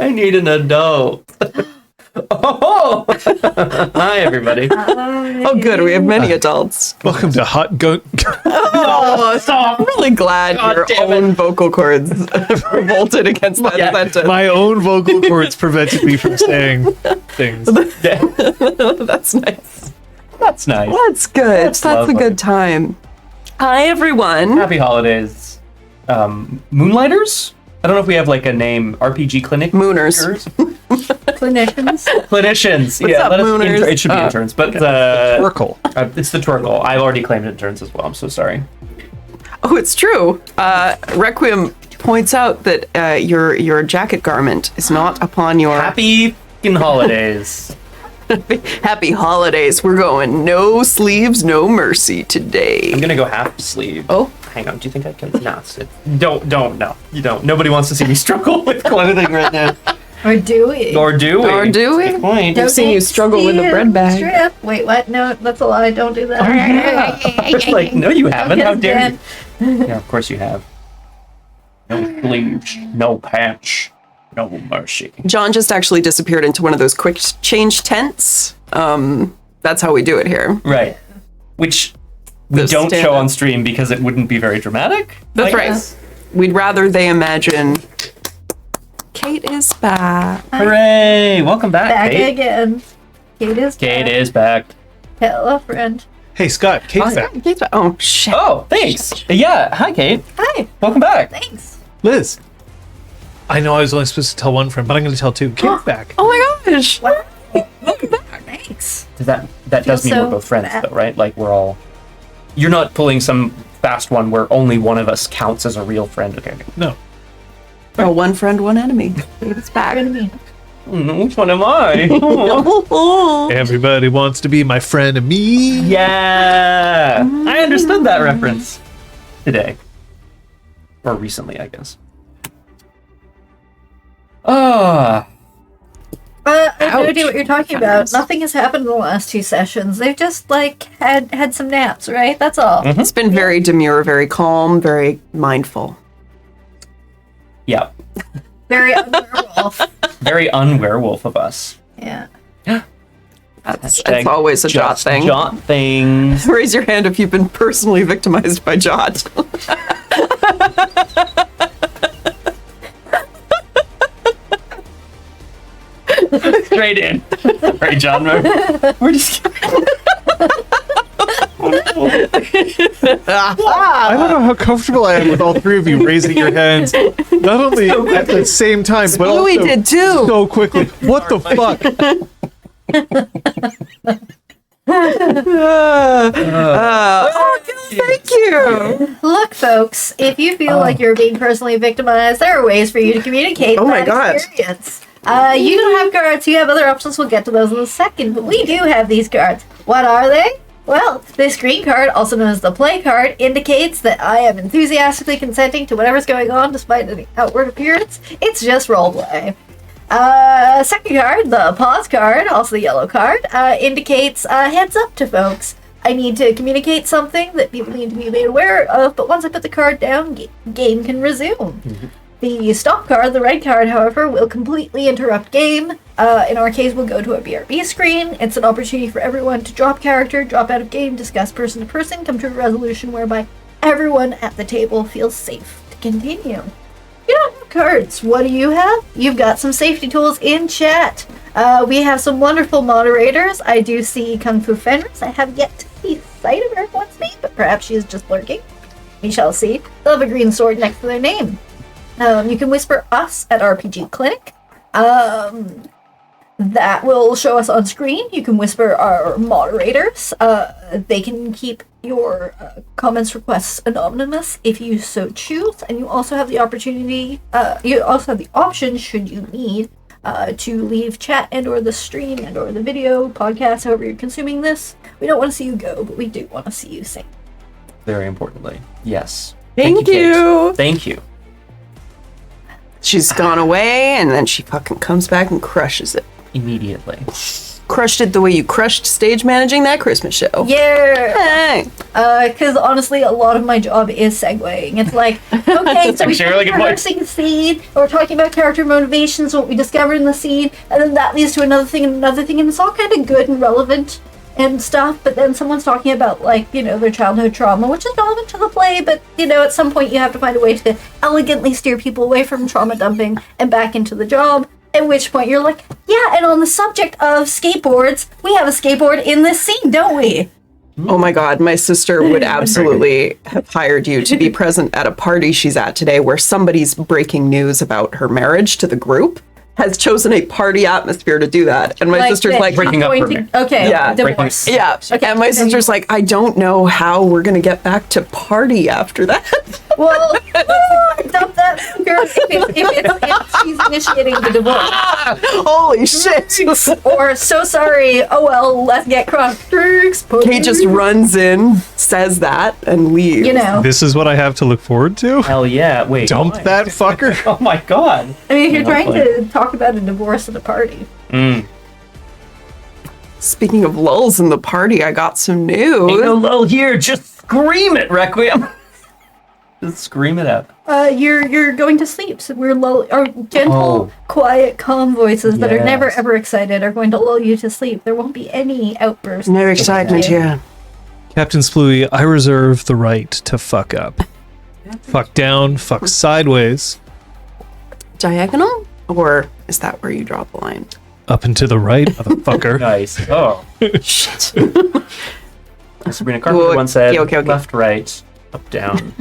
I need an adult. Oh, hi everybody. Oh, good. We have many adults. Welcome to Hot Goat. Oh, so I'm really glad your own vocal cords revolted against that sentence. My own vocal cords prevented me from saying things. That's nice. That's nice. That's good. That's lovely. a good time. Hi, everyone. Happy holidays. Moonlighters? I don't know if we have like a name. RPGClinic? Mooners. Clinicians. What's up, Mooners? It should be interns, but Twerkle. it's the Twerkle. I've already claimed interns as well. I'm so sorry. Oh, it's true. Requiem points out that your jacket garment is not upon your Happy fucking holidays. happy holidays. We're going no sleeves, no mercy today. I'm gonna go half sleeve. Oh. Hang on. Do you think I can? No. Don't. No. You don't. Nobody wants to see me struggle with clothing right now. Or do we? Or do we? Or do we? Good point. I've seen you struggle with the bread bag. Strip. Wait, what? No, that's a lie. Don't do that. It's like, no, you haven't. How dare you? you? Yeah, of course you have. No sleeves, no pants, no mercy. John just actually disappeared into one of those quick change tents. That's how we do it here. Right. Which we The don't stand-up. show on stream because it wouldn't be very dramatic. That's I right. guess. We'd rather they imagine Kate is back. Hooray! Welcome back, Back Kate. again. Kate is Kate back. is back. Hello, friend. Hey, Scott. Kate's back. Kate's back. Oh, shit. Oh, thanks. Yeah, hi, Kate. Hi. Welcome back. Thanks. Liz. I know I was only supposed to tell one friend, but I'm going to tell two. Kate's back. Oh my gosh. What? Welcome back. Thanks. That does mean so we're both friends, bad. though, right? Like we're all. You're not pulling some fast one where only one of us counts as a real friend. Okay. No. Oh, one friend, one enemy. Kate is back. What do you mean? Which one am I? Everybody wants to be my friend and me. Yeah, I understood that reference today, or recently, I guess. I have no Ouch. idea what you're talking about. Nothing has happened in the last two sessions. They've just like had some naps, right? That's all. It's been very demure, very calm, very mindful. Yeah, Very werewolf. very unwerewolf of us. Yeah. That's always a Jot thing. Jot things. Raise your hand if you've been personally victimized by Jot. Straight in. Sorry, John. We're just. I don't know how comfortable I am with all three of you raising your hands, not only at the same time, but Louis also did too. so quickly. What the fuck? Thank you. Look, folks, if you feel like you're being personally victimized, there are ways for you to communicate Oh my that God. experience. You don't have cards, you have other options. We'll get to those in a second, but we do have these cards. What are they? Well, this green card, also known as the play card, indicates that I am enthusiastically consenting to whatever's going on despite any outward appearance. It's just roleplay. Second card, the pause card, also the yellow card, indicates heads up to folks. I need to communicate something that people need to be made aware of, but once I put the card down, game can resume. The stop card, the red card, however, will completely interrupt game. In our case, we'll go to a BRB screen. It's an opportunity for everyone to drop character, drop out of game, discuss person to person, come to a resolution whereby everyone at the table feels safe to continue. You don't have cards. What do you have? You've got some safety tools in chat. We have some wonderful moderators. I do see Kung Fu Fenris. I have yet to see sight of everyone's name, but perhaps she is just lurking. We shall see. They'll have a green sword next to their name. You can whisper us at RPGClinic. That will show us on screen. You can whisper our moderators. They can keep your comments, requests anonymous if you so choose, and you also have the opportunity. You also have the option, should you need, to leave chat and/or the stream and/or the video podcast, however you're consuming this. We don't want to see you go, but we do want to see you sing. Very importantly, yes. Thank Kate. you. Thank you. She's gone away, and then she fucking comes back and crushes it. Immediately. crushed it the way you crushed stage managing that Christmas show. Yeah. Hey. Because honestly, a lot of my job is segueing. It's like, okay, so we actually a really good point. rehearsing the scene, and we're talking about character motivations, what we discovered in the scene, and then that leads to another thing and another thing, and it's all kind of good and relevant and stuff, but then someone's talking about, like, you know, their childhood trauma, which is relevant to the play, but, you know, at some point you have to find a way to elegantly steer people away from trauma dumping and back into the job, at which point you're like, yeah, and on the subject of skateboards, we have a skateboard in this scene, don't we? Oh my God, my sister would absolutely have hired you to be present at a party she's at today where somebody's breaking news about her marriage to the group has chosen a party atmosphere to do that. And my sister's like, breaking up for me. Okay, Yeah. divorce. yeah. Okay, and my continue. sister's like, I don't know how we're going to get back to party after that. Well, dump that girl if she's initiating the divorce. Holy shit. Or, so sorry, oh well, let's get cross drinks. Kate just runs in, says that, and leaves. You know. This is what I have to look forward to? Hell yeah. Wait. Dump why? that fucker? Oh my god. I mean, if you're trying Hopefully. to talk about a divorce at a party. Speaking of lulls in the party, I got some news. Ain't no lull here. Just scream it, Requiem. Just scream it out. You're going to sleep, so we're our gentle, Oh. quiet, calm voices that are never Yes. ever excited are going to lull you to sleep. There won't be any outbursts. No excitement here. Captain Splooey, I reserve the right to fuck up. Fuck down, fuck sideways, Diagonal? Or is that where you draw the line? up and to the right, motherfucker. Nice. Oh. Shit. Sabrina Carpenter Well, once said, okay. left, right, up, down.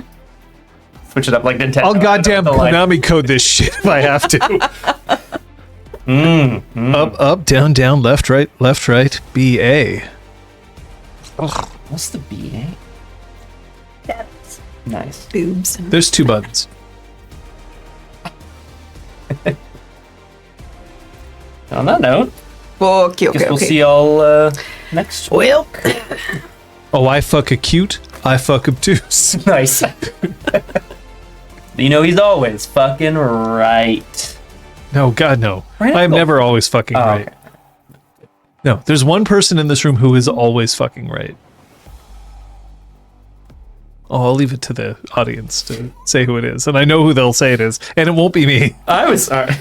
Switch it up like Nintendo. I'll goddamn The line. Konami code this shit if I have to. Up, down, down, left, right, BA. What's the BA? That's- Nice. Boobs. There's two buttons. On that note, Okay, guess okay, we'll okay. see y'all next week. Well, Oh, I fuck acute, I fuck obtuse. Nice. You know he's always fucking right. No, God, no. Right? I am never always fucking Oh, right. okay. No, there's one person in this room who is always fucking right. Oh, I'll leave it to the audience to say who it is. And I know who they'll say it is. And it won't be me. I was sorry.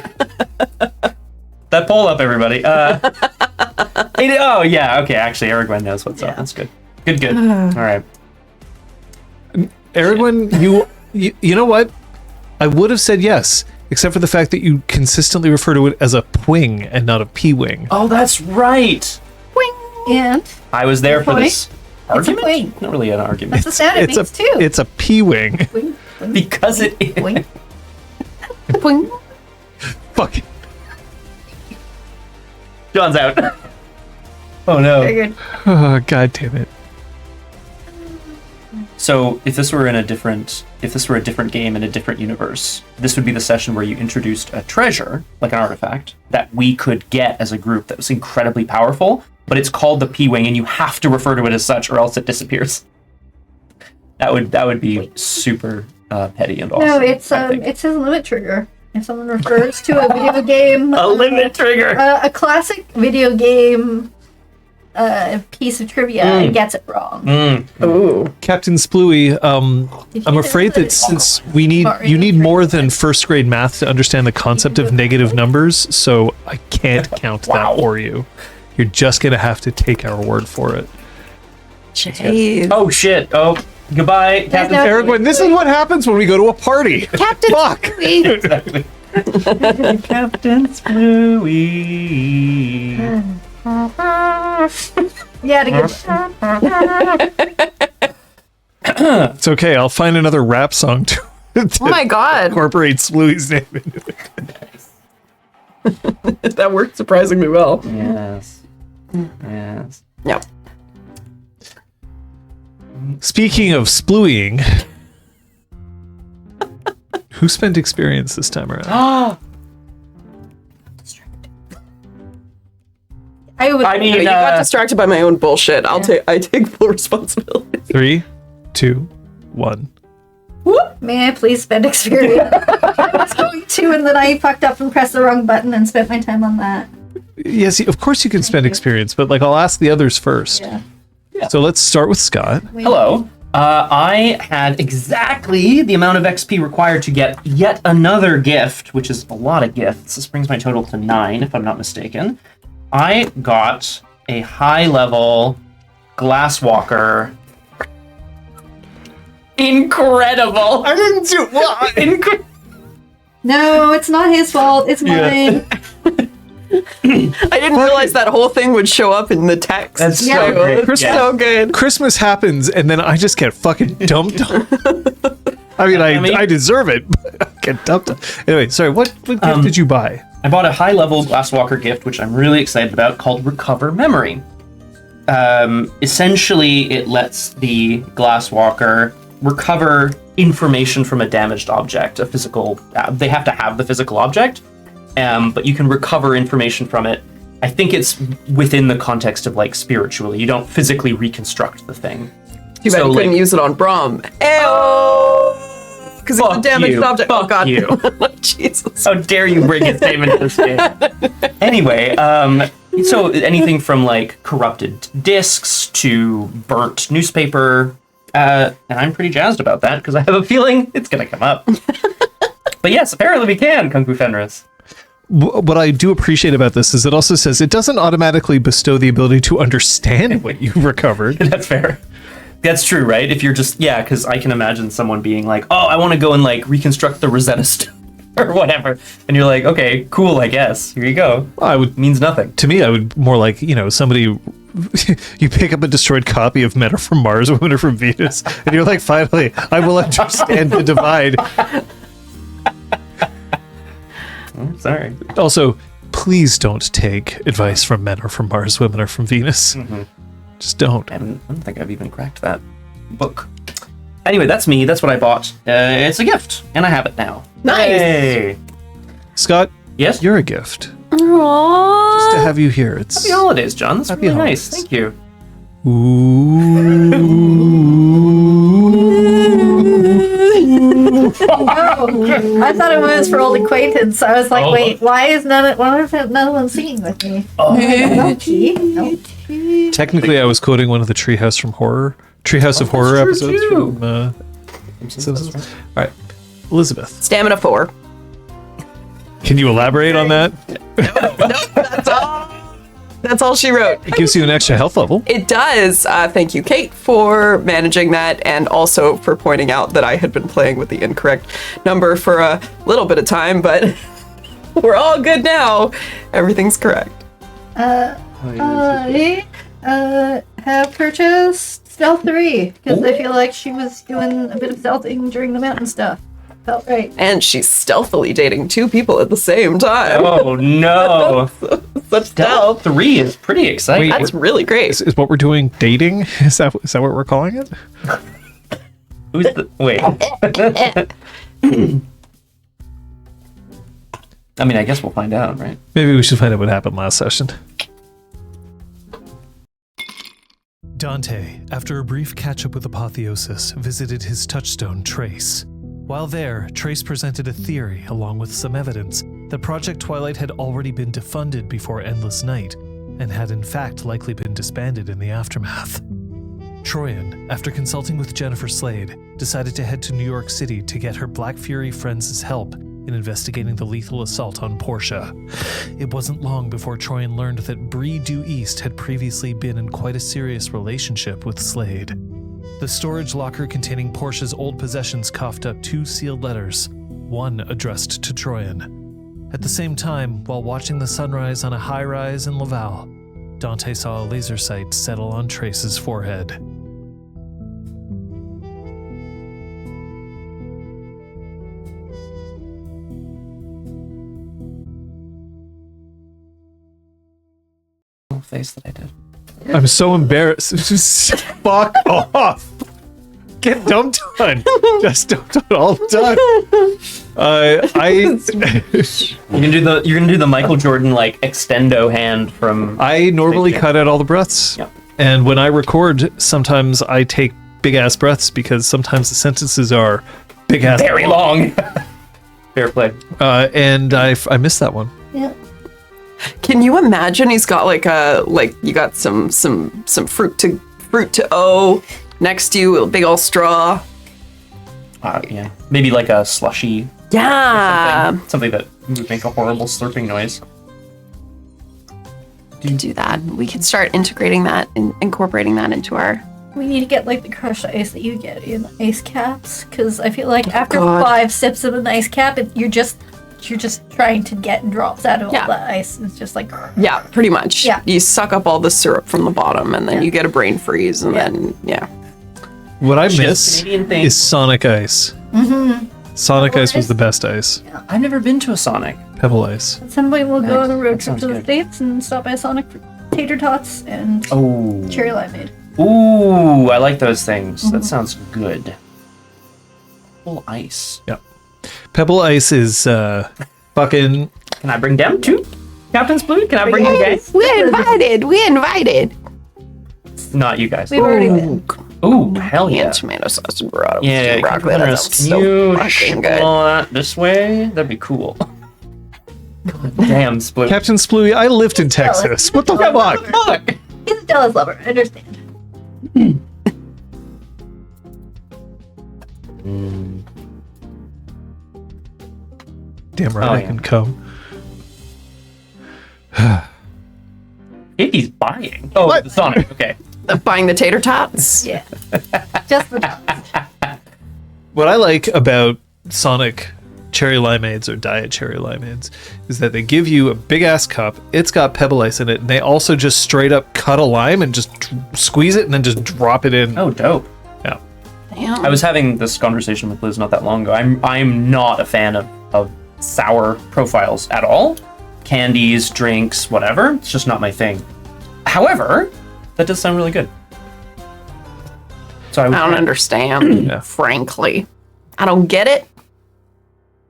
That poll up, everybody. Oh yeah, okay. Actually, Aragorn knows what's up. That's good. Good. All right. Erwin, you know what? I would have said yes, except for the fact that you consistently refer to it as a pwing and not a p-wing. Oh, that's right. And I was there for Point. this argument. point. Not really an argument. that's the sound it makes too. It's a p-wing. Boing, boing, Because it is. boing. boing. Fuck. John's out. Oh no. Very good. Oh, God damn it. So if this were a different game in a different universe, this would be the session where you introduced a treasure, like an artifact, that we could get as a group that was incredibly powerful, but it's called the P-Wing, and you have to refer to it as such, or else it disappears. That would be super petty and awesome. No, it's I think. his limit trigger. If someone refers to a video game, A limit trigger. a classic video game piece of trivia and gets it wrong. Ooh. Captain Splooey, Did you I'm know afraid that it's since you Mario need more than first grade math to understand the concept of negative numbers, so I can't count that for you. You're just gonna have to take our word for it. Jeez. Oh shit. Oh, goodbye, Captain. no. Erwin, this is what happens when we go to a party. Captain Fuck. Exactly. Captain Splooey. Yeah, to get It's okay. I'll find another rap song to Oh my God. incorporate Splooey's name into it. That worked surprisingly well. Yes. Yes. Yep. Speaking of splooeying, who spent experience this time around? I mean, You got distracted by my own bullshit. I take full responsibility. 3, 2, 1. May I please spend experience? I was going to, and then I fucked up and pressed the wrong button and spent my time on that. Yes, of course you can spend experience, but like I'll ask the others first. Yeah. So let's start with Scott. Hello. I had exactly the amount of XP required to get yet another gift, which is a lot of gifts. This brings my total to 9, if I'm not mistaken. I got a high-level Glasswalker. Incredible! I didn't do what? No, it's not his fault. It's mine. I didn't realize that whole thing would show up in the text. That's Yeah. so great. It's so good. Christmas happens, and then I just get fucking dumped on. I deserve it, but I get dumped on. Anyway, sorry, what gift did you buy? I bought a high-level Glasswalker gift, which I'm really excited about, called Recover Memory. Essentially, it lets the Glasswalker recover information from a damaged object, a physical... they have to have the physical object, but you can recover information from it. I think it's within the context of, like, spiritually. You don't physically reconstruct the thing. Too bad you couldn't use it on Brahm. Because it's a damaged object. Fuck oh, God. you. Jesus. How dare you bring his name into this game? Anyway, so anything from like corrupted discs to burnt newspaper, and I'm pretty jazzed about that because I have a feeling it's gonna come up. But yes, apparently we can, Kung Fu Fenris. What I do appreciate about this is it also says it doesn't automatically bestow the ability to understand what you recovered. That's fair. That's true, right? If you're just, because I can imagine someone being like, oh, I want to go and like reconstruct the Rosetta Stone or whatever. And you're like, okay, cool, I guess. Here you go. Means nothing. To me, I would more like, somebody, you pick up a destroyed copy of Men Are From Mars, Women Are From Venus, and you're like, finally, I will understand the divide. Sorry. Also, please don't take advice from Men Are From Mars, Women Are From Venus. Mm-hmm. Just don't. I don't think I've even cracked that book. Anyway, that's me. That's what I bought. It's a gift, and I have it now. Nice. Hey. Scott, yes, you're a gift. Aww. Just to have you here. It's happy holidays, John. That's happy really holidays. nice. Thank you. Ooh. Oh, I thought it was for old acquaintance. I was like, wait, why is none of them singing with me? No. Technically, I was quoting one of the Treehouse of Horror episodes from Simpsons. All right, Elizabeth. Stamina 4. Can you elaborate on that? That's all. That's all she wrote. It gives you an extra health level. It does. Thank you, Kate, for managing that and also for pointing out that I had been playing with the incorrect number for a little bit of time, but we're all good now. Everything's correct. I have purchased Stealth 3 because I feel like she was doing a bit of stealthing during the mountain stuff. Felt right. And she's stealthily dating 2 people at the same time. Oh no! Such stealth. 3 is pretty exciting. That's really great. Is what we're doing dating? Is that what we're calling it? Who's the wait? I mean, I guess we'll find out, right? Maybe we should find out what happened last session. Dante, after a brief catch-up with Apotheosis, visited his touchstone, Trace. While there, Trace presented a theory, along with some evidence, that Project Twilight had already been defunded before Endless Night, and had in fact likely been disbanded in the aftermath. Troyan, after consulting with Jennifer Slade, decided to head to New York City to get her Black Fury friends' help in investigating the lethal assault on Portia. It wasn't long before Troyan learned that Bree Due East had previously been in quite a serious relationship with Slade. The storage locker containing Portia's old possessions coughed up 2 sealed letters, one addressed to Troyan. At the same time, while watching the sunrise on a high-rise in Laval, Dante saw a laser sight settle on Trace's forehead. Face that I did. I'm so embarrassed. Just fuck off. Get dumped on. Just dumped on all the time. You're gonna do the Michael Jordan like extendo hand from. I normally cut out all the breaths. Yep. And when I record, sometimes I take big ass breaths because sometimes the sentences are big ass very long. Fair play. And I missed that one. Yeah. Can you imagine he's got you got some fruit to O next to you, a big old straw. Yeah. Maybe like a slushy. Yeah. Something that would make a horrible slurping noise. Do that. We could start integrating that and incorporating that into our. We need to get like the crushed ice that you get in ice caps, because I feel like after God. 5 sips of an ice cap, you're just trying to get drops out of all the ice. It's just like Yeah, pretty much. Yeah. You suck up all the syrup from the bottom, and then you get a brain freeze, and then What I Just miss Canadian thing. is Sonic Ice. Mm-hmm. Sonic Ice was the best ice. I've never been to a Sonic. Pebble Ice. at some point we'll go on a road That trip sounds to the good. States and stop by Sonic for tater tots and Oh. cherry limeade. Ooh, I like those things. That sounds good. Full ice. Yep. Pebble Ice is fucking. Can I bring them too? Captain Sploot, can I bring you guys? We invited. Not you guys. We've already been. Ooh, hell yeah. And tomato sauce and burrata. Yeah, broccoli. can That you sounds so fucking ship good. all that this way? That'd be cool. God damn, Sploot. Captain Splooey, I lived in Texas. What the fuck? Fuck! He's a jealous lover. I understand. Damn right Oh, I yeah. can come. He's buying. Oh, What? the Sonic. Okay. Buying the tater tots. Yeah. Just the tots. What I like about Sonic cherry limeades or diet cherry limeades is that they give you a big ass cup. It's got pebble ice in it, and they also just straight up cut a lime and just squeeze it and then just drop it in. Oh, dope. Yeah. Damn. I was having this conversation with Liz not that long ago. I'm not a fan of sour profiles at all. Candies, drinks, whatever. It's just not my thing. However, that does sound really good. So I don't understand, Yeah. frankly. I don't get it.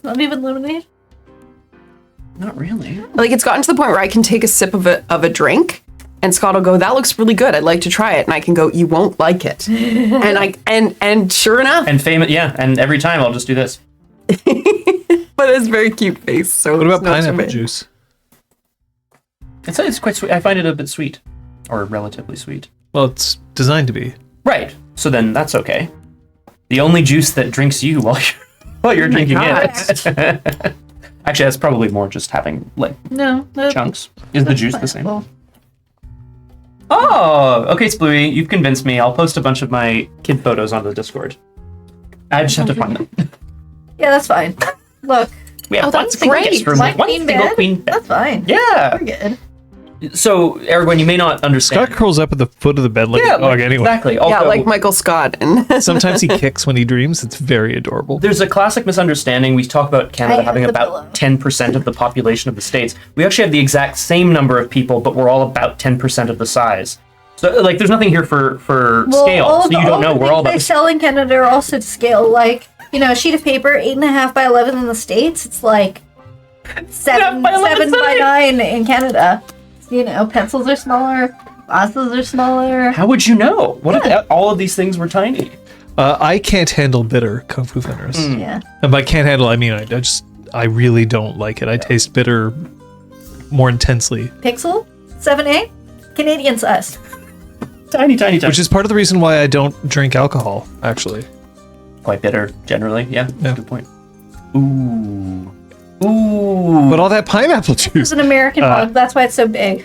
Not even lemonade. Not really. Like, it's gotten to the point where I can take a sip of a drink, and Scott will go, "That looks really good. I'd like to try it." And I can go, "You won't like it." and sure enough, And famous, yeah. And every time I'll just do this. but it's a very cute face. So What about it's not so pineapple bad. juice? It's quite sweet. I find it a bit sweet, or relatively sweet. Well, it's designed to be. Right. So then that's okay. The only juice that drinks you while you're drinking it. Actually, that's probably more just having like No. chunks. Is the juice the same? Pineapple. Oh, okay, Splooey, you've convinced me. I'll post a bunch of my kid photos onto the Discord. I just have to find them. Yeah, that's fine. Look, We have Oh, one that's single great. guest room, my one queen single bed. queen bed. That's fine. Yeah. We're good. So, Aragorn, you may not understand. Scott curls up at the foot of the bed like yeah, a dog anyway. exactly. Yeah, Although, like Michael Scott. And Sometimes he kicks when he dreams. It's very adorable. there's a classic misunderstanding. We talk about Canada I having have the about pillow. 10% of the population of the states. We actually have the exact same number of people, but we're all about 10% of the size. So, like, there's nothing here for scale, so you don't know. We're all about they sell in Canada are also to scale. Like, a sheet of paper, 8.5 by 11 in the States. It's like 7 by 11 by size. 9 in Canada. Pencils are smaller, glasses are smaller. How would you know? What if all of these things were tiny? I can't handle bitter Kung Fu Fighters. Yeah. And by can't handle, I mean I really don't like it. I taste bitter more intensely, Pixel, 7A, Canadian size. Tiny, tiny, tiny. which is part of the reason why I don't drink alcohol. Actually, Quite bitter, generally. Yeah, Yeah. good point. Ooh. Ooh. but all that pineapple It's juice. an American mug, that's why it's so big.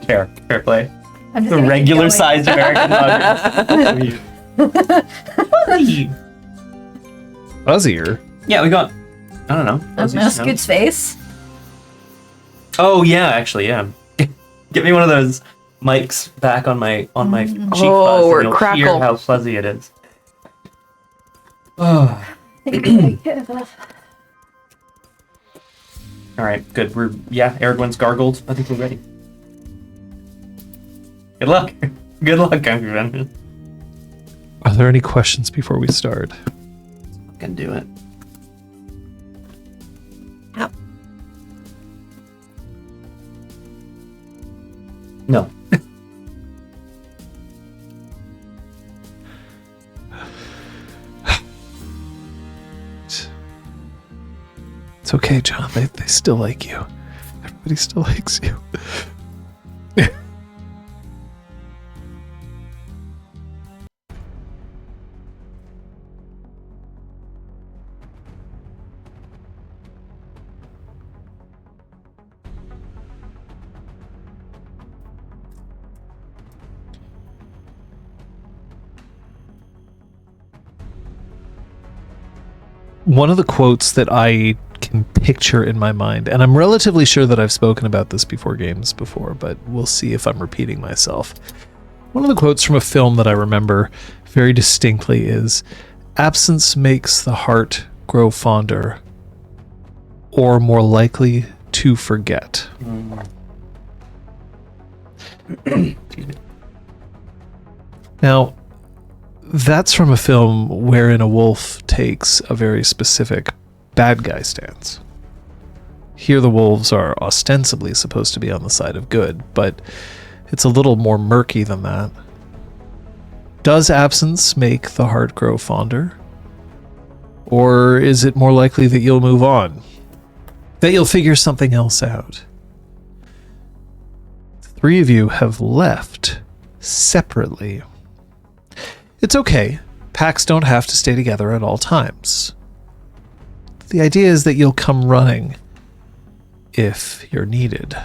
Fair play. I'm just The gonna keep regular going. sized American mug. Fuzzier. Yeah, we got, I don't know. That's fuzzy snow. Scoot's face. Oh, yeah, actually, yeah. Get me one of those mics back on my cheek fuzz, Oh, or and you'll hear crackle. how fuzzy it is. Oh. All right, good. Aragorn's gargled. I think we're ready. Good luck. Good luck, Kung Fu Fighters. Are there any questions before we start? Can do it. Yep. No. It's okay, John. They still like you. Everybody still likes you. One of the quotes that I can picture in my mind, and I'm relatively sure that I've spoken about this before games before, but we'll see if I'm repeating myself. One of the quotes from a film that I remember very distinctly is, "Absence makes the heart grow fonder, or more likely to forget." Now, that's from a film wherein a wolf takes a very specific bad guy stance. Here the wolves are ostensibly supposed to be on the side of good, but it's a little more murky than that. Does absence make the heart grow fonder? Or is it more likely that you'll move on? That you'll figure something else out? The three of you have left separately. It's okay. Packs don't have to stay together at all times. The idea is that you'll come running if you're needed.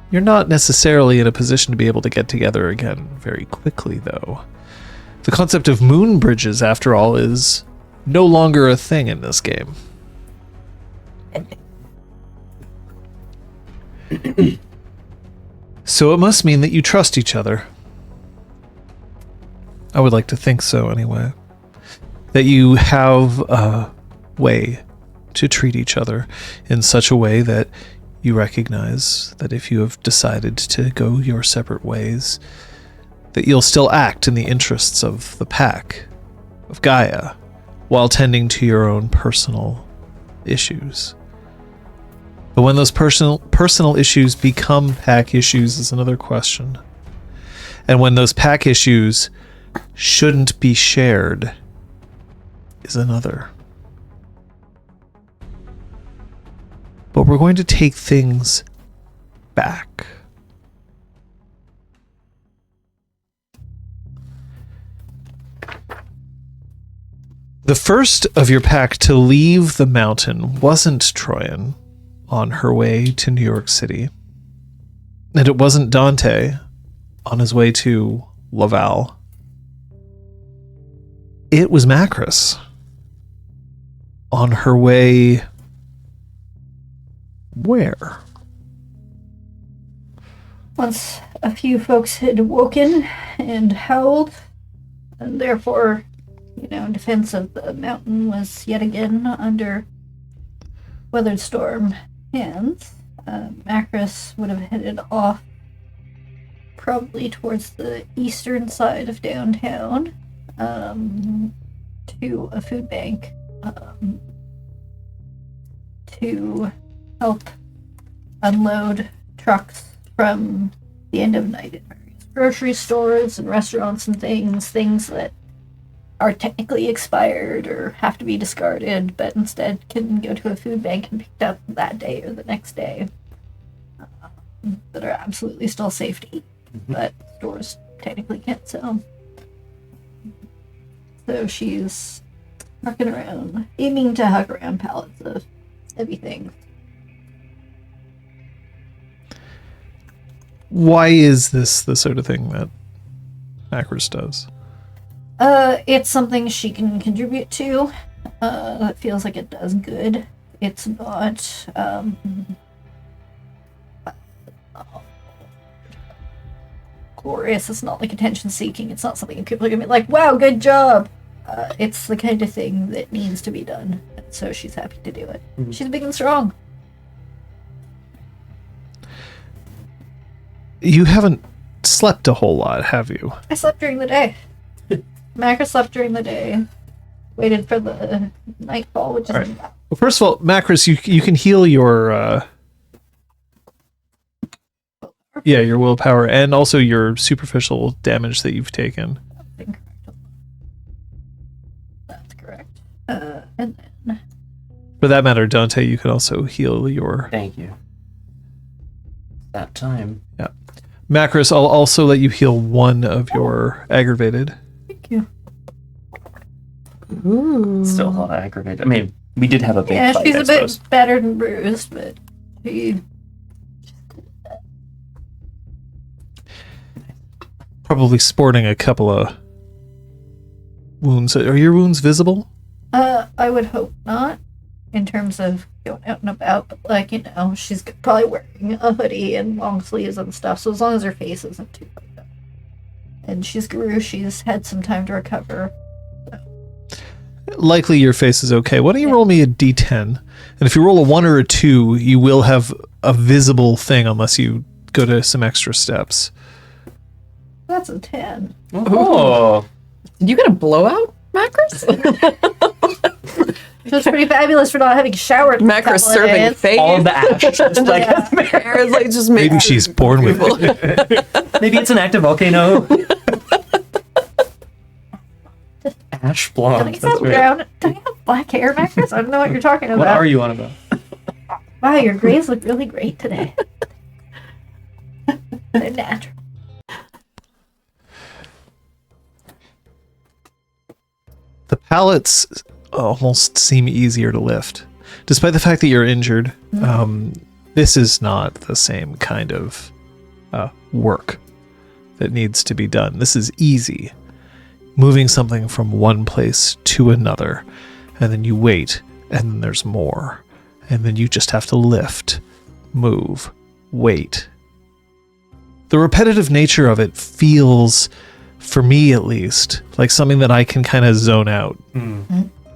You're not necessarily in a position to be able to get together again very quickly, though. The concept of moon bridges, after all, is no longer a thing in this game. So it must mean that you trust each other. I would like to think so, anyway. That you have a way to treat each other in such a way that you recognize that if you have decided to go your separate ways, that you'll still act in the interests of the pack, of Gaia, while tending to your own personal issues. But when those personal issues become pack issues is another question. And when those pack issues shouldn't be shared is another. But we're going to take things back. The first of your pack to leave the mountain wasn't Troyan on her way to New York City. And it wasn't Dante on his way to Laval. It was Macris on her way where? Once a few folks had woken and howled, and therefore, defense of the mountain was yet again under weathered storm hands, Macris would have headed off probably towards the eastern side of downtown, to a food bank, to help unload trucks from the end of night at various grocery stores and restaurants and things that are technically expired or have to be discarded, but instead can go to a food bank and picked up that day or the next day, that are absolutely still safe to eat, but stores technically can't sell. So she's trucking around, aiming to hug around pallets of heavy things. Why is this the sort of thing that Macris does? It's something she can contribute to. That feels like it does good. It's not, glorious. It's not like attention seeking. It's not something people are gonna be like, wow, good job. It's the kind of thing that needs to be done. So she's happy to do it. Mm-hmm. She's big and strong. You haven't slept a whole lot, have you? I slept during the day. Macris slept during the day. Waited for the nightfall, which is... Right. Well, first of all, Macris, you can heal your... your willpower, and also your superficial damage that you've taken. That's correct. And then... For that matter, Dante, you can also heal your... Thank you. That time. Yeah. Macris, I'll also let you heal one of your aggravated. Thank you. Still a lot of aggravated. I mean, we did have a big Yeah, fight, she's I a bit suppose. battered and bruised, but she... Probably sporting a couple of wounds. Are your wounds visible? I would hope not, in terms of going out and about, but, like, you know, she's probably wearing a hoodie and long sleeves and stuff, so as long as her face isn't too fucked up. And she's had some time to recover. Likely your face is okay. Why don't you roll me a d10? And if you roll a 1 or a 2, you will have a visible thing unless you go to some extra steps. That's a 10. Oh. Did you get a blowout, Macris? So it's pretty fabulous for not having showered. in a Macris couple of serving days. face. All the ash just like It's like just Maybe she's born with it. maybe it's an active volcano. Ash blonde. Don't you have brown? Don't you have black hair, Macris? I don't know what you're talking about. What are you on about? Wow, your grays look really great today. They're natural. The pallets almost seem easier to lift. Despite the fact that you're injured, this is not the same kind of work that needs to be done. This is easy. Moving something from one place to another, and then you wait, and then there's more. And then you just have to lift, move, wait. The repetitive nature of it feels, for me at least, like something that I can kind of zone out,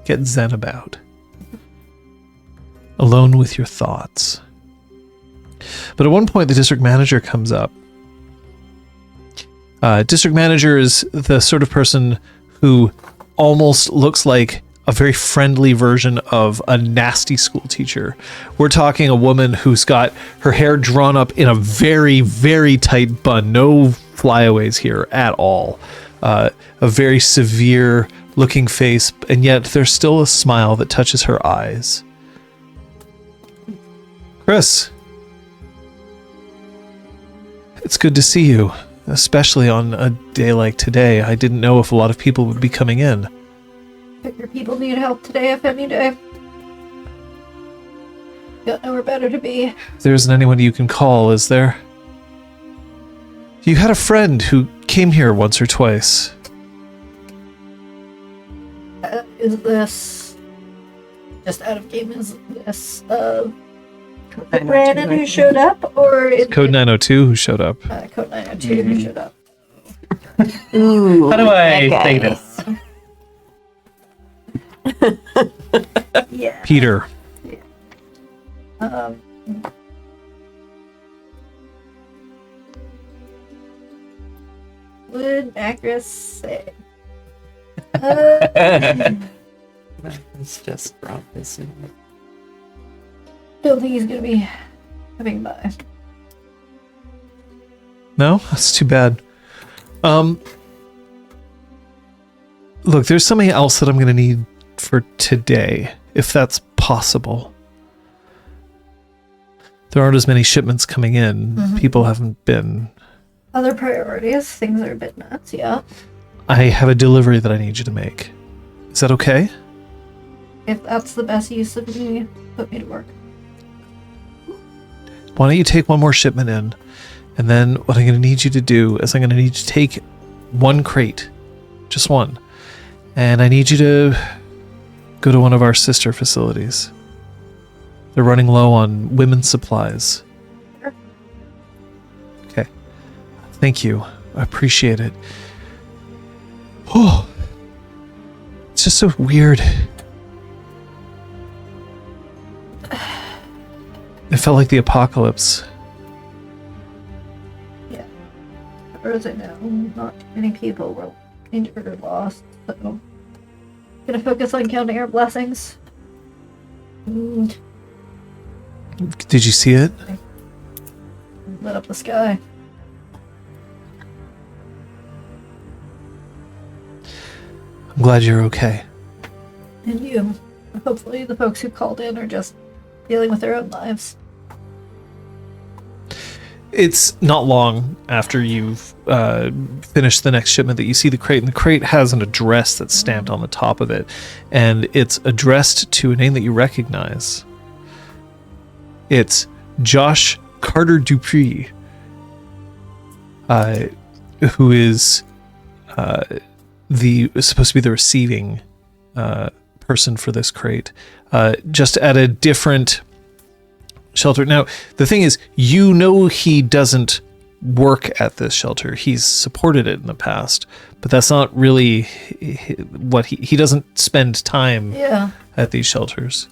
get zen about. Alone with your thoughts. But at one point, the district manager comes up. District manager is the sort of person who almost looks like a very friendly version of a nasty school teacher. We're talking a woman who's got her hair drawn up in a very, very tight bun. No flyaways here at all. A very severe looking face, and yet there's still a smile that touches her eyes. Chris, it's good to see you, especially on a day like today. I didn't know if a lot of people would be coming in. Figure people need help today if any day. Got nowhere better to be. There isn't anyone you can call, is there? You had a friend who came here once or twice. Is this just out of game? Is this Brandon who showed up, or is Code 902 who showed up. Code 902 who showed up? Ooh, How do I that say guy. this? Yeah. Peter. Would Macris say? Let's just drop this in. Don't think he's gonna be coming by. No? That's too bad. Look, there's something else that I'm going to need for today, if that's possible. There aren't as many shipments coming in. People haven't been... Other priorities, things are a bit nuts, yeah. I have a delivery that I need you to make. Is that okay? If that's the best use of me, put me to work. Why don't you take one more shipment in, and then what I'm going to need you to do is I'm going to need you to take one crate, just one, and I need you to go to one of our sister facilities. They're running low on women's supplies. Sure. Okay. Thank you. I appreciate it. Oh, it's just so weird. It felt like the apocalypse. Yeah. As far as I know, not many people were injured or lost, so gonna focus on counting our blessings. And Did you see it? lit up the sky. I'm glad you're okay. And you. hopefully the folks who called in are just dealing with their own lives. It's not long after you've finished the next shipment that you see the crate, and the crate has an address that's stamped on the top of it, and it's addressed to a name that you recognize. It's Josh Carter Dupree, who is supposed to be the receiving person for this crate, just at a different shelter. Now, the thing is, you know he doesn't work at this shelter. He's supported it in the past, but that's not really what he doesn't spend time at these shelters.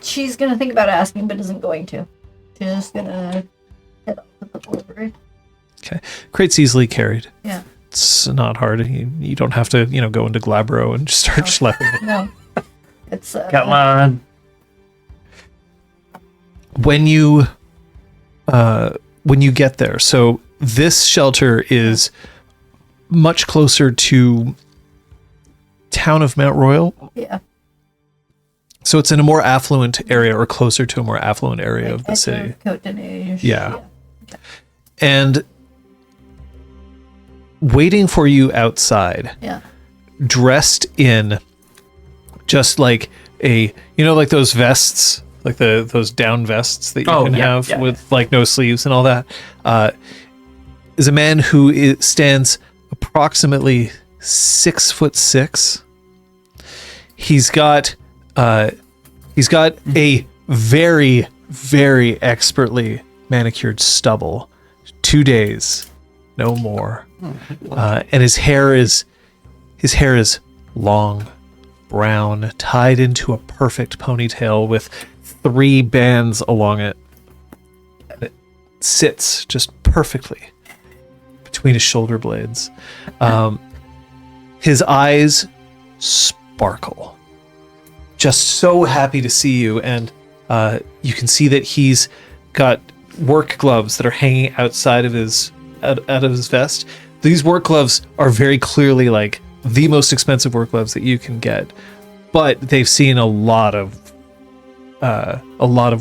She's gonna think about asking, but isn't going to. She's just gonna head off with the delivery. Okay. Crate's easily carried. Yeah. It's not hard. You don't have to, go into Glabro and just start schlepping it. No. It's Come on. When you get there, so this shelter is much closer to town of Mount Royal. Yeah. So it's in a more affluent area, or closer to a more affluent area of the city. Yeah. Okay. And waiting for you outside, dressed in just like like those vests, like those down vests that you can have with like no sleeves and all that, is a man who stands approximately 6'6". He's got a very, very expertly manicured stubble. 2 days, no more. And his hair is long, brown, tied into a perfect ponytail with 3 bands along it. It sits just perfectly between his shoulder blades. His eyes sparkle. Just so happy to see you, and you can see that he's got work gloves that are hanging outside of his out of his vest. These work gloves are very clearly like the most expensive work gloves that you can get, but they've seen a lot of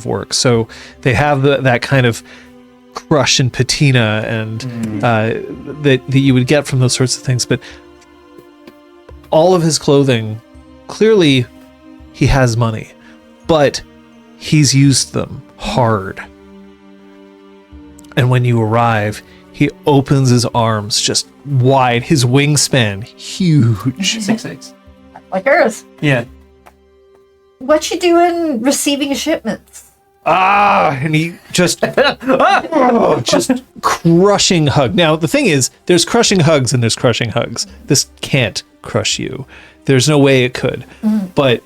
work, so they have that kind of crush and patina and that you would get from those sorts of things. But all of his clothing, clearly he has money, but he's used them hard. And when you arrive, he opens his arms just wide, his wingspan huge. 6'6". Like hers. Yeah. What you doing receiving shipments? And he just just crushing hug. Now the thing is, there's crushing hugs and there's crushing hugs. This can't crush you. There's no way it could. But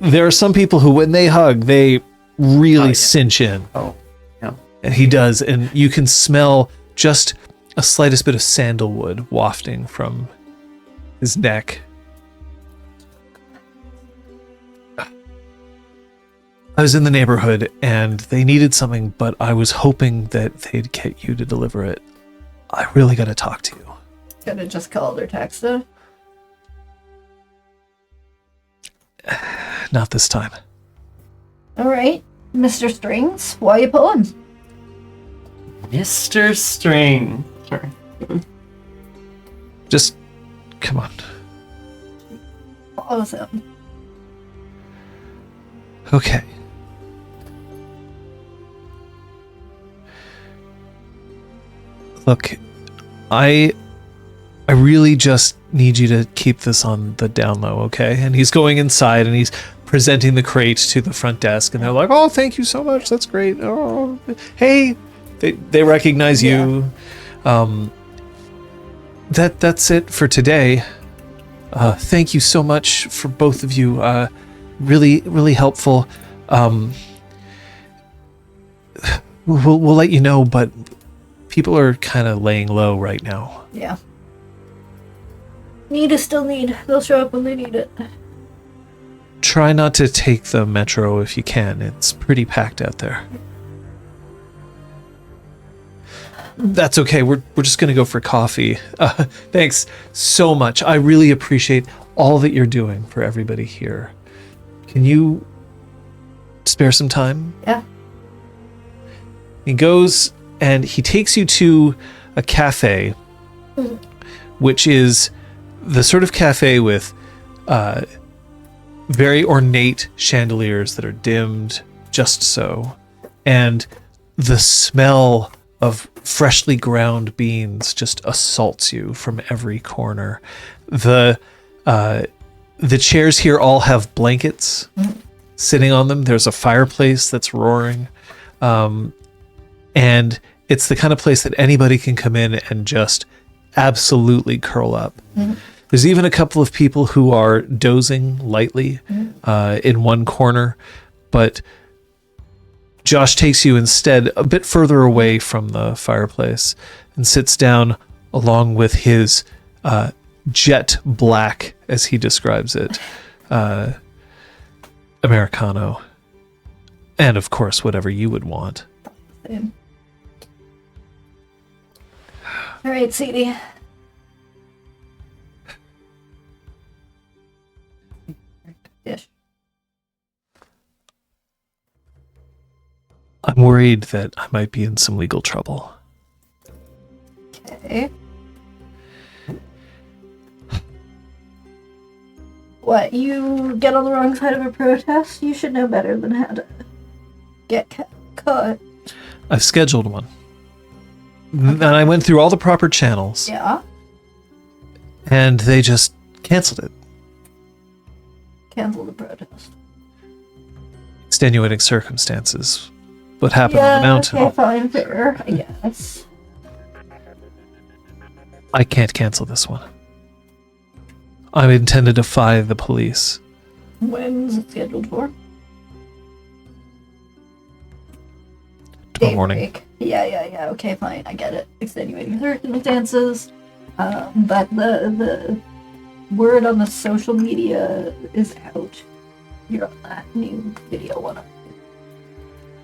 there are some people who, when they hug, they really cinch in. Oh, yeah. And he does, and you can smell just a slightest bit of sandalwood wafting from his neck. I was in the neighborhood and they needed something, but I was hoping that they'd get you to deliver it. I really got to talk to you. Could have just called or texted. Not this time. All right, Mr. Strings, why you pulling? Mr. String. Sorry. Just come on. Follows him. Okay. Look, I really just need you to keep this on the down low, okay? And he's going inside and he's presenting the crate to the front desk, and they're like, "Oh, thank you so much. That's great. Oh, hey." They recognize you. That's it for today. Thank you so much for both of you. Really, really helpful. We'll let you know, but people are kind of laying low right now. Yeah. Need is still need. They'll show up when they need it. Try not to take the metro if you can. It's pretty packed out there. That's okay. We're just going to go for coffee. Thanks so much. I really appreciate all that you're doing for everybody here. Can you spare some time? Yeah. He goes and he takes you to a cafe, which is the sort of cafe with very ornate chandeliers that are dimmed just so, and the smell of freshly ground beans just assaults you from every corner. The chairs here all have blankets sitting on them. There's a fireplace that's roaring. And it's the kind of place that anybody can come in and just absolutely curl up. There's even a couple of people who are dozing lightly in one corner, but Josh takes you instead a bit further away from the fireplace and sits down along with his jet black, as he describes it, Americano. And of course, whatever you would want. Same. All right, CD. Dish. I'm worried that I might be in some legal trouble. Okay. What, you get on the wrong side of a protest? You should know better than how to get caught. I've scheduled one. And I went through all the proper channels. Yeah? And they just canceled it. Cancel the protest. Extenuating circumstances. What happened on the mountain? Okay, fine, fair, I guess. I can't cancel this one. I intend to defy the police. When's it scheduled for? Tomorrow morning. Daybreak. Yeah, okay, fine, I get it. Extenuating circumstances. But the word on the social media is out. You're on that new video one.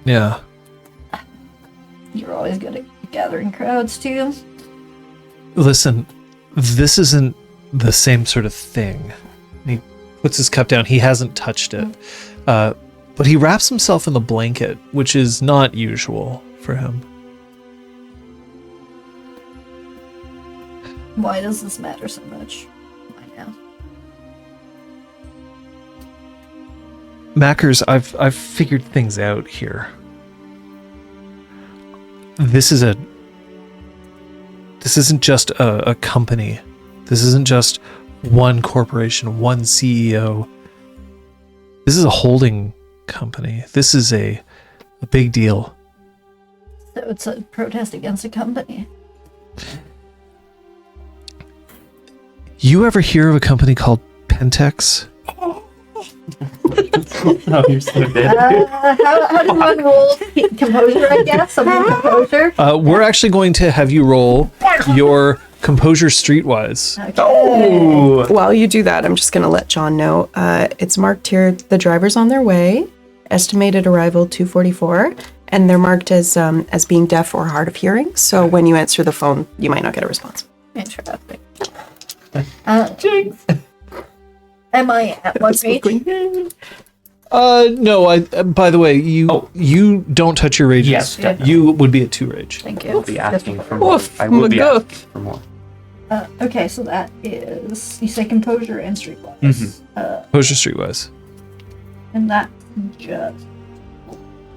Yeah. You're always good at gathering crowds, too. Listen, this isn't the same sort of thing. He puts his cup down. He hasn't touched it. But he wraps himself in the blanket, which is not usual for him. Why does this matter so much? Why now? Macris, I've figured things out here. This isn't just a company. This isn't just one corporation, one CEO. This is a holding company. This is a big deal. So it's a protest against a company. You ever hear of a company called Pentex? Oh, you're so dead. How does one roll composure, I guess? Something composure? We're actually going to have you roll your composure streetwise. Okay. Oh! While you do that, I'm just going to let John know. It's marked here, the driver's on their way, estimated arrival 2:44, and they're marked as being deaf or hard of hearing. So when you answer the phone, you might not get a response. Interesting. Am I at one rage? No, by the way, you don't touch your rages. Yes, definitely. You would be at 2 rage. Thank I'll you. be asking for more. Oof, I will be my asking for more. Okay, so that is, you say composure and streetwise. Composure streetwise. And that's just...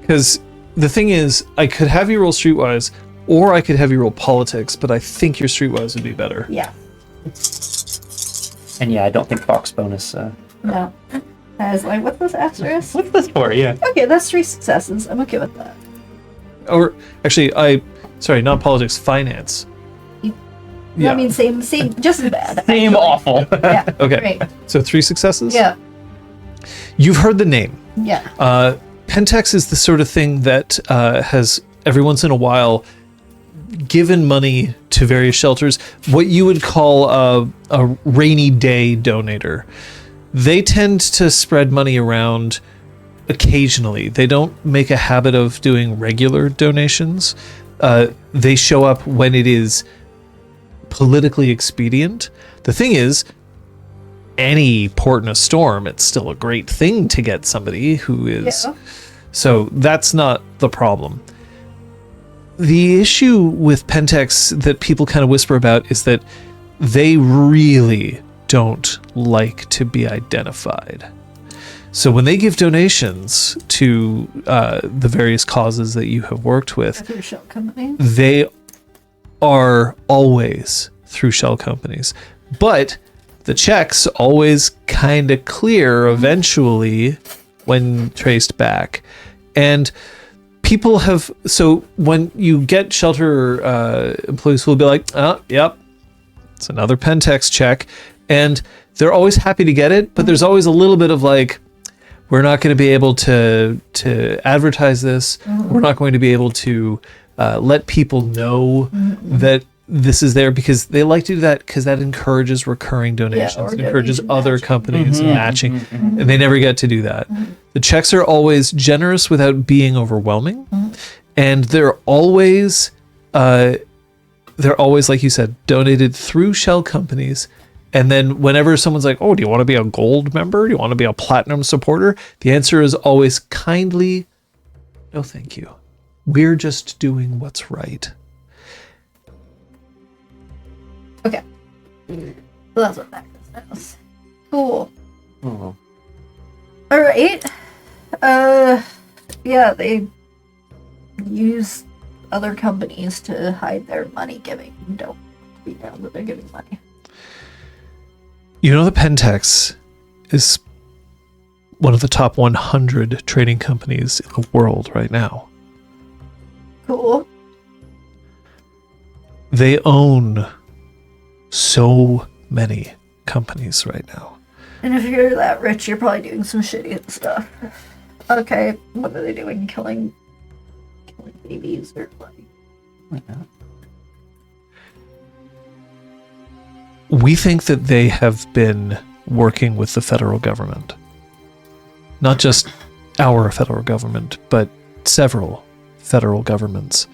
Because the thing is, I could have you roll streetwise, or I could have you roll politics, but I think your streetwise would be better. Yeah. And yeah, I don't think Fox bonus. No. I was like, what's this asterisk? What's this for? Yeah. Okay, that's 3 successes. I'm okay with that. Or actually, sorry, not politics, finance. I mean, same, just as bad. Same actually. awful. Yeah. Okay. Great. So 3 successes? Yeah. You've heard the name. Yeah. Pentex is the sort of thing that has every once in a while given money to various shelters, what you would call a rainy day donator. They tend to spread money around occasionally. They don't make a habit of doing regular donations. they show up when it is politically expedient. The thing is, any port in a storm, it's still a great thing to get somebody who is... Yeah. So that's not the problem. The issue with Pentex that people kind of whisper about is that they really don't like to be identified. So when they give donations to the various causes that you have worked with, Through shell companies. they are always through shell companies. But the checks always kind of clear eventually when traced back. And people have... So when you get shelter employees who will be like, oh, yep, it's another Pentex check. And they're always happy to get it, but there's always a little bit of like, we're not going to be able to advertise this. We're not going to be able to let people know that this is there, because they like to do that because that encourages recurring donations. It encourages other matching. companies matching, and they never get to do that. The checks are always generous without being overwhelming, and they're always, like you said, donated through shell companies. And then whenever someone's like, oh, do you want to be a gold member? Do you want to be a platinum supporter? The answer is always kindly, no, thank you. We're just doing what's right. Okay. So that's what Macris knows. Cool. Oh. Alright. Yeah, they use other companies to hide their money giving. Don't be known that they're giving money. You know, the Pentex is one of the top 100 trading companies in the world right now. Cool. They own so many companies right now. And if you're that rich, you're probably doing some shitty stuff. Okay, what are they doing? Killing babies or like? Like that. We think that they have been working with the federal government. Not just our federal government, but several federal governments.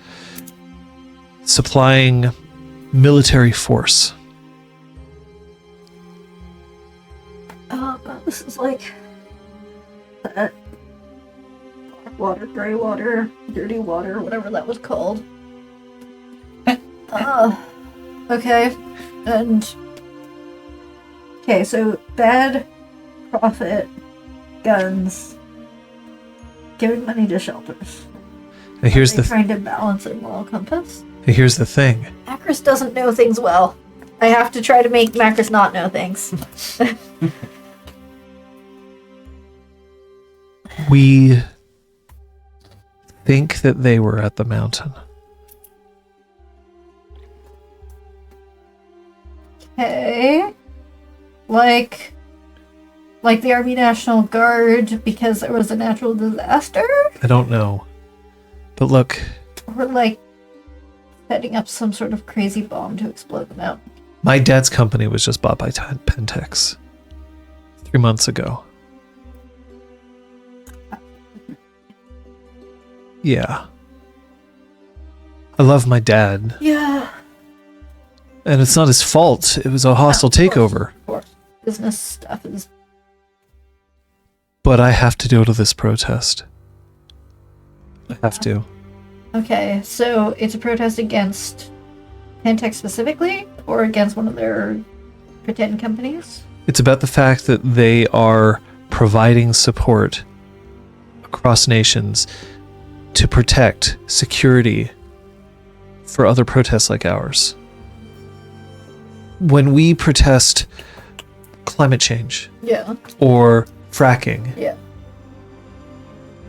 Supplying military force. Oh god, this is like that black water, gray water, dirty water, whatever that was called. Okay. And okay, so bad profit, guns, giving money to shelters. And here's the trying to balance a moral compass. here's the thing. Macris doesn't know things well. I have to try to make Macris not know things. We think that they were at the mountain. Okay. Like the Army National Guard because there was a natural disaster? I don't know. But look, Or like setting up some sort of crazy bomb to explode the mountain? my dad's company was just bought by Pentex 3 months ago. Yeah. I love my dad, Yeah. and it's not his fault. It was a hostile takeover. Of course. Business stuff is... But I have to go to this protest. I have to. Okay, so it's a protest against Pentex specifically, or against one of their pretend companies? It's about the fact that they are providing support across nations to protect security for other protests like ours. When we protest climate change Yeah. or fracking, Yeah.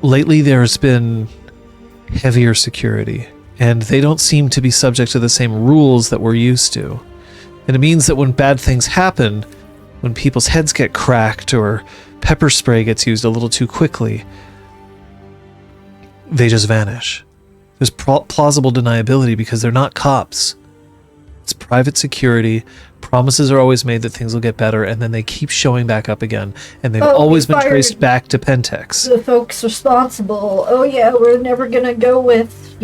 lately there's been heavier security, and they don't seem to be subject to the same rules that we're used to. And it means that when bad things happen, when people's heads get cracked or pepper spray gets used a little too quickly, they just vanish. There's plausible deniability because they're not cops. It's private security. Promises are always made that things will get better, and then they keep showing back up again, and they've always been traced back to Pentex. The folks responsible. Oh yeah, we're never gonna go with,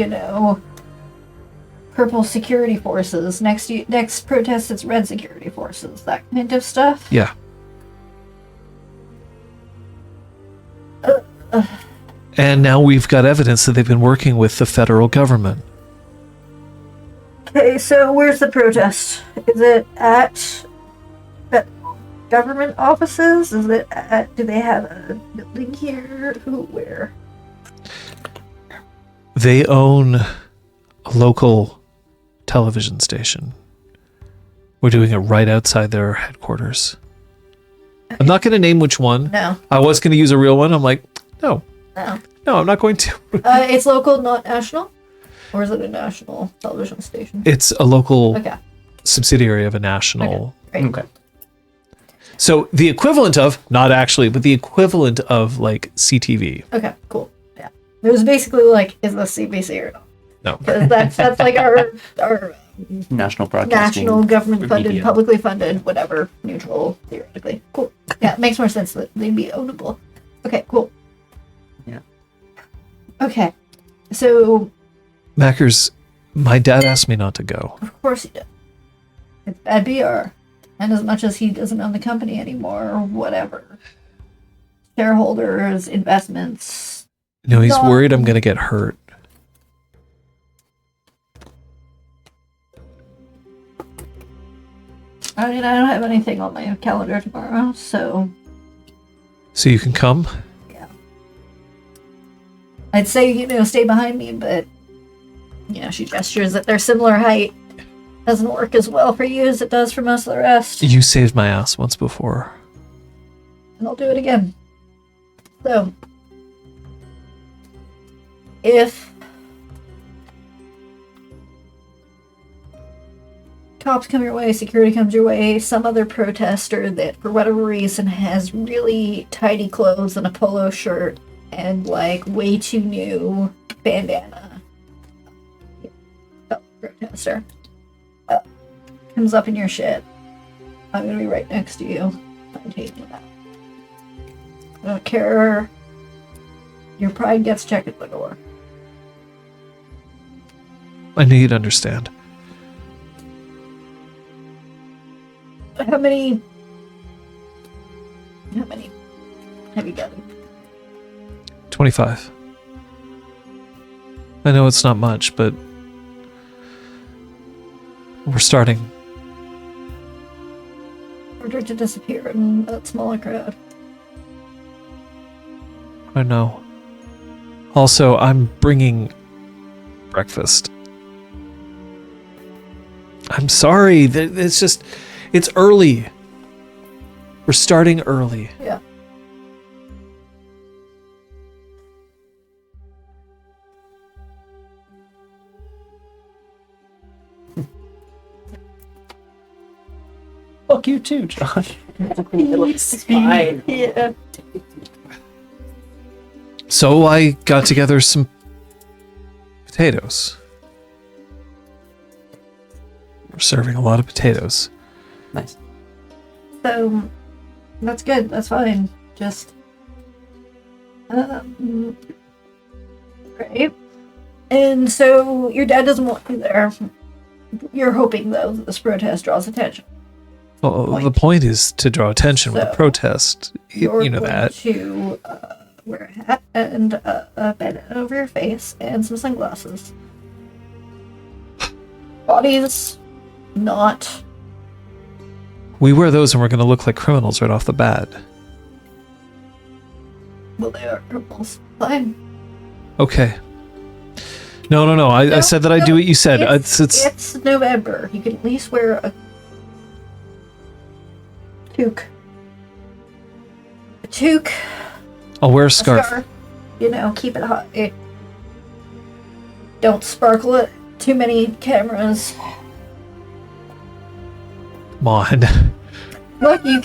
purple security forces. Next protest, it's red security forces. That kind of stuff. Yeah. And now we've got evidence that they've been working with the federal government. Okay, so where's the protest? Is it at government offices? Is it at, do they have a building here? Where? They own a local television station. We're doing it right outside their headquarters. Okay. I'm not going to name which one. No. I was going to use a real one. I'm like, no. No. No, I'm not going to. It's local, not national? Or is it a national television station? It's a local Okay. subsidiary of a national. Okay. Okay. So the equivalent of, not actually, but the equivalent of like CTV. Okay, cool. Yeah. It was basically like, is this CBC or not? No. Because that's like our National broadcasting. national government funded, media. publicly funded, whatever, neutral, theoretically. Cool. Yeah, it makes more sense that they'd be ownable. Okay, cool. Yeah. Okay. So, Macris, my dad asked me not to go. of course he did. It's bad PR. And as much as he doesn't own the company anymore, or whatever. Shareholders, investments. No, he's No. worried I'm going to get hurt. I mean, I don't have anything on my calendar tomorrow, so So you can come? yeah. I'd say, stay behind me, but she gestures that they're similar height. Doesn't work as well for you as it does for most of the rest. You saved my ass once before. And I'll do it again. So, if cops come your way, security comes your way, some other protester that for whatever reason has really tidy clothes and a polo shirt and like way too new bandana, protester, comes up in your shit, I'm gonna be right next to you. I'm taking that. I don't care. Your pride gets checked at the door. I knew you'd understand. How many have you gotten? 25. I know it's not much, but we're starting. Order to disappear in that smaller crowd. I know. Also, I'm bringing breakfast. I'm sorry. It's early. We're starting early. Yeah. Fuck you too, Josh. It's fine. Yeah. So I got together some potatoes. We're serving a lot of potatoes. Nice. So that's good. That's fine. Just right. And so your dad doesn't want you there. You're hoping though that this protest draws attention. Well, the point is to draw attention with a So, protest. You're You know going that. to wear a hat and a bandana over your face and some sunglasses. Bodies not. We wear those and we're going to look like criminals right off the bat. Well, they are criminals. Fine. Okay. No. I said that I'd do what you said. It's November. You can at least wear a toque. A toque. I'll wear a scarf. Keep it hot. Don't sparkle it. Too many cameras. Come on. Look, you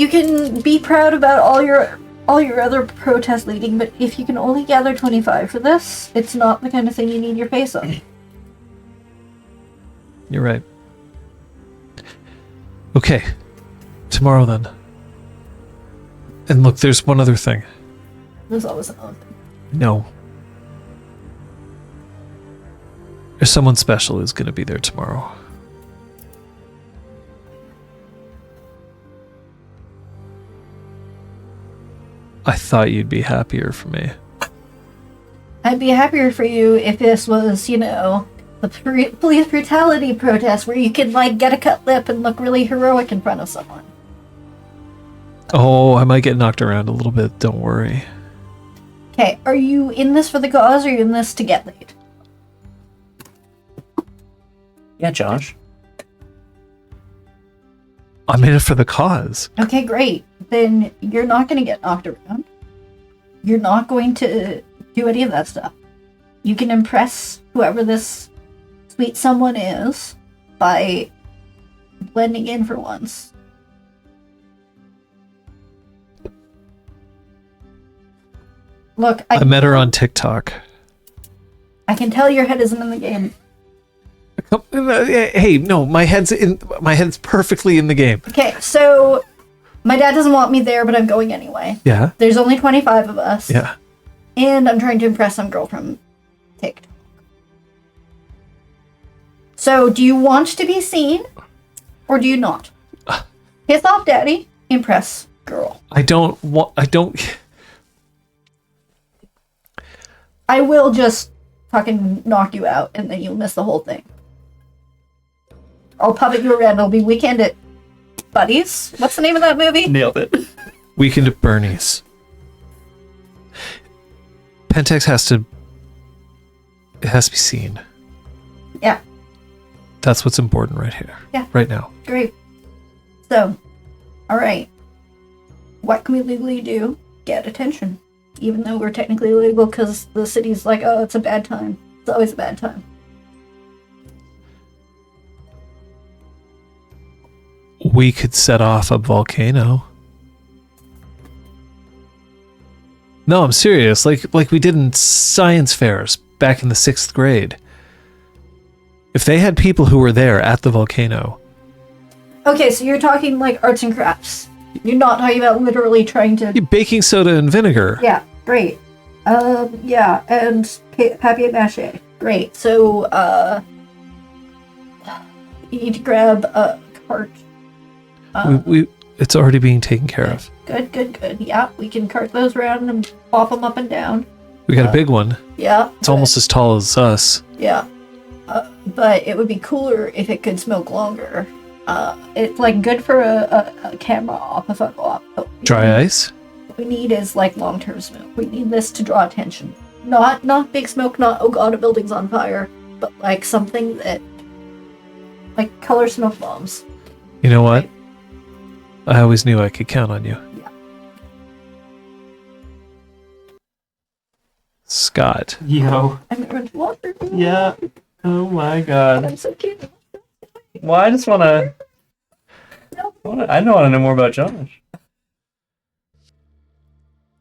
can be proud about all your other protest leading, but if you can only gather 25 for this, it's not the kind of thing you need your face on. You're right. Okay. Tomorrow then. And look, there's one other thing. There's always another thing. No. There's someone special who's going to be there tomorrow. I thought you'd be happier for me. I'd be happier for you if this was, the police brutality protest where you could, get a cut lip and look really heroic in front of someone. Oh, I might get knocked around a little bit. Don't worry. Okay, are you in this for the cause or are you in this to get laid? Yeah, Josh. I'm in it for the cause. Okay, great. Then you're not going to get knocked around. You're not going to do any of that stuff. You can impress whoever this sweet someone is by blending in for once. Look, I met her on TikTok. I can tell your head isn't in the game. Hey, no, my head's perfectly in the game. Okay, so my dad doesn't want me there, but I'm going anyway. Yeah. There's only 25 of us. Yeah. And I'm trying to impress some girl from TikTok. So, do you want to be seen, or do you not? Piss off, daddy. Impress girl. I don't. I will just fucking knock you out, and then you'll miss the whole thing. I'll puppet you around. It'll be Weekend at Buddies. What's the name of that movie? Nailed it. Weekend at Bernie's. Pentex has to be seen. Yeah. That's what's important right here. Yeah. Right now. Great. So, alright. What can we legally do? Get attention. Even though we're technically illegal because the city's like, oh, it's a bad time. It's always a bad time. We could set off a volcano. No, I'm serious. Like we did in science fairs back in the 6th grade. If they had people who were there at the volcano. Okay, so you're talking like arts and crafts. You're not talking about literally trying to... Baking soda and vinegar. Yeah, great. Yeah, and papier-mâché. Great. So, you need to grab a cart. It's already being taken care of. Good. Yeah, we can cart those around and pop them up and down. We got a big one. Yeah. It's almost as tall as us. Yeah. But it would be cooler if it could smoke longer. It's good for a camera off, a photo op. Dry ice? What we need is long-term smoke. We need this to draw attention. Not big smoke, not, oh god, a building's on fire, but something that, color smoke bombs. You know what? I always knew I could count on you. Yeah. Scott. Yo. I'm going to water. Yeah. Oh my god. I'm so cute. Well, I just want to... I don't want to know more about Josh.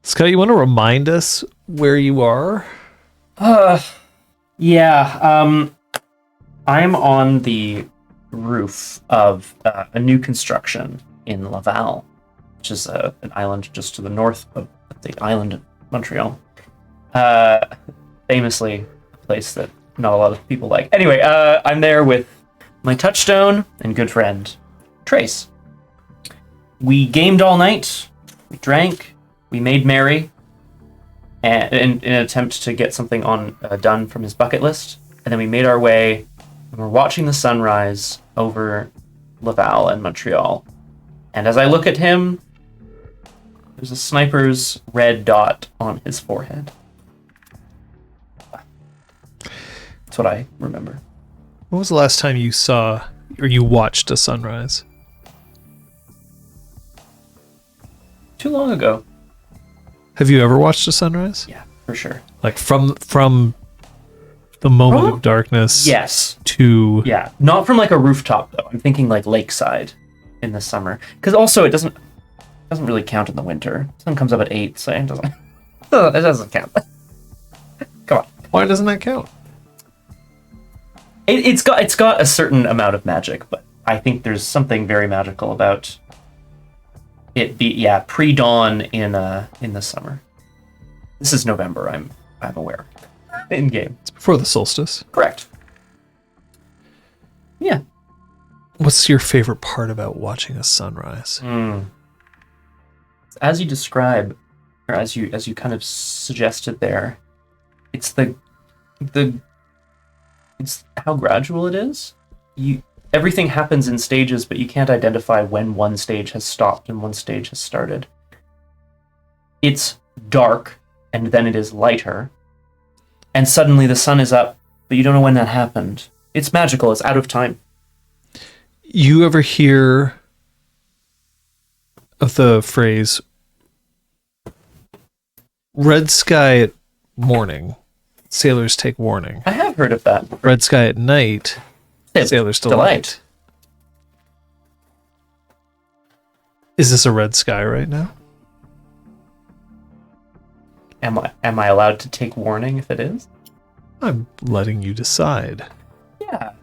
Scott, you want to remind us where you are? Yeah. I'm on the roof of a new construction in Laval, which is an island just to the north of the island of Montreal. Famously, a place that not a lot of people like. Anyway, I'm there with my Touchstone and good friend, Trace. We gamed all night, we drank, we made merry, and in an attempt to get something done from his bucket list, and then we made our way, and we're watching the sunrise over Laval and Montreal. And as I look at him, there's a sniper's red dot on his forehead. That's what I remember. When was the last time you saw or you watched a sunrise? Too long ago. Have you ever watched a sunrise? Yeah, for sure. From the moment of darkness. Yes. To yeah, not from a rooftop though. I'm thinking lakeside in the summer, because also it doesn't really count in the winter. Sun comes up at 8, so it doesn't count. Come on. Why doesn't that count? It's got a certain amount of magic, but I think there's something very magical about it pre-dawn in the summer. This is November, I'm aware. In game. It's before the solstice. Correct. Yeah. What's your favorite part about watching a sunrise? As you describe, or as you kind of suggested there, it's it's how gradual it is. Everything happens in stages, but you can't identify when one stage has stopped and one stage has started. It's dark, and then it is lighter, and suddenly the sun is up, but you don't know when that happened. It's magical. It's out of time. You ever hear of the phrase "red sky at morning, sailors take warning"? I have heard of that. Red sky at night, sailors delight. Is this a red sky right now? Am I allowed to take warning if it is? I'm letting you decide. Yeah.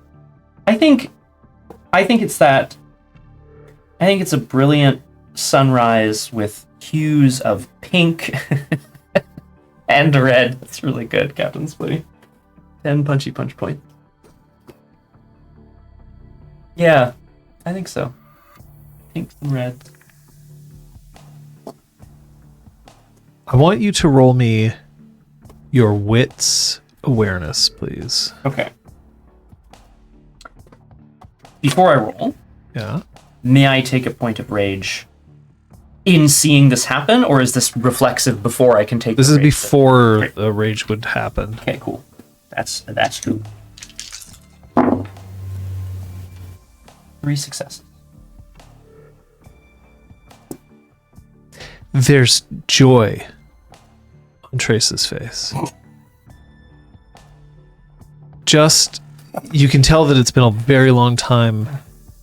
I think it's that. I think it's a brilliant sunrise with hues of pink and red. That's really good, Captain Splitty. 10 punchy punch points. Yeah, I think so. Pinks and reds. I want you to roll me your wits awareness, please. Okay. Before I roll, Yeah. may I take a point of rage in seeing this happen, or is this reflexive before I can take This the is rage? before Great. the rage would happen. Okay, cool. That's true. 3 successes. There's joy on Trace's face. Just, you can tell that it's been a very long time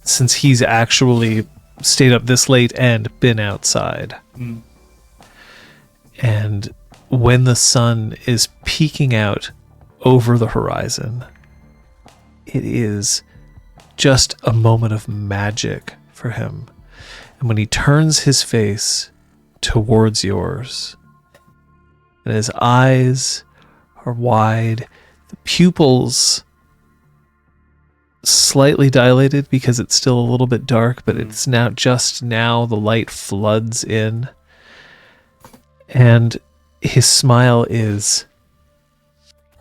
since he's actually stayed up this late and been outside. And when the sun is peeking out over the horizon, it is just a moment of magic for him. And when he turns his face towards yours, and his eyes are wide, the pupils slightly dilated because it's still a little bit dark, but it's now the light floods in, and his smile is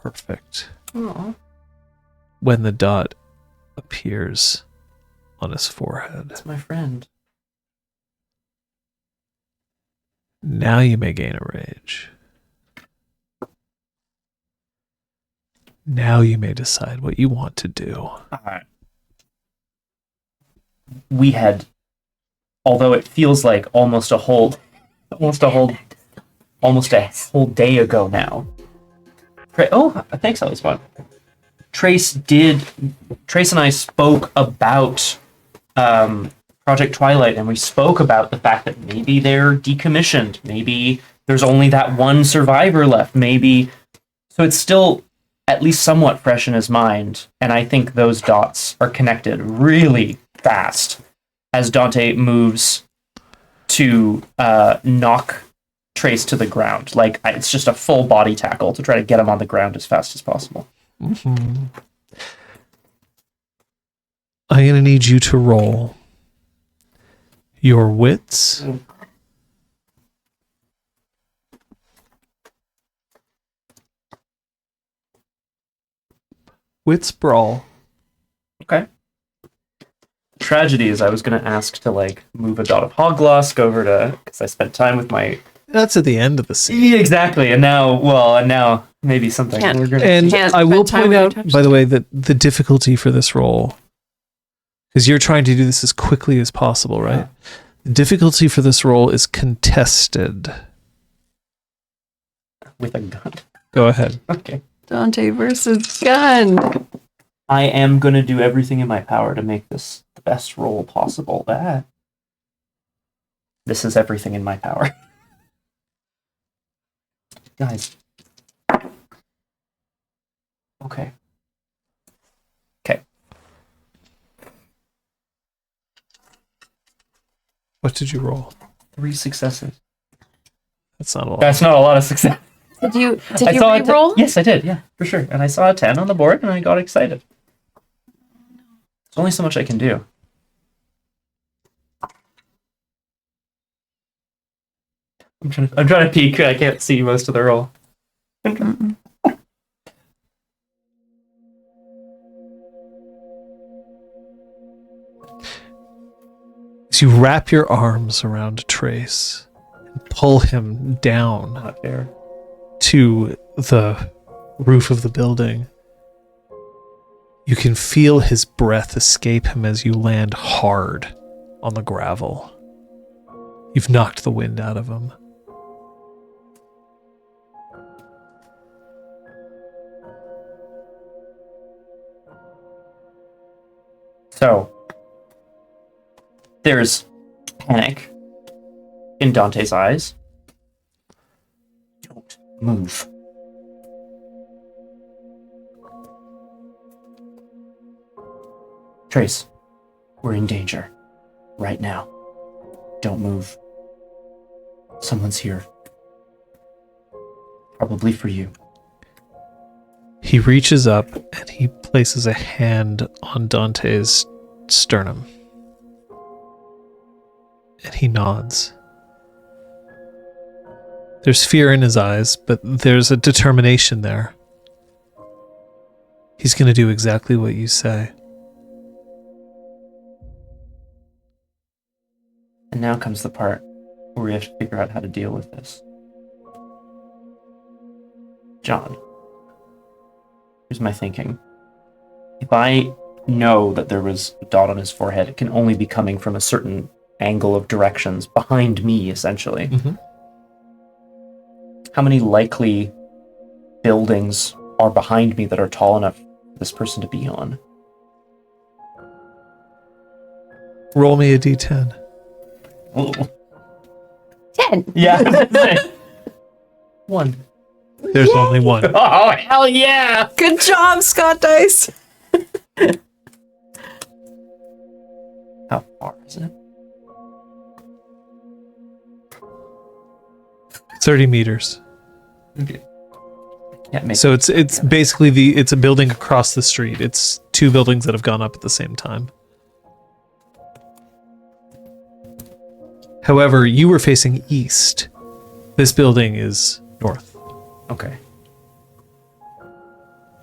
perfect. Aww. When the dot appears on his forehead. That's my friend. Now you may gain a rage. Now you may decide what you want to do. Alright. We had, although it feels like almost a whole day ago now. Thanks, that was fun. Trace and I spoke about Project Twilight, and we spoke about the fact that maybe they're decommissioned, maybe there's only that one survivor left, so it's still at least somewhat fresh in his mind, and I think those dots are connected really fast as Dante moves to knock Trace to the ground. It's just a full body tackle to try to get him on the ground as fast as possible. Mm-hmm. I'm going to need you to roll your wits. Wits brawl. Okay. Tragedy is I was going to ask to move a dot of Hoglosk over to, because I spent time with my... That's at the end of the scene. Yeah, exactly. And now maybe something. And I will point out, by the way, that the difficulty for this roll, because you're trying to do this as quickly as possible, right? Yeah. The difficulty for this roll is contested. With a gun. Go ahead. Okay. Dante versus gun. I am going to do everything in my power to make this the best roll possible. This is everything in my power. Guys. Okay. What did you roll? 3 successes. That's not a lot. That's not a lot of success. Did you re-roll? Yes, I did. Yeah, for sure. And I saw a 10 on the board, and I got excited. There's only so much I can do. I'm trying to peek. I can't see most of the roll. As you wrap your arms around Trace and pull him down Not fair. to the roof of the building, you can feel his breath escape him as you land hard on the gravel. You've knocked the wind out of him. So, there's panic in Dante's eyes. Don't move. Trace, we're in danger. Right now. Don't move. Someone's here. Probably for you. He reaches up and he places a hand on Dante's sternum. And he nods. There's fear in his eyes, but there's a determination there. He's going to do exactly what you say. And now comes the part where we have to figure out how to deal with this. John, here's my thinking. If I know that there was a dot on his forehead, it can only be coming from a certain angle of directions behind me, essentially. Mm-hmm. How many likely buildings are behind me that are tall enough for this person to be on? Roll me a d10. Oh. 10. Yeah. One. There's only one. Oh, hell yeah! Good job, Scott Dice. How far is it? 30 meters. Okay. Yeah, maybe. So it's basically it's a building across the street. It's two buildings that have gone up at the same time. However, you were facing east. This building is north. Okay.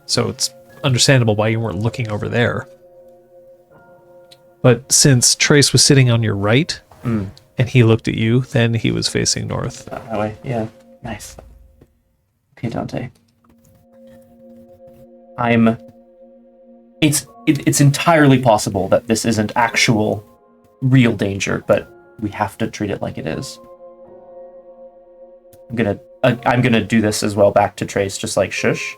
So it's understandable why you weren't looking over there. But since Trace was sitting on your right and he looked at you, then he was facing north. That way, yeah. Nice. Okay, Dante. It's entirely possible that this isn't actual real danger, but we have to treat it like it is. I'm gonna do this as well back to Trace, just like shush.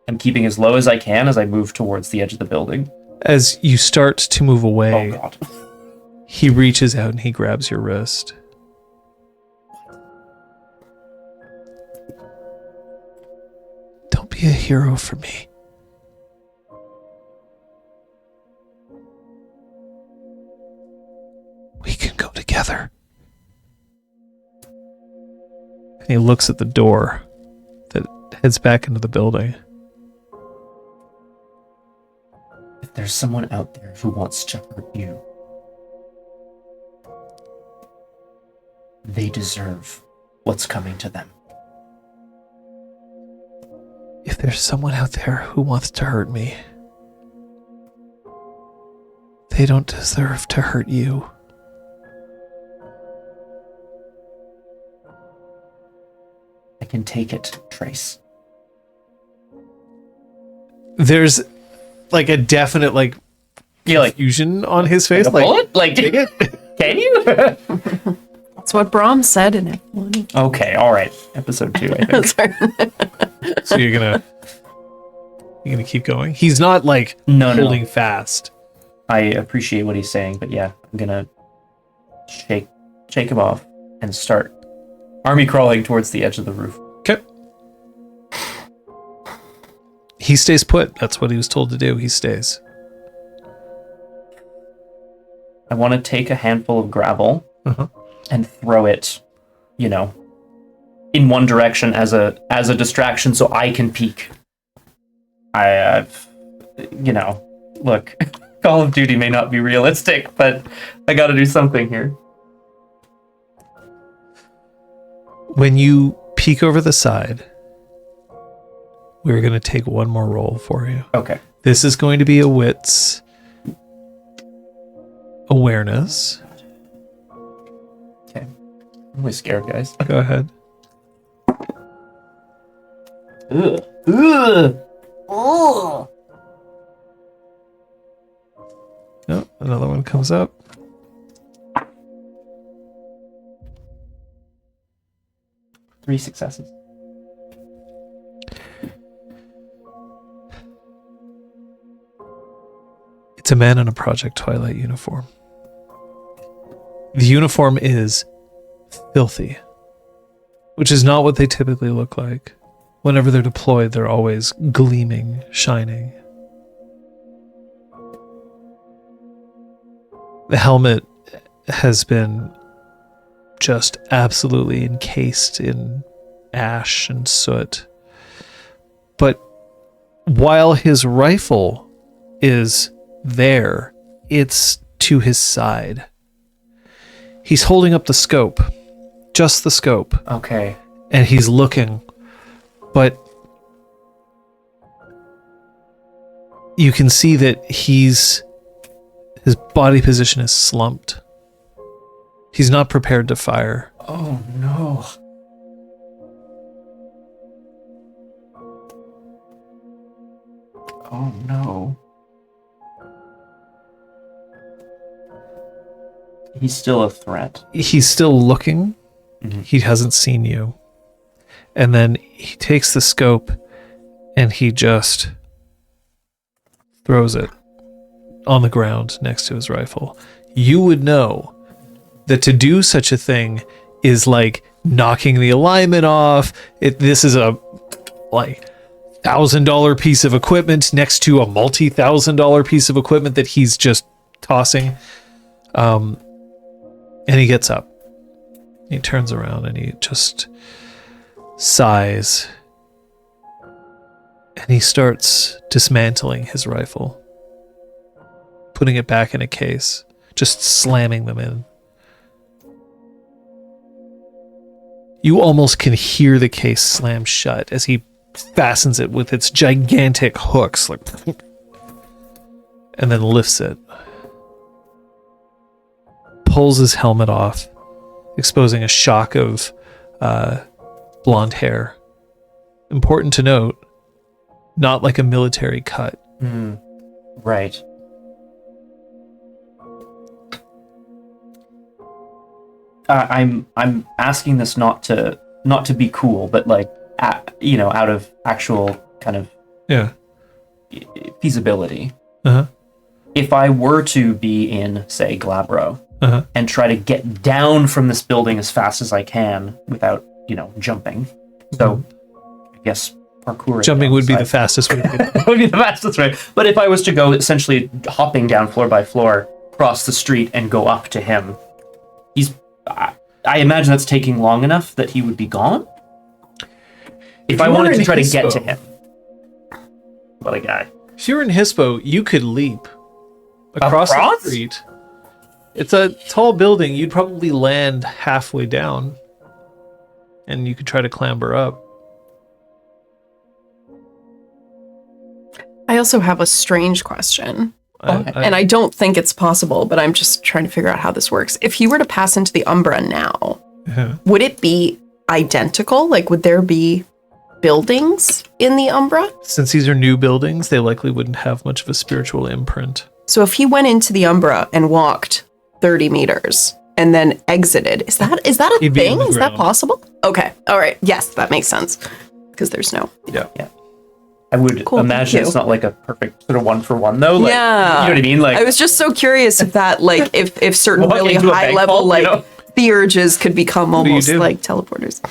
I'm keeping as low as I can as I move towards the edge of the building. As you start to move away, Oh god. he reaches out and he grabs your wrist. Don't be a hero for me. We can go together. And he looks at the door that heads back into the building. If there's someone out there who wants to hurt you, they deserve what's coming to them. If there's someone out there who wants to hurt me, they don't deserve to hurt you. I can take it, Trace. There's like a definite like fusion on his face. A bullet? Like, take it. Can you? That's what Brahm said in it. Okay, all right. Episode 2, I think. Sorry. So you're gonna keep going. He's not like No. holding fast. I appreciate what he's saying, but yeah, I'm gonna shake him off and start army crawling towards the edge of the roof. Okay. He stays put. That's what he was told to do. He stays. I want to take a handful of gravel and throw it, in one direction as a distraction so I can peek. Look, Call of Duty may not be realistic, but I got to do something here. When you peek over the side, we're going to take one more roll for you. Okay. This is going to be a wits awareness. Okay. I'm really scared, guys. Go ahead. Ugh. Ugh. Ugh. No, another one comes up. Three successes. It's a man in a Project Twilight uniform. The uniform is filthy, which is not what they typically look like. Whenever they're deployed, they're always gleaming, shining. The helmet has been just absolutely encased in ash and soot. But while his rifle is there, it's to his side. He's holding up the scope, just the scope, Okay. and he's looking, but you can see that his body position is slumped. He's not prepared to fire. Oh no. Oh no. He's still a threat. He's still looking. Mhm. He hasn't seen you. And then he takes the scope and he just throws it on the ground next to his rifle. You would know that to do such a thing is like knocking the alignment off. This is a like $1,000 piece of equipment next to a multi-$1,000 piece of equipment that he's just tossing. And he gets up. He turns around and he just sighs. And he starts dismantling his rifle, putting it back in a case, just slamming them in. You almost can hear the case slam shut as he fastens it with its gigantic hooks, like, and then lifts it. Pulls his helmet off, exposing a shock of blonde hair. Important to note, not like a military cut. Right. I'm asking this not to be cool, but like out of actual kind of feasibility. Uh-huh. If I were to be in, say, Glabro, and try to get down from this building as fast as I can without, jumping. So, I guess parkour. Jumping would be the fastest way to get there. Would be the fastest way. But if I was to go essentially hopping down floor by floor, cross the street and go up to him, I imagine that's taking long enough that he would be gone. If I wanted to try to get to him. What a guy. If you were in Hispo, you could leap across the street. It's a tall building. You'd probably land halfway down, and you could try to clamber up. I also have a strange question. And I don't think it's possible, but I'm just trying to figure out how this works. If he were to pass into the Umbra now, would it be identical? Like, would there be buildings in the Umbra? Since these are new buildings, they likely wouldn't have much of a spiritual imprint. So if he went into the Umbra and walked 30 meters and then exited, is that a thing? Is that possible? Okay. All right. Yes, that makes sense. Because there's no. Yeah. I would imagine it's not like a perfect sort of one for one though. Like, yeah. You know what I mean? Like, I was just so curious if that, like, if certain really high level, like, theurges could become almost like teleporters.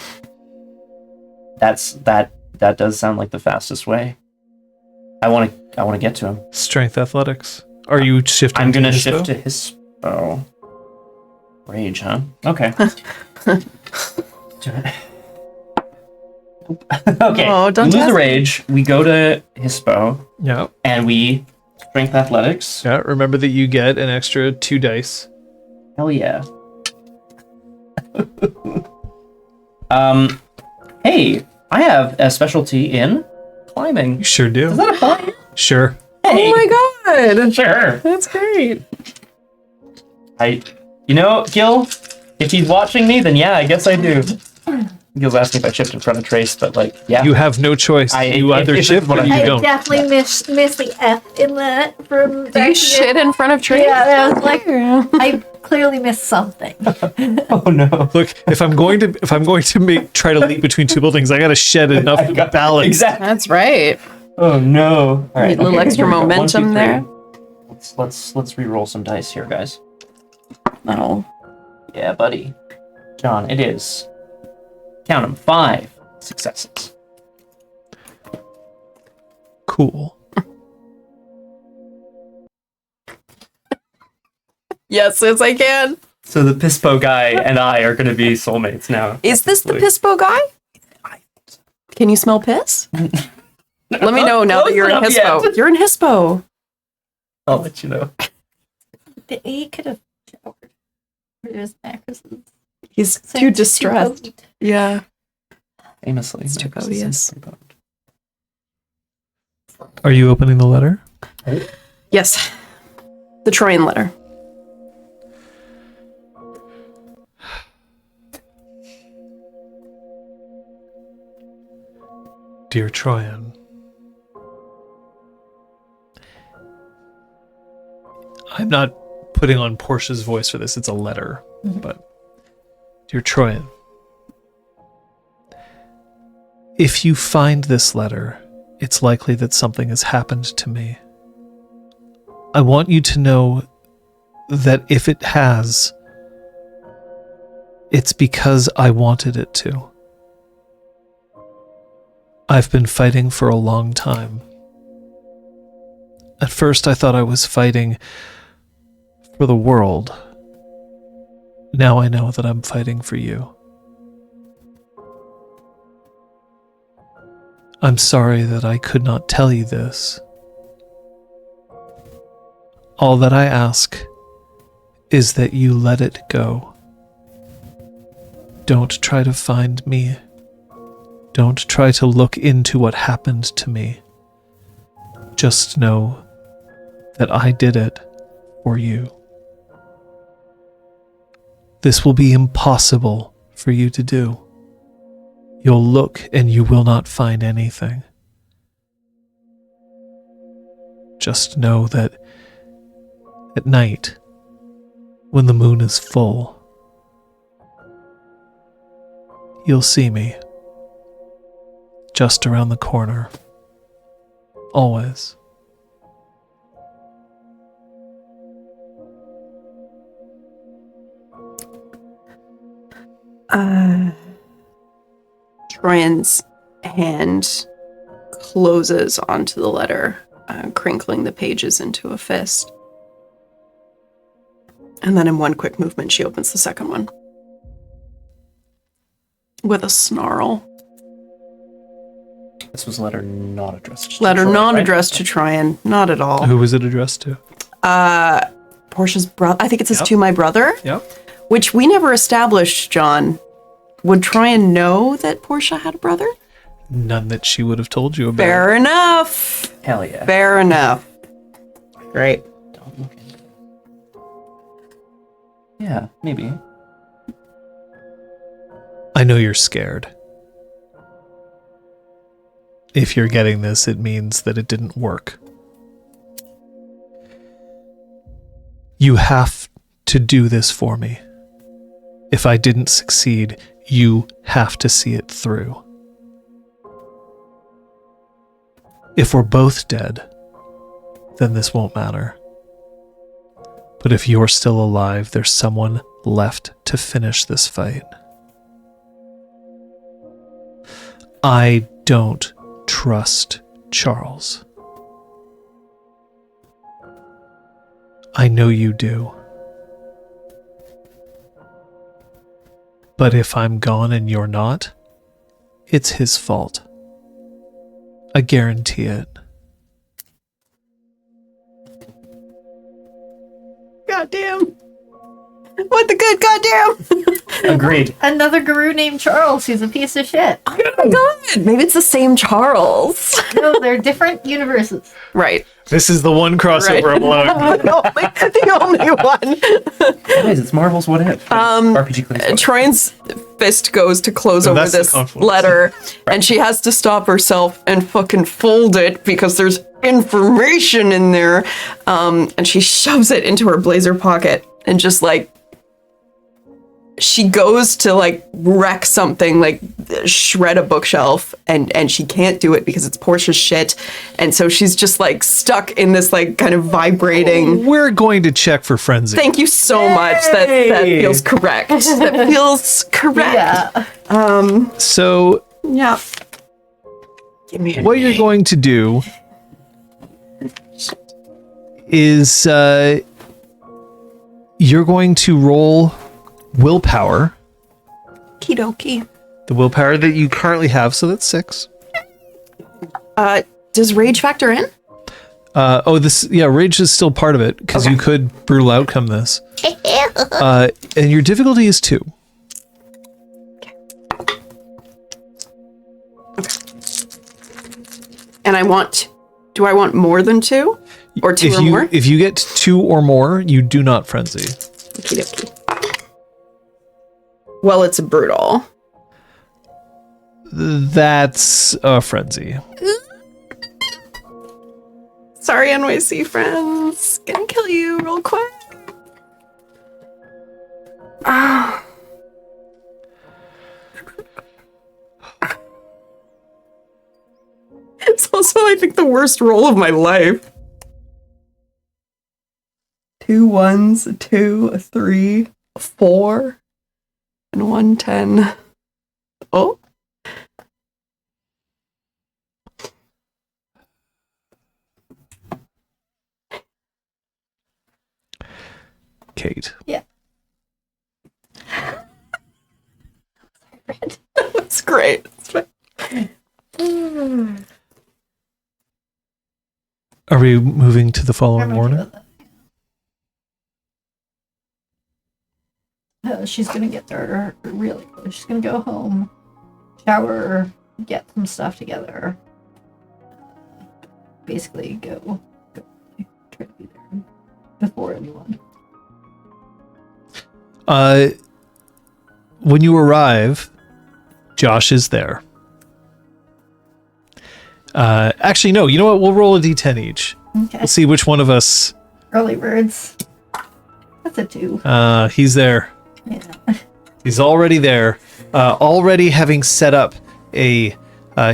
That does sound like the fastest way. I want to get to him. Strength athletics. Are you shifting? I'm gonna shift to his. Oh, rage, huh? Okay. Okay. Oh, don't we lose the rage. We go to Hispo. Yeah. And we Strength athletics. Yeah, remember that you get an extra 2 dice. Hell yeah. Hey, I have a specialty in climbing. You sure do. Does that apply? Sure. Hey, Oh my god! sure. That's great. Gil, if he's watching me, then yeah, I guess I do. Gil's asking if I shift in front of Trace, but like, yeah. You have no choice. You either shift or you I don't. definitely missed the F in that from Do you shit in front of Trace? Yeah, I was like, I clearly missed something. Oh no. Look, if I'm going to try to leap between 2 buildings, I gotta shed enough balance. Exactly. That's right. Oh no. All right. Need a little extra here we go. momentum 1, 2, 3. there. Let's re-roll some dice here, guys. No. Yeah, buddy. John, it is. Count them. 5 successes. Cool. Yes, I can. So the Pispo guy and I are going to be soulmates now. Is this the Pispo guy? Can you smell piss? Let me know now that you're in Close Hispo. enough yet. You're in Hispo. I'll let you know. He could have showered. There's Macris. He's too distressed. Yeah. Famously. It's too Macris is odious. pretty bummed. Are you opening the letter? Yes. The Troyan letter. Dear Troyan, I'm not putting on Portia's voice for this, it's a letter. But, dear Troyan, if you find this letter, it's likely that something has happened to me. I want you to know that if it has, it's because I wanted it to. I've been fighting for a long time. At first I thought I was fighting for the world. Now I know that I'm fighting for you. I'm sorry that I could not tell you this. All that I ask is that you let it go. Don't try to find me. Don't try to look into what happened to me. Just know that I did it for you. This will be impossible for you to do. You'll look and you will not find anything. Just know that at night, when the moon is full, you'll see me. Just around the corner. Always. Troyan's hand closes onto the letter, crinkling the pages into a fist. And then in one quick movement, she opens the second one. With a snarl. This was a letter not addressed to Letter Troy, not right? addressed to Tryon. Not at all. Who was it addressed to? Portia's brother. I think it says Yep. to my brother. Yep. Which we never established, John. Would Tryon know that Portia had a brother? None that she would have told you about. Fair enough. Hell yeah. Fair enough. Great. Don't look into it. Yeah, maybe. I know you're scared. If you're getting this, it means that it didn't work. You have to do this for me. If I didn't succeed, you have to see it through. If we're both dead, then this won't matter. But if you're still alive, there's someone left to finish this fight. I don't trust Charles. I know you do. But if I'm gone and you're not, it's his fault. I guarantee it. goddamn. What the good goddamn? Agreed. Another guru named Charles who's a piece of shit. Oh my god. Maybe it's the same Charles. No, they're different universes. Right. This is the one crossover I'm allowed. the only one. Guys, it's Marvel's What If. RPG Clinic. Troyan's fist goes to close No, over that's the this confluence. letter, and she has to stop herself and fucking fold it because there's information in there. And she shoves it into her blazer pocket and just like, she goes to like wreck something, like shred a bookshelf, and she can't do it because it's Portia's shit. And so she's just like stuck in this like kind of vibrating. We're going to check for frenzy. Thank you so much. That feels correct. That feels correct. Yeah. So Yeah. Give me what you're going to do is you're going to roll willpower. Kidoki. The willpower that you currently have, so that's 6. Does rage factor in? Rage is still part of it because you could brutal outcome this. And your difficulty is 2. And do I want more than 2? Or 2 or more? If you get 2 or more, you do not frenzy. Okie dokie. Well, it's brutal. That's a frenzy. Sorry, NYC friends. Gonna kill you real quick. Ah. It's also, I think, the worst roll of my life. 2 1s, a 2, a 3, a 4, and 1 10. Oh. Kate. Yeah. That's great. Are we moving to the following morning? She's gonna get there really quick. She's gonna go home, shower, get some stuff together. Basically, go try to be there before anyone. When you arrive, Josh is there. Actually, no. You know what? We'll roll a d10 each. Okay. We'll see which one of us. Early birds. That's a 2. He's there. Yeah. He's already there. Already having set up a.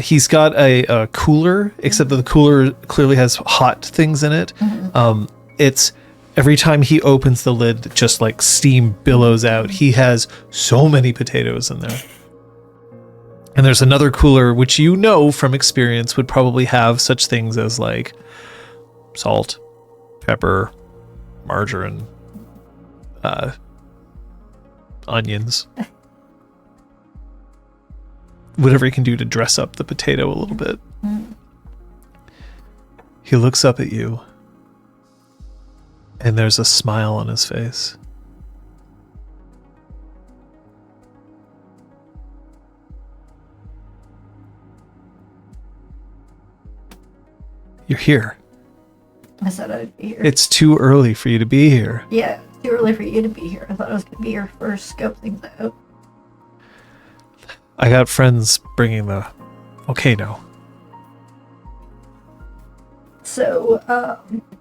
He's got a cooler, except that the cooler clearly has hot things in it. It's every time he opens the lid, just like steam billows out. He has so many potatoes in there. And there's another cooler, which you know from experience would probably have such things as like salt, pepper, margarine, onions. Whatever he can do to dress up the potato a little bit. He looks up at you, and there's a smile on his face. You're here. I said I'd be here. It's too early for you to be here. Yeah, too early for you to be here. I thought I was gonna be here first, scope things out. I got friends bringing the... Okay, no. So,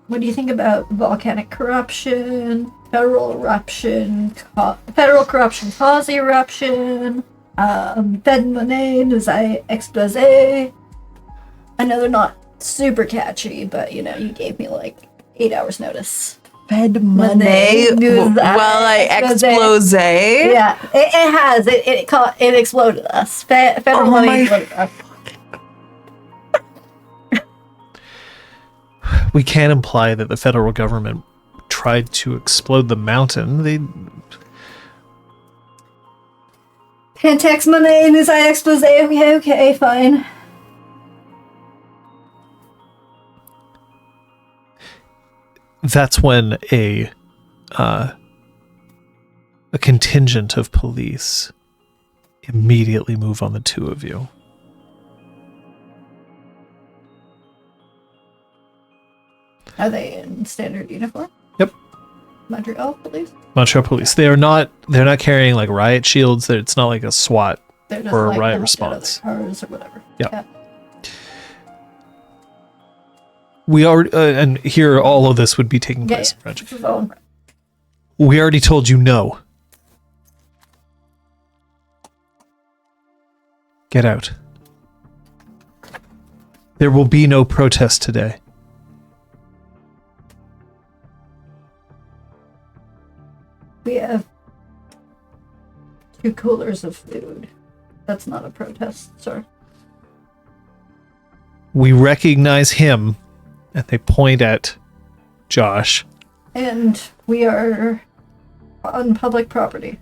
what do you think about volcanic corruption, federal eruption, federal corruption cause eruption, Fed monnaie, nous a explosé? I know they're not super catchy, but you know, you gave me like 8 hours notice. Fed monnaie. Well, I explose. Yeah, it has. It exploded us. Federal money exploded us. We can't imply that the federal government tried to explode the mountain. They... Pentex monnaie, nous a explosé. Okay, fine. That's when a a contingent of police immediately move on the two of you. Are they in standard uniform? Yep. Montreal police? Montreal police. They're not carrying like riot shields. It's not like a SWAT They're just or a like riot out response. there, cars or whatever. Yep. Yeah. We already, and here all of this would be taking place in French. This is all in French. We already told you no. Get out. There will be no protest today. We have 2 coolers of food. That's not a protest, sir. We recognize him, and they point at Josh. And we are on public property.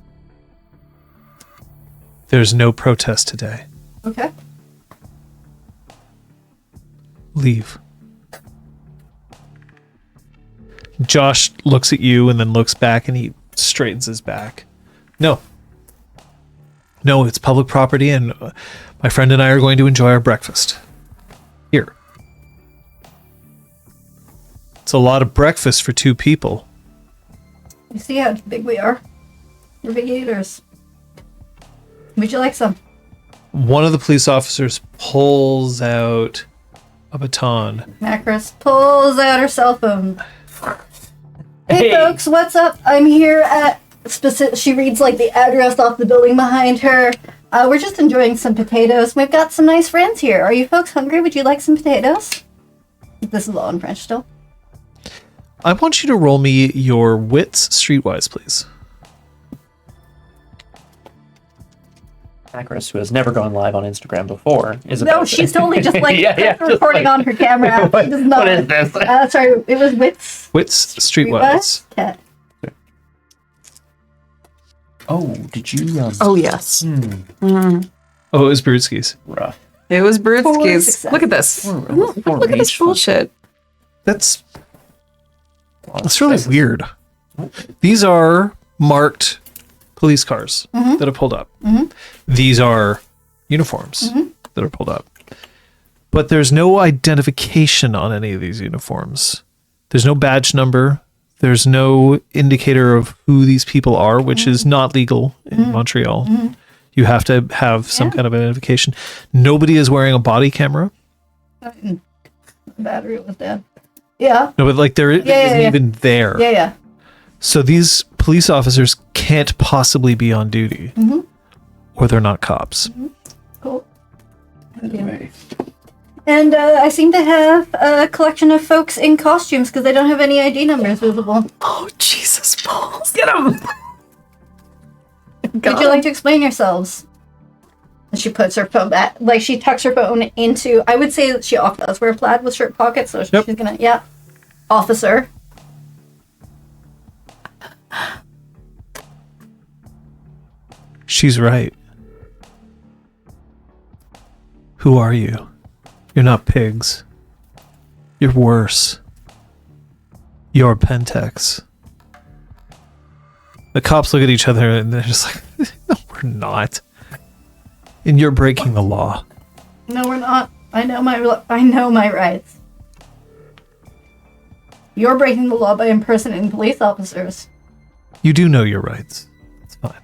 There's no protest today. Okay? Leave. Josh looks at you and then looks back and he straightens his back. No. No, it's public property and my friend and I are going to enjoy our breakfast. Here. It's a lot of breakfast for 2 people. You see how big we are? We're big eaters. Would you like some? One of the police officers pulls out a baton. Macris pulls out her cell phone. Hey folks, what's up? I'm here at she reads like the address off the building behind her. We're just enjoying some potatoes. We've got some nice friends here. Are you folks hungry? Would you like some potatoes? This is all in French still. I want you to roll me your wits streetwise, please. Macris, who has never gone live on Instagram before, is No, about she's totally just like just recording like- on her camera. She does not. What is this? Sorry, it was wits. Wits streetwise. Okay. Oh, did you? Oh, yes. Oh, it was Brudski's. Rough. It was Four Brudski's. successes. Look at this. Look at this rage fun. bullshit. That's really weird. These are marked police cars that have pulled up. These are uniforms that are pulled up. But there's no identification on any of these uniforms. There's no badge number. There's no indicator of who these people are, which is not legal in Montreal. You have to have some kind of identification. Nobody is wearing a body camera. The battery was dead. Yeah. No, but like there isn't even there. Yeah. So these police officers can't possibly be on duty, or they're not cops. Cool. Anyway. And I seem to have a collection of folks in costumes because they don't have any ID numbers visible. Oh, Jesus balls. Get him. Would you like to explain yourselves? And she puts her phone back, like she tucks her phone into, I would say that she often does wear plaid with shirt pockets, so she's gonna, officer. She's right. Who are you? You're not pigs. You're worse. You're Pentex. The cops look at each other and they're just like, no, we're not. And you're breaking the law. No, we're not. I know my rights. You're breaking the law by impersonating police officers. You do know your rights. It's fine.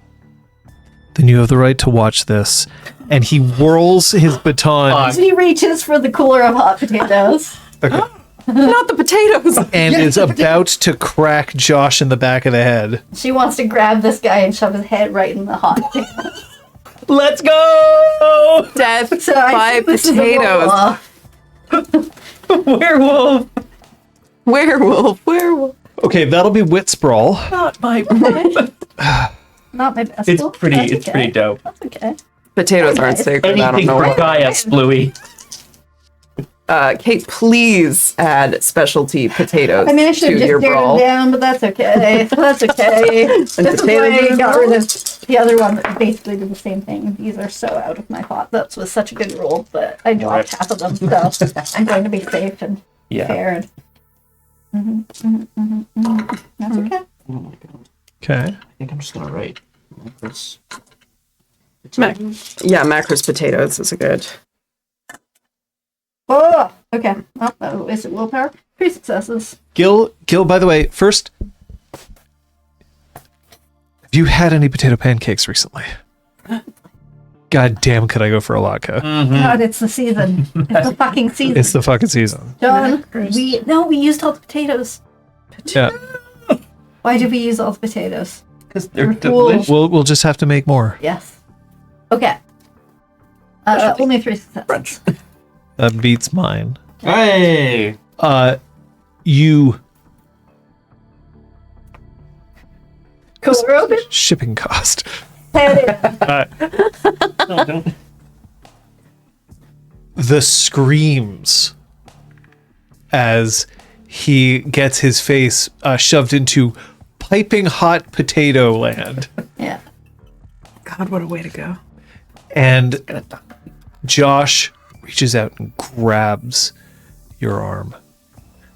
Then you have the right to watch this. And he whirls his baton He reaches for the cooler of hot potatoes. Not the potatoes. and is about to crack Josh in the back of the head. She wants to grab this guy and shove his head right in the hot potatoes. Let's go! Death So I by think this is a potatoes. roll-off. Werewolf. Okay, that'll be Wit Sprawl. Not my. Not my best. It's roll. pretty. That's It's okay. pretty dope. That's okay. Potatoes aren't sacred. I don't Anything know for what. Gaius, Bluey. Kate, please add specialty potatoes I mean, I should to have your just stared brawl. it down, but that's okay. That's okay. This is why I got rid of the other one that basically did the same thing. These are so out of my pot. That was such a good roll, but I dropped half of them, so I'm going to be safe and fair. And... That's okay. Oh my god. Okay. I think I'm just gonna write Macris. Yeah, Macris potatoes is a good. Oh, okay. Oh, is it willpower? 3 successes. Gil, by the way, first, have you had any potato pancakes recently? God damn, could I go for a latke? God, it's the season. It's the fucking season. It's the fucking season. John, we used all the potatoes. Yeah. Why did we use all the potatoes? Because they're We're cool. delicious. We'll just have to make more. Yes. Okay. Only 3 successes. French. That beats mine. Hey! You Cool. We're open. shipping cost. No, don't. The screams as he gets his face shoved into piping hot potato land. Yeah. God, what a way to go. And Josh reaches out and grabs your arm.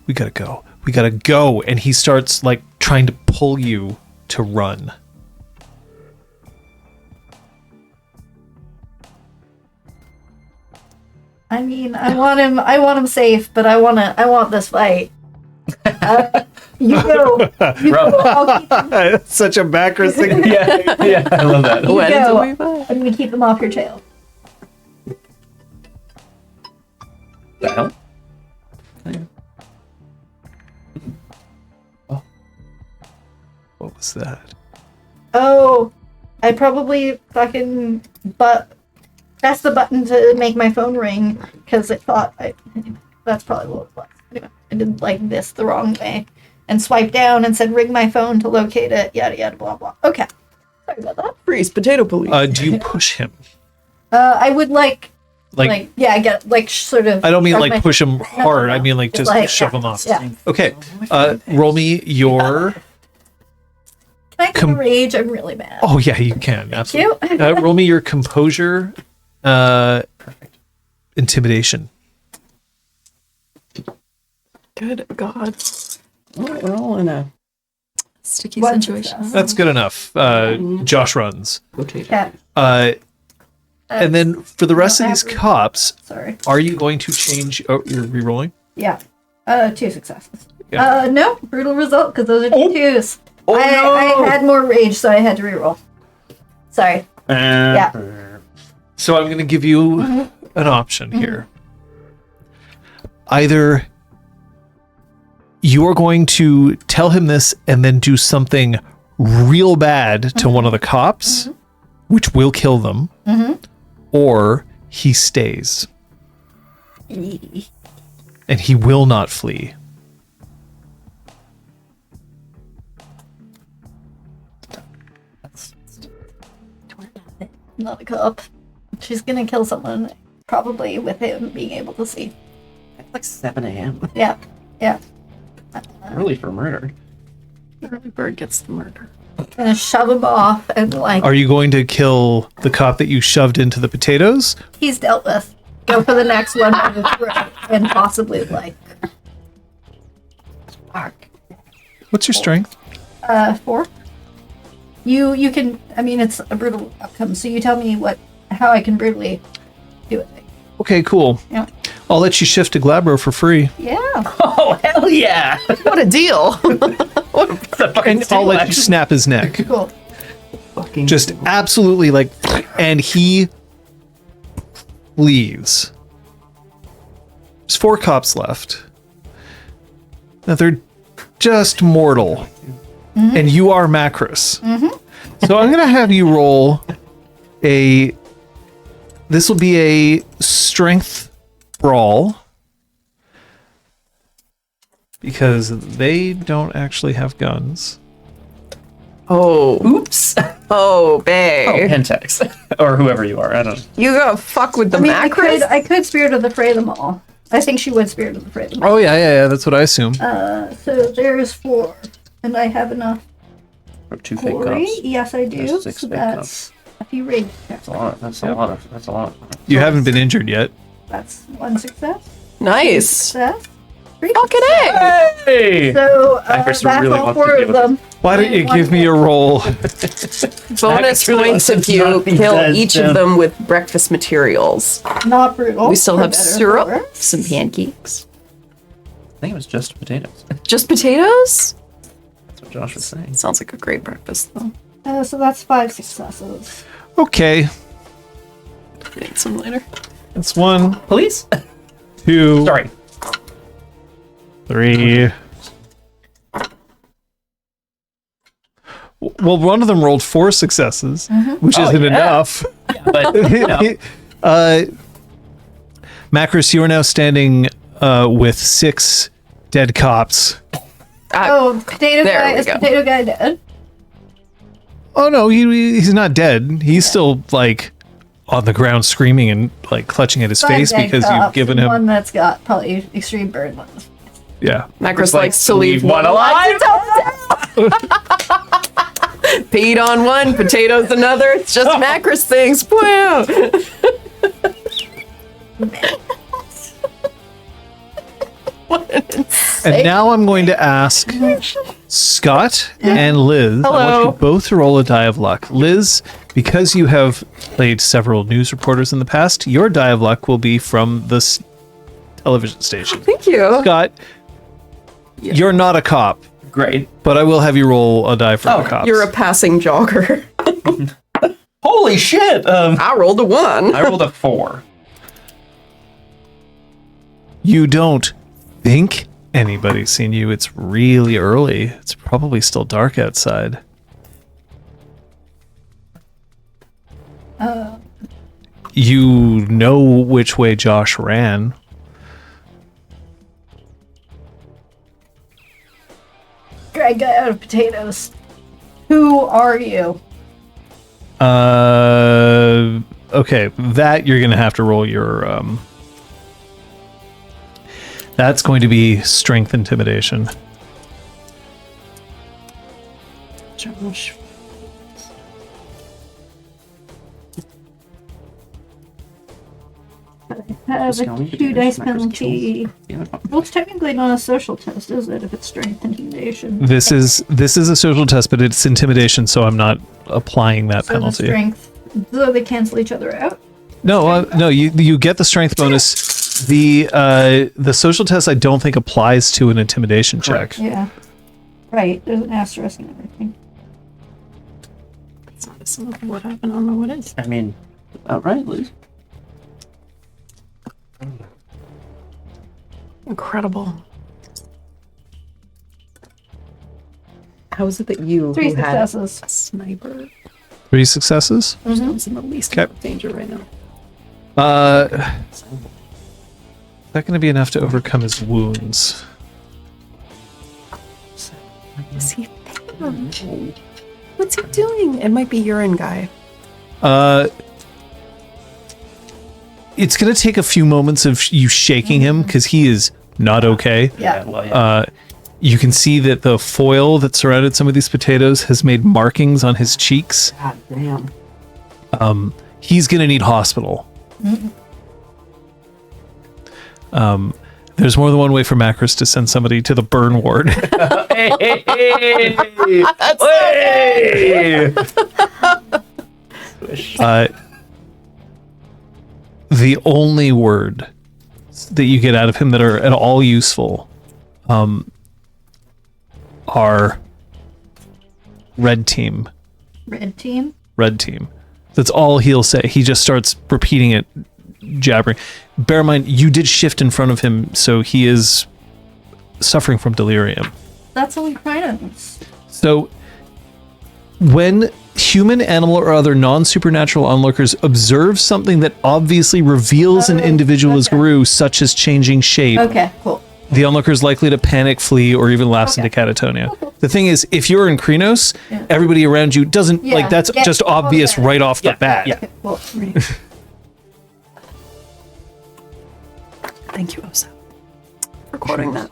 We gotta go. We gotta go. And he starts like trying to pull you to run. I mean, I want him safe, but I want this fight. You go. You go. I'll keep him. That's such a Macris thing. Yeah, I love that. You When go. do we buy? I'm gonna keep them off your tail. The hell? What was that? Oh, I probably fucking pressed the button to make my phone ring because it thought that's probably what it was. Anyway, I did like this the wrong way and swiped down and said ring my phone to locate it. Yada yada blah blah. Okay, sorry about that. Freeze, potato police. Do you push him? I would like Like yeah, get like sort of. I don't mean shrug like my- push him hard. no. I mean like just Like, shove yeah, him off. Yeah. Okay. Roll me your. Can I get a rage? I'm really mad. Oh yeah, you can absolutely. you. Roll me your composure. Intimidation. Good God. We're all in a sticky One situation. success. That's good enough. Josh runs. Okay. And then for the rest of these average. cops, Sorry. are you going to change? Oh, you're re-rolling? Yeah. 2 successes. Yeah. No, brutal result because those are 2 twos. Oh, I no. had more rage, so I had to reroll. Sorry. Yeah. So I'm going to give you an option here. Either you're going to tell him this and then do something real bad to one of the cops, which will kill them, or he stays and he will not flee. Not a cop. She's gonna kill someone, probably with him being able to see. It's like 7 a.m. Yeah. Yeah. Early for murder. Early bird gets the murder. Gonna shove him off and like Are you going to kill the cop that you shoved into the potatoes? he's dealt with. Go for the next one and possibly like What's your strength? 4. You can. I mean, it's a brutal outcome. So you tell me how I can brutally do it. Okay, cool. Yeah. I'll let you shift to Glabro for free. Yeah. Oh, hell yeah! What a deal. And I'll let you snap his neck. Cool. Fucking Just absolutely like, and he leaves. There's 4 cops left. Now they're just mortal. And you are Macris. So I'm going to have you roll this will be a strength brawl. Because they don't actually have guns. Oh. Oops. Oh, babe. Oh, Pentax. Or whoever you are. I don't know. You gonna fuck with the I mean, Macris? I could Spirit of the Fray them all. I think she would Spirit of the Fray them all. Oh, yeah, that's what I assume. So there's 4. And I have enough Or 2 fake glory. cops. Yes, I do. There's 6 So fake that's a few rage. That's a lot. That's a lot of. That's a lot. You haven't been injured yet. That's 1 success. Nice. Success. Fucking A! Hey! So Macris that's really all wants four to of deal them. Why don't you give me a roll? Bonus really points if wants you nothing kill says, each Jim. of them with breakfast materials. Not brutal. We still for have better or syrup, worse. some pancakes. I think it was just potatoes. Just potatoes? That's what Josh was saying. Sounds like a great breakfast, though. So that's 5 successes. Okay, Get some later. that's 1, Police? 2, Sorry. 3. Well, one of them rolled 4 successes, which isn't enough. But, you know. Macris, you are now standing with 6 dead cops. Oh, potato there guy we is go. potato guy dead. Oh no, he's not dead. He's still like on the ground screaming and like clutching at his Five face dead because you've cops given and him. one that's got probably extreme burn ones. Yeah. Macris like, likes to leave one alive. Pete on one, potatoes another. It's just Macris things. Wow. And now I'm going to ask Scott and Liz. I want Hello. you both to roll a die of luck. Liz, because you have played several news reporters in the past, your die of luck will be from this television station. Thank you. Scott, you're not a cop, Great. but I will have you roll a die for the cops. You're a passing jogger. Holy shit! I rolled a 1. I rolled a 4. You don't think anybody's seen you. It's really early. It's probably still dark outside. You know which way Josh ran. Greg guy out of potatoes. Who are you? Okay, that you're gonna have to roll your that's going to be strength intimidation. Josh. Have It's a going to 2 be dice Macris penalty. kills. Well, it's technically not a social test, is it? If it's strength intimidation. This is a social test, but it's intimidation, so I'm not applying that So the penalty. strength. So they cancel each other out. No, no, you get the strength bonus. The social test I don't think applies to an intimidation check. Correct. Yeah. Right. There's an asterisk and everything. It's not a sum of what happened. I don't know what it is. I mean, right, Liz? Incredible. How is it that you 3 who had successes. a sniper 3 successes. is in the least Okay. amount of danger right now? Is that going to be enough to overcome his wounds? Is he What's he doing? It might be urine guy. It's going to take a few moments of you shaking him because he is not okay. Yeah. Well, yeah. You can see that the foil that surrounded some of these potatoes has made markings on his cheeks. God damn. He's going to need hospital. There's more than one way for Macris to send somebody to the burn ward. The only word that you get out of him that are at all useful are red team. Red team. Red team. That's all he'll say. He just starts repeating it, jabbering. Bear in mind, you did shift in front of him, so he is suffering from delirium. That's only Krynos. So, when human, animal, or other non-supernatural onlookers observe something that obviously reveals an individual as okay. Guru, such as changing shape, Okay, cool. the onlooker is likely to panic, flee, or even lapse Okay. into catatonia. The thing is, if you're in Krynos, Yeah. everybody around you doesn't, Yeah, like, that's get just all obvious that. right off the bat. yeah. Okay, cool. Thank you, Osa, for quoting that.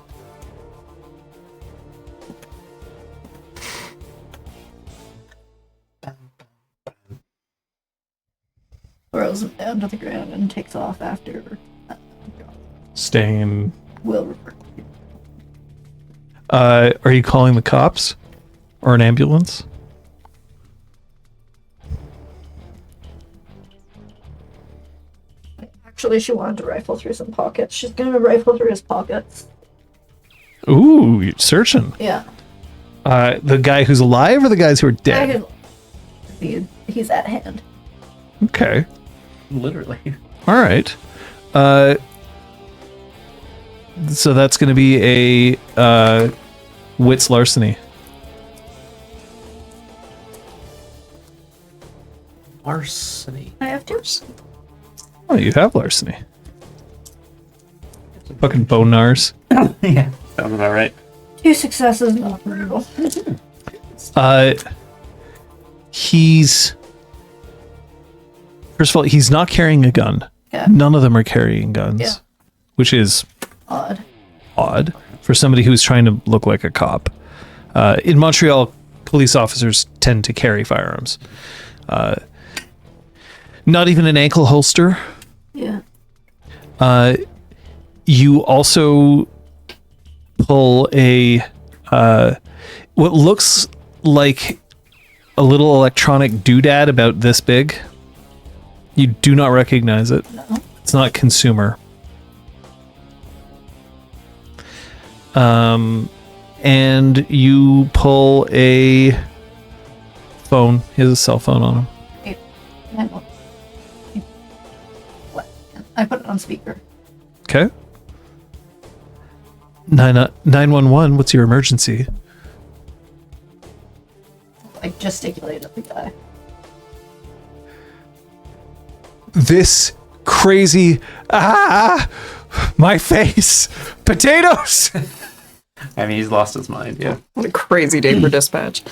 Throws him down to the ground and takes off after. Staying in Will refer. Are you calling the cops or an ambulance? Actually, she wanted to rifle through some pockets. She's gonna rifle through his pockets. Ooh, you're searching. Yeah. The guy who's alive or the guys who are dead? He's at hand. Okay. Literally. All right. So that's going to be a wits larceny. Larceny. I have two. Oh, you have larceny. Fucking bonars. Yeah, sounds about right. 2 successes, not brutal. He's... First of all, he's not carrying a gun. Yeah. None of them are carrying guns. Yeah. Which is Odd for somebody who's trying to look like a cop. In Montreal, police officers tend to carry firearms. Not even an ankle holster. Yeah. You also pull a what looks like a little electronic doodad about this big. You do not recognize it. No. It's not consumer. And you pull a phone. He has a cell phone on him. I put it on speaker. Okay. 911, what's your emergency? I gesticulated at the guy. This crazy, my face, potatoes. I mean, he's lost his mind. Yeah. What a crazy day for dispatch.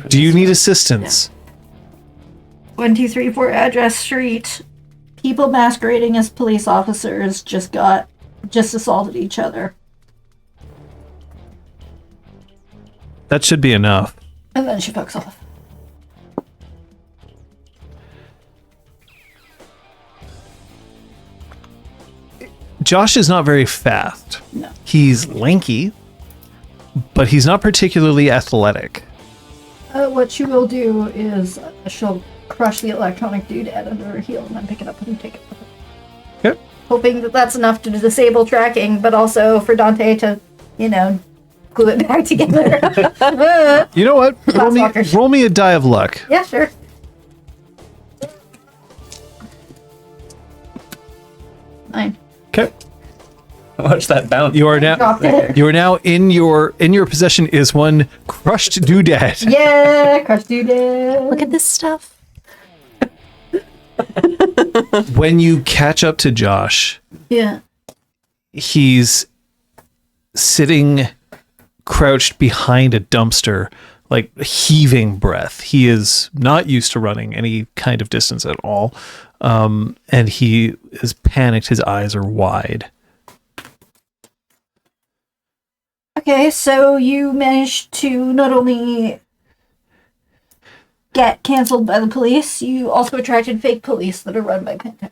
Do you need assistance? 1234 Address Street. People masquerading as police officers just assaulted each other. That should be enough. And then she fucks off. Josh is not very fast. No. He's lanky, but he's not particularly athletic. What she will do is she'll crush the electronic doodad under her heel and then pick it up and take it with her. Yep. Hoping that that's enough to disable tracking, but also for Dante to, glue it back together. You know what? Roll me a die of luck. Yeah, sure. Nine. Okay. Watch that bounce. You are now Dropped it. in your possession is one crushed doodad. Yeah, crush doodad. Look at this stuff. When you catch up to Josh, Yeah. he's sitting crouched behind a dumpster, like heaving breath. He is not used to running any kind of distance at all. And he is panicked. His eyes are wide. Okay, so you managed to not only get canceled by the police, you also attracted fake police that are run by Pentax.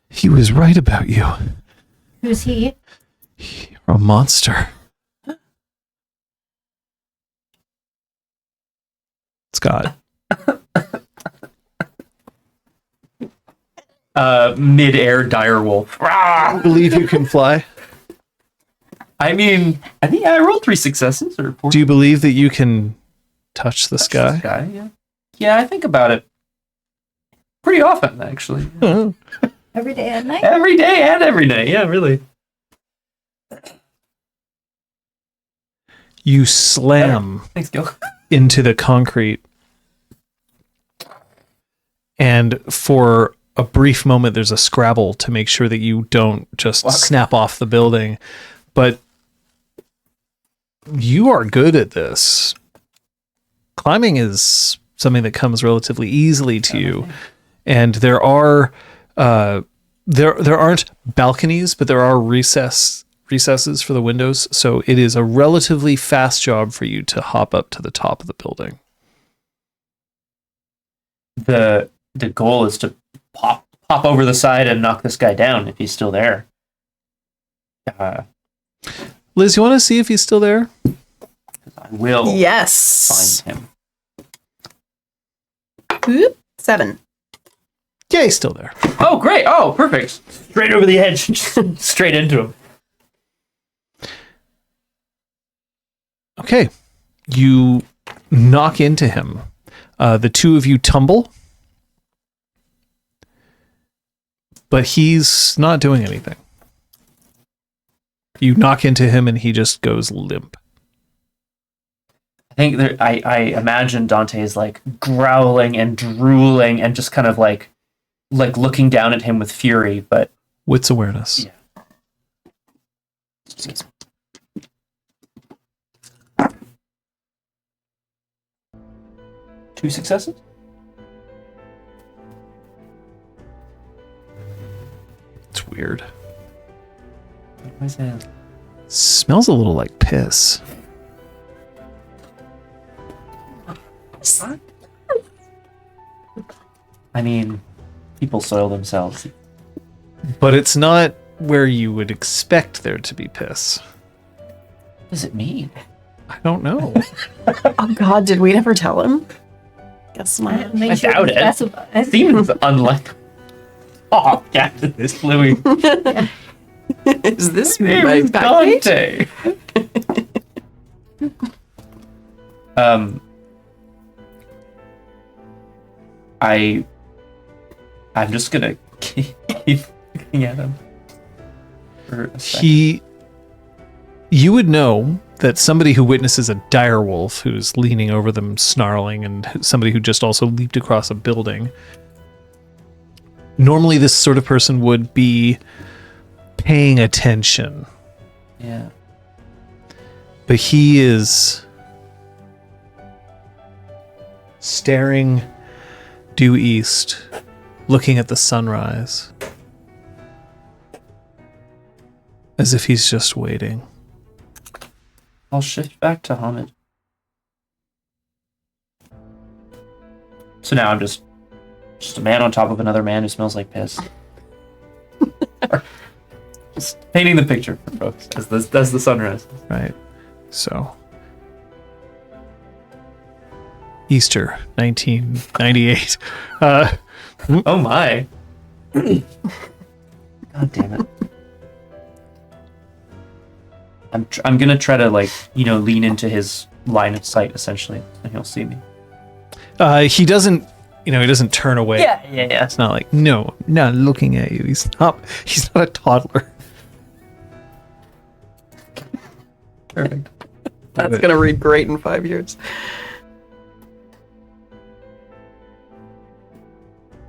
He was right about you. Who's he? You're a monster. Scott. Mid-air direwolf. I believe you can fly. I mean, I think I rolled 3 successes or 4. Do you believe that you can touch the sky? Yeah. Yeah, I think about it pretty often, actually. Every day and night? Every day and every night. Yeah, really. You slam Thanks, Gil. into the concrete. And for a brief moment, there's a scrabble to make sure that you don't just snap off the building. But you are good at this. Climbing is something that comes relatively easily to you. And there are there aren't balconies, but there are recesses for the windows. So it is a relatively fast job for you to hop up to the top of the building. The goal is to pop hop over the side and knock this guy down if he's still there. Liz, you want to see if he's still there? I will Yes. find him. Oop, 7. Yeah, he's still there. Oh, great. Oh, perfect. Straight over the edge. Straight into him. Okay. You knock into him. The two of you tumble. But he's not doing anything. You knock into him and he just goes limp. I think I imagine Dante is like growling and drooling and just kind of like looking down at him with fury, but Wits awareness. yeah. 2 successes? It's weird. What is that? Smells a little like piss. I mean, people soil themselves. But it's not where you would expect there to be piss. What does it mean? I don't know. Oh God, did we never tell him? Guess not. I doubt it. Seems unlikely. Oh, Captain, this Bluey. Is this Name my is backpage? Dante. I'm just gonna keep looking at him. For a second. You would know that somebody who witnesses a dire wolf who's leaning over them snarling and somebody who just also leaped across a building. Normally this sort of person would be paying attention. Yeah. But he is staring due east, looking at the sunrise, as if he's just waiting. I'll shift back to Hamid. So now I'm just a man on top of another man who smells like piss. Just painting the picture for folks as the sunrise. Right. So Easter 1998. Oh my. God damn it. I'm gonna try to lean into his line of sight essentially, and he'll see me. He doesn't turn away. Yeah. It's not like, no, not looking at you. He's not a toddler. Perfect. That's gonna read great in 5 years.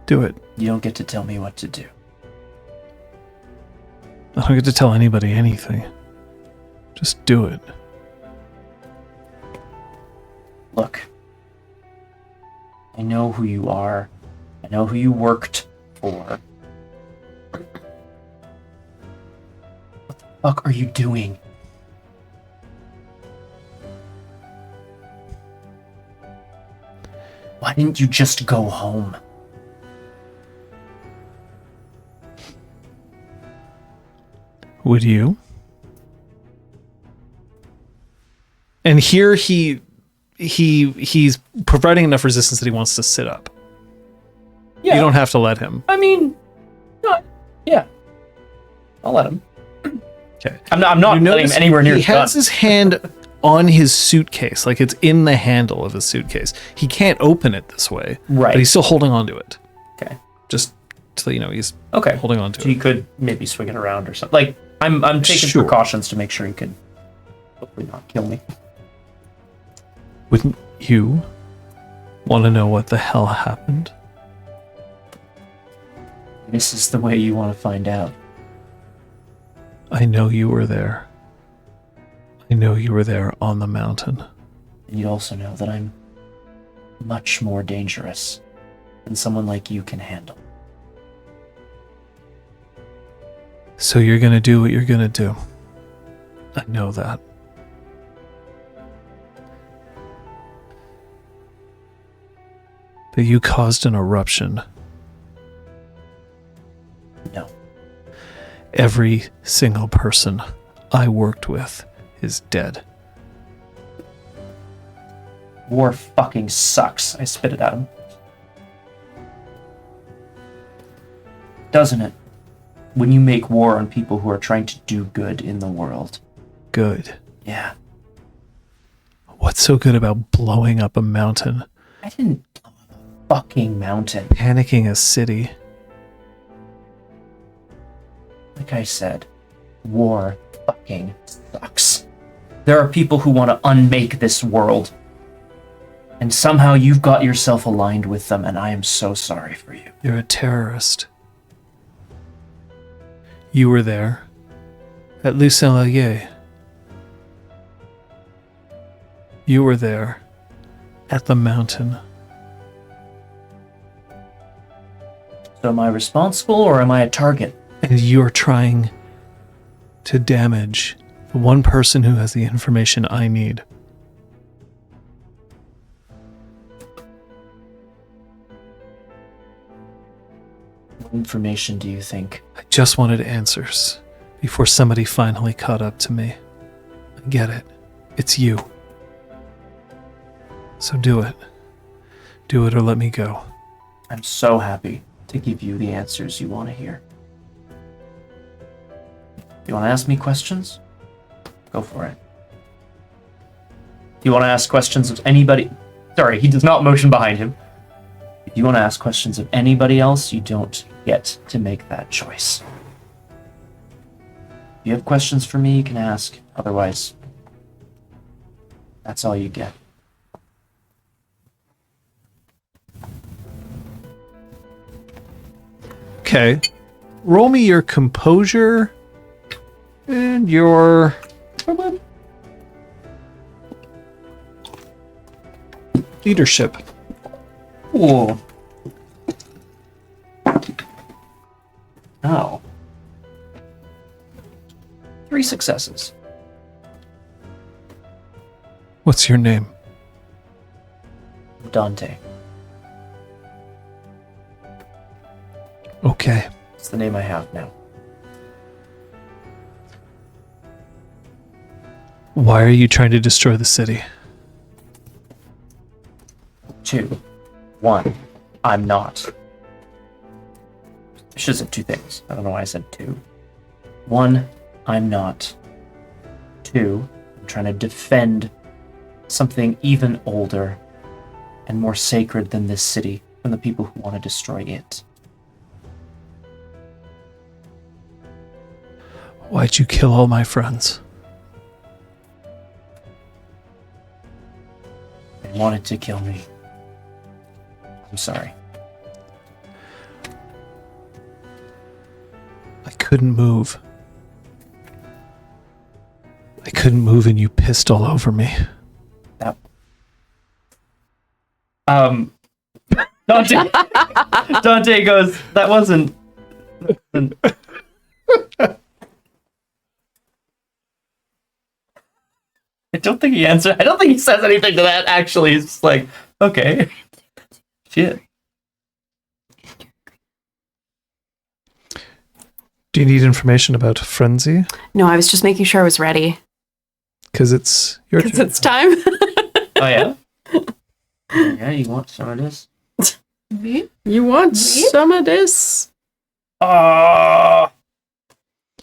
Do it. You don't get to tell me what to do. I don't get to tell anybody anything. Just do it. Look. I know who you are. I know who you worked for. What the fuck are you doing? Why didn't you just go home? Would you? And here he's providing enough resistance that he wants to sit up. Yeah. You don't have to let him. I mean, no, yeah. I'll let him. Okay. I'm not letting him anywhere near he his gun. has his hand on his suitcase, like it's in the handle of his suitcase. He can't open it this way, Right. but he's still holding on to it. Okay. Just so you know, he's Okay. holding on to So he it. could maybe swing it around or something. Like I'm taking Sure. precautions to make sure he can hopefully not kill me. Wouldn't you want to know what the hell happened? This is the way you want to find out. I know you were there. I know you were there on the mountain. And you also know that I'm much more dangerous than someone like you can handle. So you're gonna do what you're gonna do. I know that. But you caused an eruption. Every single person I worked with is dead. War fucking sucks. I spit it at him. Doesn't it? When you make war on people who are trying to do good in the world. Good. Yeah. What's so good about blowing up a mountain? I didn't blow up a fucking mountain. Panicking a city? Like I said, war fucking sucks. There are people who want to unmake this world. And somehow you've got yourself aligned with them, and I am so sorry for you. You're a terrorist. You were there. At Lucien-Laguier. You were there. At the mountain. So am I responsible, or am I a target? And you're trying to damage the one person who has the information I need. What information do you think? I just wanted answers before somebody finally caught up to me. I get it. It's you. So do it. Do it or let me go. I'm so happy to give you the answers you want to hear. You want to ask me questions? Go for it. You want to ask questions of anybody? Sorry, he does not motion behind him. If you want to ask questions of anybody else, you don't get to make that choice. If you have questions for me, you can ask. Otherwise, that's all you get. Okay. Roll me your composure and your leadership. Ooh. Oh. 3 successes. What's your name? Dante. Okay. It's the name I have now. Why are you trying to destroy the city? 2. 1. I'm not. I should have said 2 things. I don't know why I said 2. 1. I'm not. 2. I'm trying to defend something even older and more sacred than this city from the people who want to destroy it. Why'd you kill all my friends? They wanted to kill me. I'm sorry. I couldn't move. I couldn't move and you pissed all over me. That. Dante. Dante goes. That wasn't. I don't think he answered. I don't think he says anything to that. Actually, he's just like, okay, shit. Do you need information about Frenzy? No, I was just making sure I was ready. Because it's your Because turn. it's time. Oh yeah. Yeah, you want some of this? You want some of this? Ah,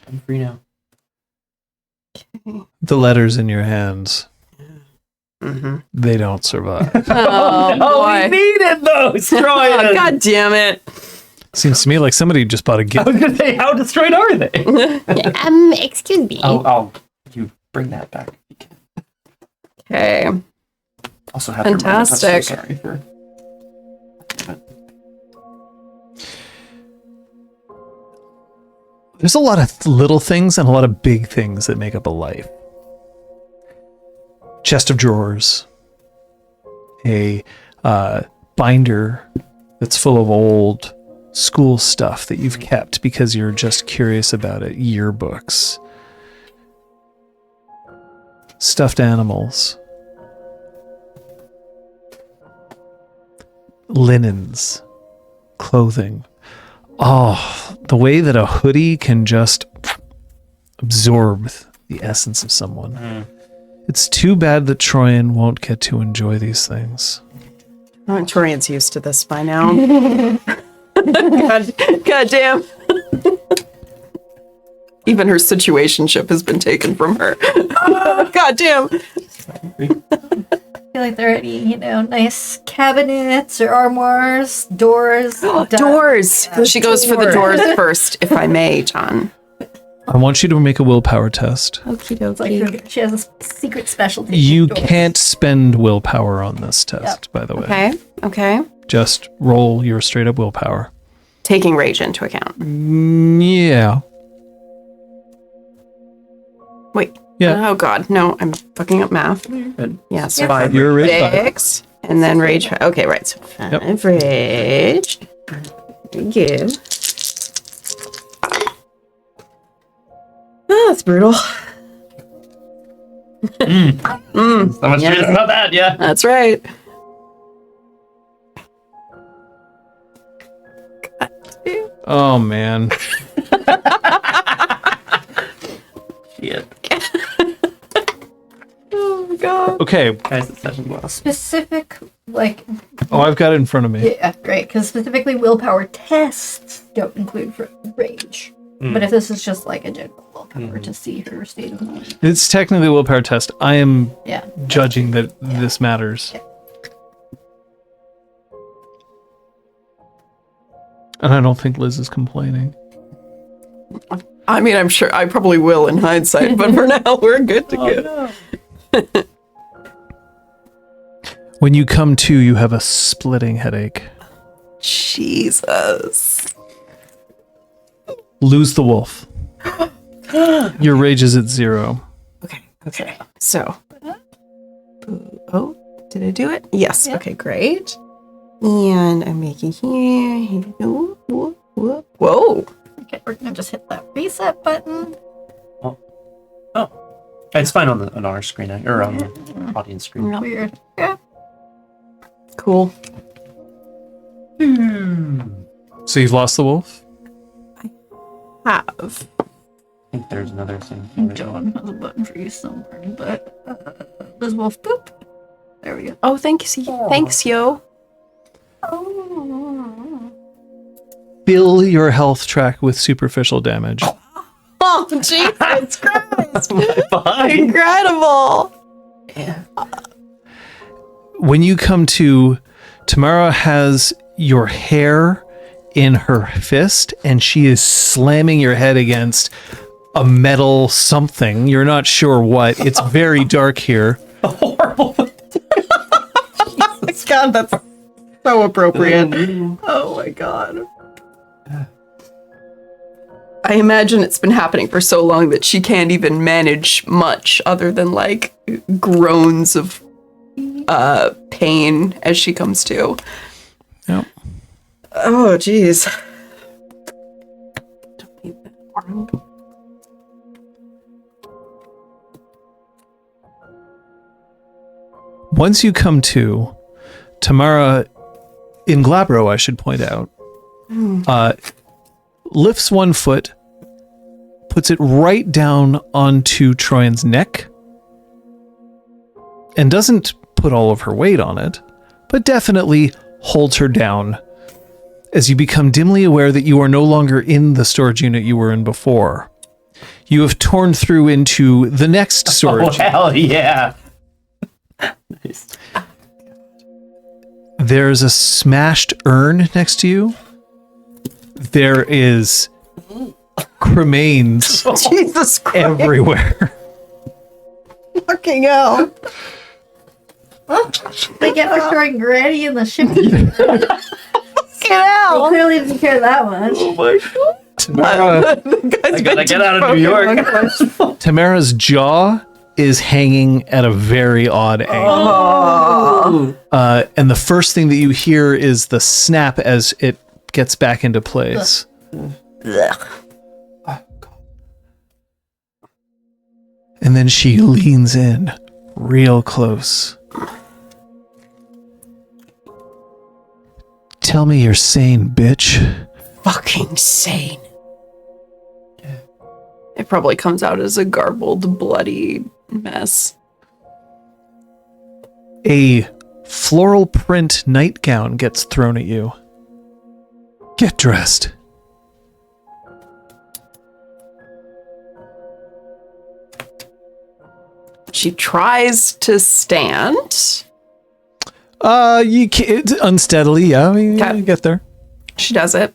I'm free now. The letters in your hands, Mm-hmm. they don't survive. Oh, we boy. needed those. Oh, Troy. God damn it. Seems to me like somebody just bought a I gift. was gonna say, how destroyed are they? Excuse me. I'll you bring that back. Okay. Also have Fantastic. I'm so sorry for. There's a lot of little things and a lot of big things that make up a life. Chest of drawers. A binder that's full of old school stuff that you've kept because you're just curious about it. Yearbooks. Stuffed animals. Linens. Clothing. Oh, the way that a hoodie can just absorb the essence of someone. It's too bad that Troyan won't get to enjoy these things. Oh, Torian's used to this by now. God damn. Even her situationship has been taken from her. God damn. I feel like there are any, nice cabinets or armoires, doors. Doors. She goes for the doors first, if I may, John. I want you to make a willpower test. Okie It's like she has a secret specialty. You doors. can't spend willpower on this test, by the way. Okay. Just roll your straight up willpower. Taking rage into account. Yeah. Wait. Yeah. Oh god, no, I'm fucking up math. Yes, 5 You're a rage 6, and then rage 5. Okay, right, so 5 rage. Thank you. Oh, that's brutal. So much serious about that, yeah. That's right. Oh, man. Shit. Oh my god. Okay. Guys, this session's lost. Specific, Oh, I've got it in front of me. yeah, great, because specifically willpower tests don't include rage. But if this is just like a general willpower to see her state of mind. It's technically a willpower test. I am Yeah. judging that this matters. Yeah. And I don't think Liz is complaining. I mean, I'm sure I probably will in hindsight, but for now, we're good to go. When you come to, you have a splitting headache. Jesus. Lose the wolf. Your rage is at 0. Okay. So. Oh, did I do it? Yes. Yeah. Okay, great. And I'm making here. Whoa. Okay, we're gonna just hit that reset button. It's fine on our screen, or on the audience screen. Weird. Yeah. Cool. So you've lost the wolf? Have. I think there's another thing. John has a button for you somewhere, but does wolf poop? There we go. Oh, thanks, yo. Fill your health track with superficial damage. Oh, Jesus Christ. Fine. Incredible. When you come to, Tamara has your hair in her fist and she is slamming your head against a metal something. You're not sure what. It's very dark here. Horrible. God, that's so appropriate. Oh my god. I imagine it's been happening for so long that she can't even manage much other than like groans of pain as she comes to. Yep. Oh, jeez. Don't need that arm. Once you come to, Tamara, in Glabro, I should point out, lifts one foot, puts it right down onto Troyan's neck, and doesn't put all of her weight on it, but definitely holds her down as you become dimly aware that you are no longer in the storage unit you were in before. You have torn through into the next storage. Oh, hell yeah. Nice. There's a smashed urn next to you. There is cremains Jesus Christ. everywhere. Fucking hell. They get for throwing Granny in the ship. Get out. They clearly didn't care that much. Oh my god. Tamara, I gotta get out of New York. Tamara's jaw is hanging at a very odd angle. And the first thing that you hear is the snap as it gets back into place. And then she leans in real close. Tell me you're sane, bitch. Fucking sane. It probably comes out as a garbled, bloody mess. A floral print nightgown gets thrown at you. Get dressed. She tries to stand. You can't, unsteadily, yeah. You get there. She does it.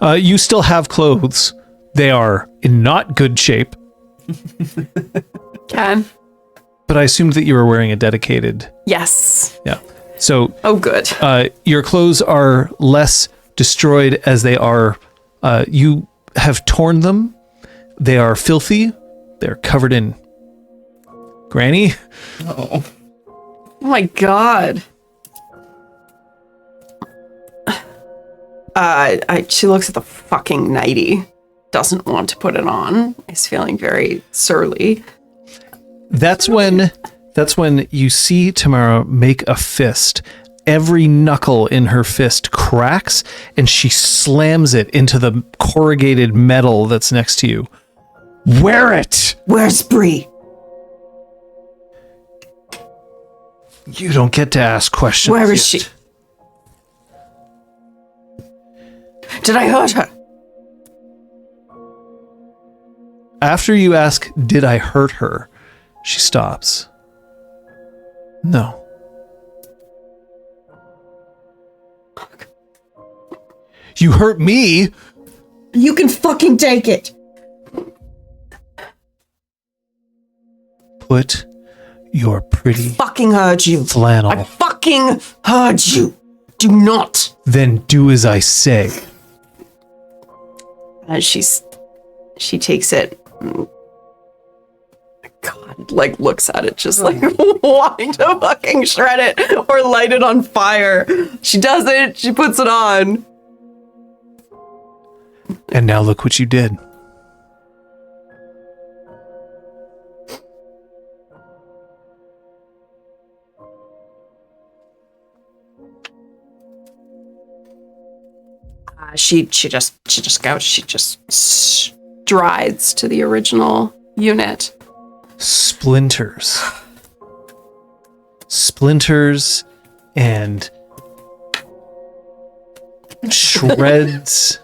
You still have clothes. They are in not good shape. Okay. But I assumed that you were wearing a dedicated. Yes. Yeah. So. Oh, good. Your clothes are less destroyed as they are. You have torn them. They are filthy. They're covered in. Granny. Oh. Oh my god. She looks at the fucking nightie. Doesn't want to put it on. Is feeling very surly. That's when you see Tamara make a fist. Every knuckle in her fist cracks, and she slams it into the corrugated metal that's next to you. Wear it! Where's Bree? You don't get to ask questions. Where is she? Did I hurt her? After you ask, did I hurt her? She stops. No. You hurt me. You can fucking take it. Put your pretty Fucking heard you. flannel. I fucking heard you. Do not. Then do as I say. As she takes it. God, like looks at it, just like wanting to fucking shred it or light it on fire. She does it. She puts it on. And now look what you did. She just strides to the original unit. Splinters and shreds.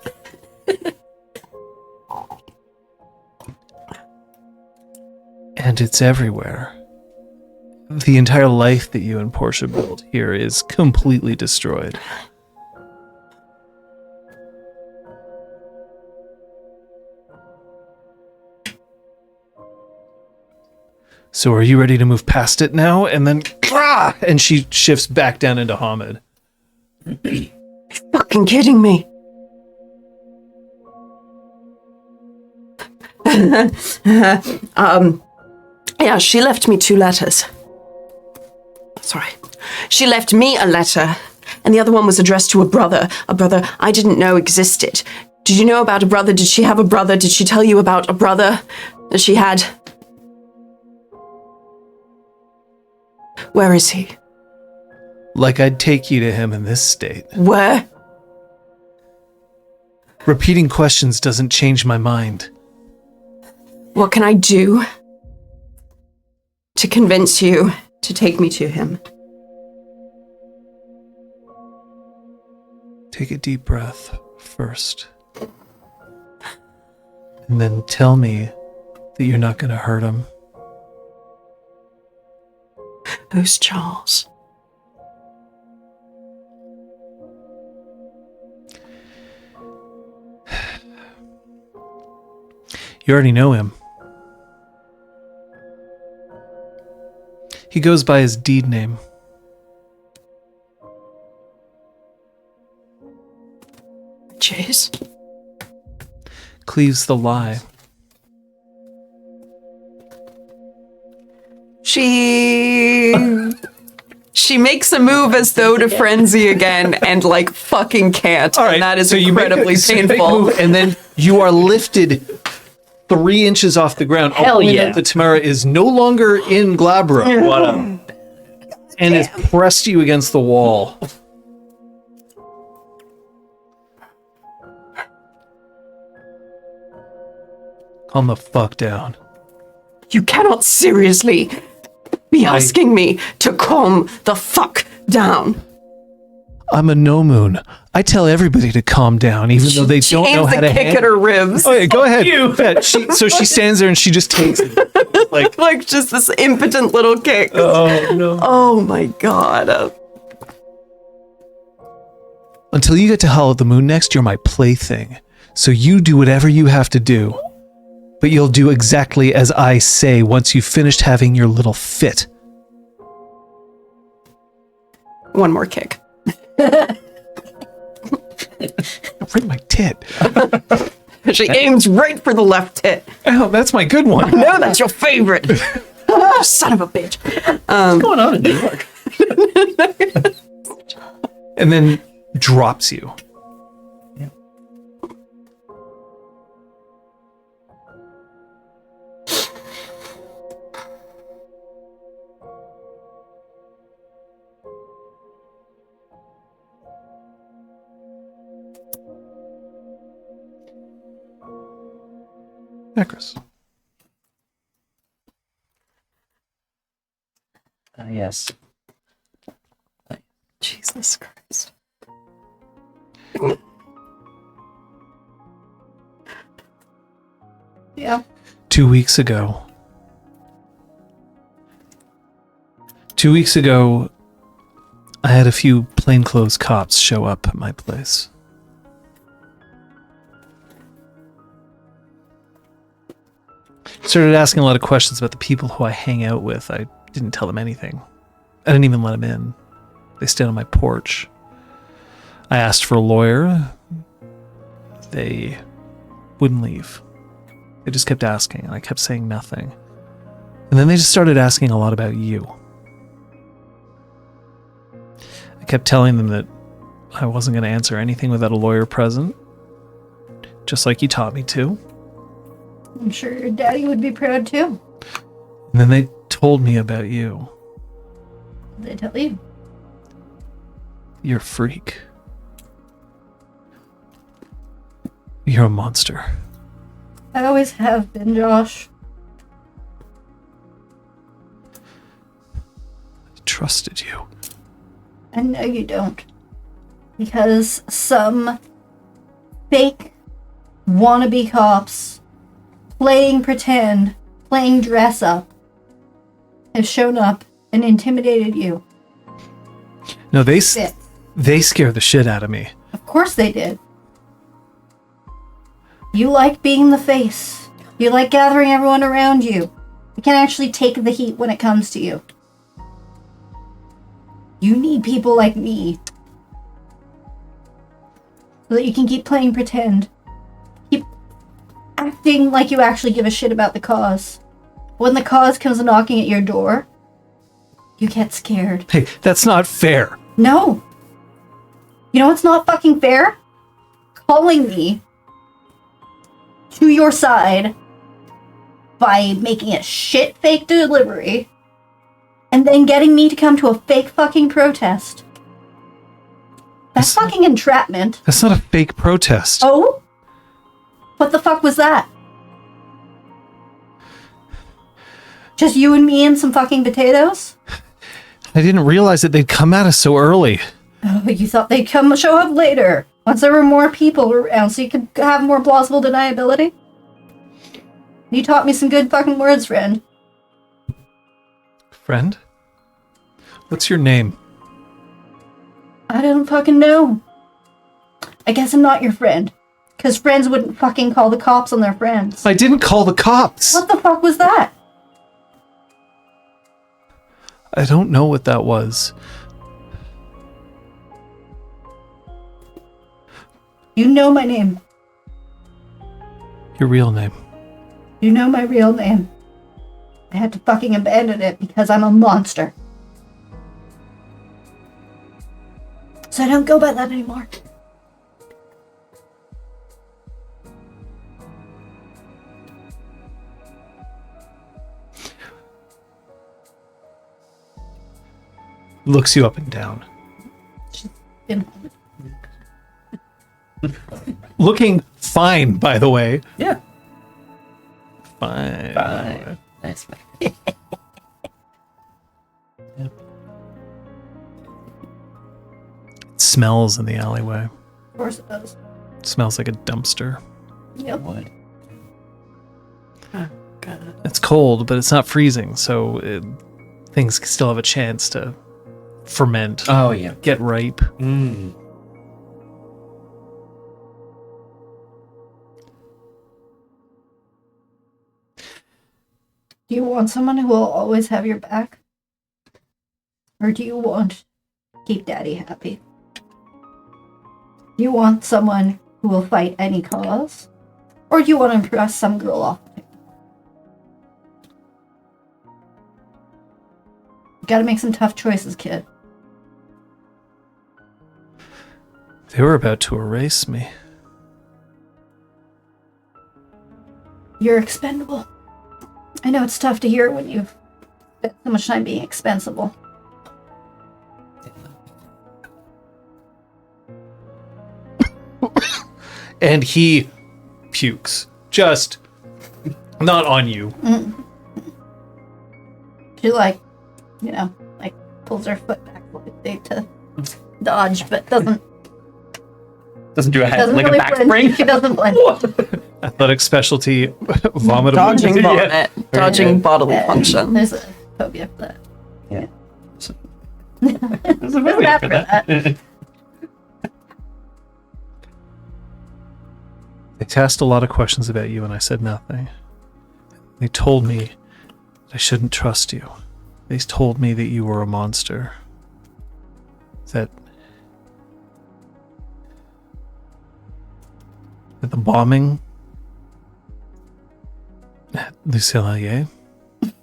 And it's everywhere. The entire life that you and Portia built here is completely destroyed. So are you ready to move past it now? And then, and she shifts back down into Hamid. Fucking kidding me. Yeah, she left me 2 letters. Sorry. She left me a letter, and the other one was addressed to a brother I didn't know existed. Did you know about a brother? Did she have a brother? Did she tell you about a brother that she had? Where is he? Like I'd take you to him in this state. Where? Repeating questions doesn't change my mind. What can I do to convince you to take me to him? Take a deep breath first. And then tell me that you're not going to hurt him. Who's Charles? You already know him. He goes by his deed name. Chase? Cleaves the lie. She makes a move as though to frenzy again and like fucking can't. All right, and that is so you make incredibly so you make a painful. move, and then you are lifted 3 inches off the ground. Hell yeah. That the Tamara is no longer in Glabra. What a... And has pressed you against the wall. Calm the fuck down. You cannot seriously be asking me to calm the fuck down. I'm a no moon. I tell everybody to calm down, even though they don't know how to kick at her ribs. Oh yeah, go ahead. Yeah, so she stands there and she just takes it. Like just this impotent little kick. Oh no. Oh my god. Until you get to Hollow the Moon next, you're my plaything. So you do whatever you have to do. But you'll do exactly as I say once you've finished having your little fit. One more kick. Right in my tit. She aims right for the left tit. Oh, that's my good one. No, that's your favorite. Son of a bitch. What's going on in New York? And then drops you. Macris. Yes. Jesus Christ. Yeah. 2 weeks ago. 2 weeks ago, I had a few plainclothes cops show up at my place. Started asking a lot of questions about the people who I hang out with. I didn't tell them anything. I didn't even let them in. They stayed on my porch. I asked for a lawyer. They wouldn't leave. They just kept asking, and I kept saying nothing. And then they just started asking a lot about you. I kept telling them that I wasn't going to answer anything without a lawyer present, just like you taught me to. I'm sure your daddy would be proud too. And then they told me about you. They tell you. You're a freak. You're a monster. I always have been, Josh. I trusted you. I know you don't. Because some fake wannabe cops playing pretend, playing dress up, have shown up and intimidated you. No, they scared the shit out of me. Of course they did. You like being the face. You like gathering everyone around you. You can actually take the heat when it comes to you. You need people like me. So that you can keep playing pretend. Keep acting like you actually give a shit about the cause. When the cause comes knocking at your door, you get scared. Hey, that's not fair. No. You know what's not fucking fair? Calling me to your side by making a shit fake delivery and then getting me to come to a fake fucking protest. That's fucking entrapment. That's not a fake protest. Oh? What the fuck was that? Just you and me and some fucking potatoes? I didn't realize that they'd come at us so early. Oh, you thought they'd come show up later, once there were more people around, so you could have more plausible deniability? You taught me some good fucking words, friend. Friend? What's your name? I don't fucking know. I guess I'm not your friend. Because friends wouldn't fucking call the cops on their friends. I didn't call the cops. What the fuck was that? I don't know what that was. You know my name. Your real name. You know my real name. I had to fucking abandon it because I'm a monster. So I don't go by that anymore. Looks you up and down. Yeah. Looking fine, by the way. Yeah. 5. 5. Nice. It smells in the alleyway. Of course it does. It smells like a dumpster. Yep. Wood. It's cold, but it's not freezing, so things still have a chance to ferment, Oh, yeah. get ripe. Mm. Do you want someone who will always have your back? Or do you want to keep Daddy happy? Do you want someone who will fight any cause? Or do you want to impress some girl off the table? You gotta make some tough choices, kid. They were about to erase me. You're expendable. I know it's tough to hear when you've spent so much time being expendable. And he pukes. Just not on you. She pulls her foot back to dodge, but doesn't Doesn't do a head, doesn't like really a back flinch. spring. She doesn't flinch. Athletic specialty, vomitable. Dodging Yeah. vomit, dodging bodily function. There's a phobia for that. Yeah. There's a phobia for that. They asked a lot of questions about you, and I said nothing. They told me I shouldn't trust you. They told me that you were a monster. That the bombing at Lucelier, then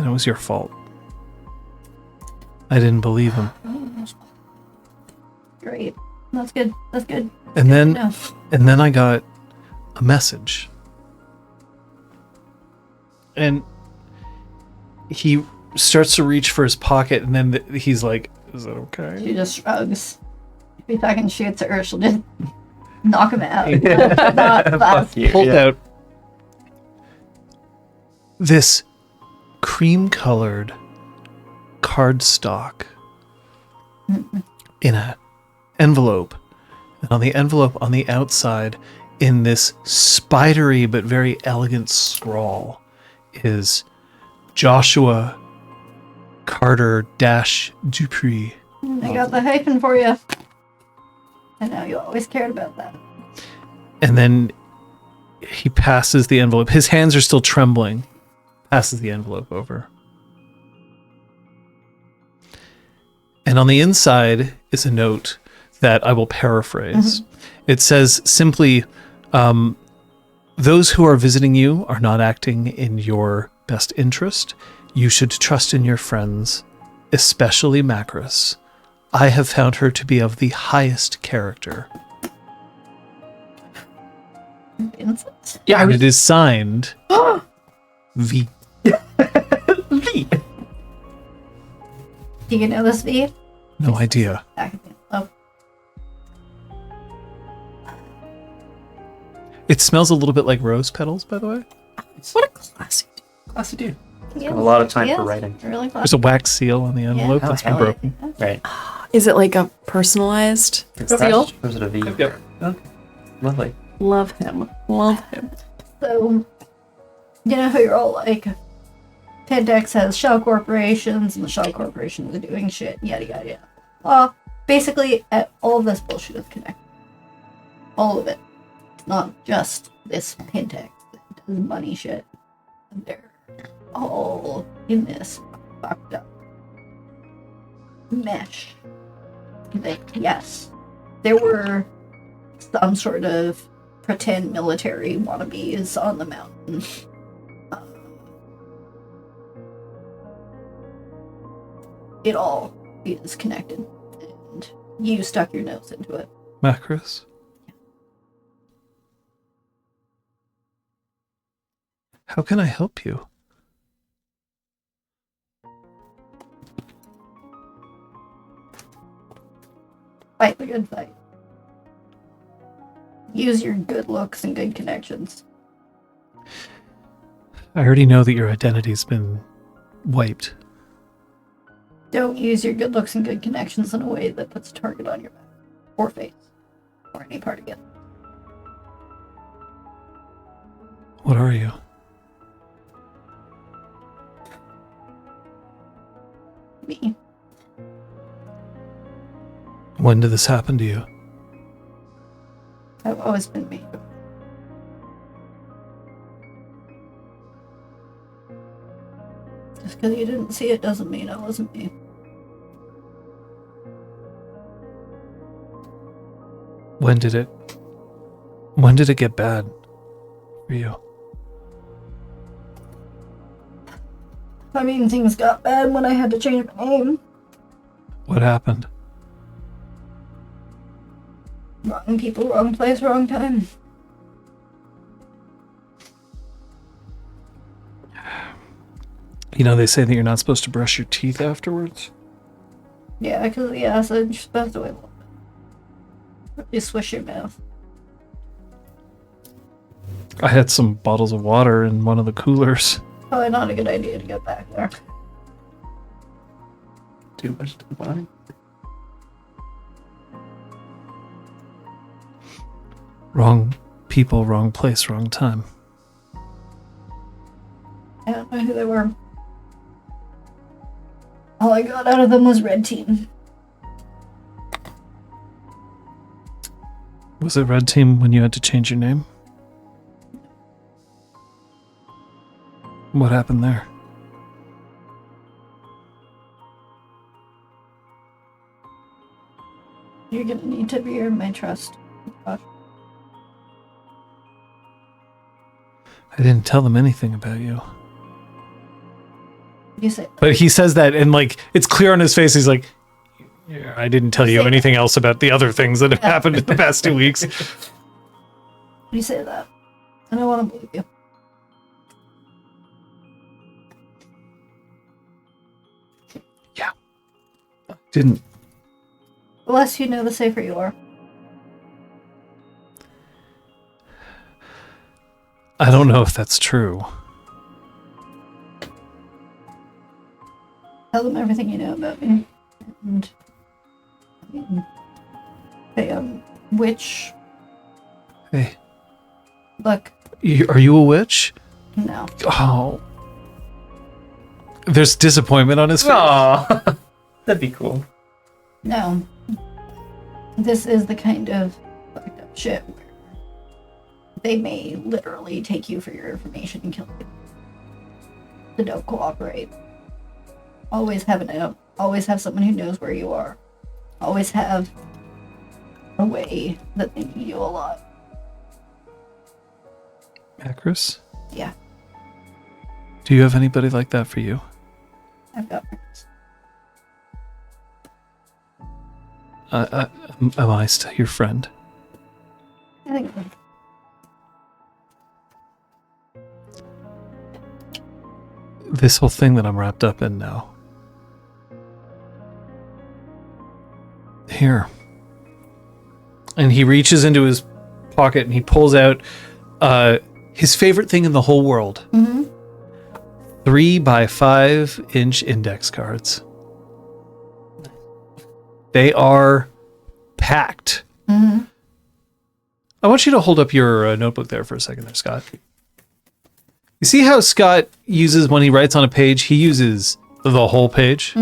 it was your fault. I didn't believe him. Great. That's good. That's good. And then No. And then I got a message. And he starts to reach for his pocket, and then he's like, is that okay? She just shrugs. If he fucking shoots at her, she'll just knock him out. Not Fuck fast. you. Pulled Yeah. out this cream-colored cardstock in an envelope. And on the envelope on the outside, in this spidery but very elegant scrawl, is Joshua Carter Dupree. I got the hyphen for you. I know you always cared about that. And then he passes the envelope. His hands are still trembling. Passes the envelope over. And on the inside is a note that I will paraphrase. It says simply, those who are visiting you are not acting in your best interest. You should trust in your friends, especially Macris. I have found her to be of the highest character. Vincent? Yeah, I And was it is signed V. V. Do you know this, V? No idea. Back at the envelope. It smells a little bit like rose petals, by the way. What a classy. Classy dude. He got a is- lot of time he for is writing. Really There's classy. a wax seal on the envelope Oh, that's been hell yeah. broken. Right. Is it like a personalized seal? Or is it a V? Yep. Okay. Lovely. Love him. Love him. So, you know how you're all like, Pentex has shell corporations, and the shell corporations are doing shit, yada yada yada. Basically, all of this bullshit is connected. All of it. It's not just this Pentex that does money shit. They're all in this fucked up mesh. That, yes, there were some sort of pretend military wannabes on the mountain. It all is connected, and you stuck your nose into it. Macris? How can I help you? Fight the good fight. Use your good looks and good connections. I already know that your identity's been wiped. Don't use your good looks and good connections in a way that puts a target on your back or face or any part of it. What are you? Me. When did this happen to you? I've always been me. Just because you didn't see it doesn't mean I wasn't me. When did it get bad for you? I mean, things got bad when I had to change my name. What happened? Wrong people, wrong place, wrong time. You know, they say that you're not supposed to brush your teeth afterwards. Yeah, because of the acid, you're supposed to wait a little bit. You swish your mouth. I had some bottles of water in one of the coolers. Probably not a good idea to get back there. Too much to the body. Wrong people, wrong place, wrong time. I don't know who they were. All I got out of them was red team. Was it Red Team when you had to change your name? What happened there? You're gonna need to be earn my trust. Josh. I didn't tell them anything about you. You say But he says that, and like it's clear on his face. He's like, yeah, "I didn't tell you anything else about the other things that have happened in the past 2 weeks." you say that. And I want to believe you. Didn't. The less you know, the safer you are. I don't know if that's true. Tell them everything you know about me. And hey, witch. Hey, Look, are you a witch? no. Oh. There's disappointment on his face. Aww. That'd be cool. No. This is the kind of fucked up shit where they may literally take you for your information and kill you. So don't cooperate. Always have an out. Always have someone who knows where you are. Always have a way that they need you a lot. Macris, Yeah, do you have anybody like that for you? I've got friends. Am I still your friend? I think This whole thing that I'm wrapped up in now. Here. And he reaches into his pocket and he pulls out his favorite thing in the whole world. 3 by 5 inch index cards. They are packed. I want you to hold up your notebook there for a second there, Scott. You see how Scott uses, when he writes on a page, he uses the whole page?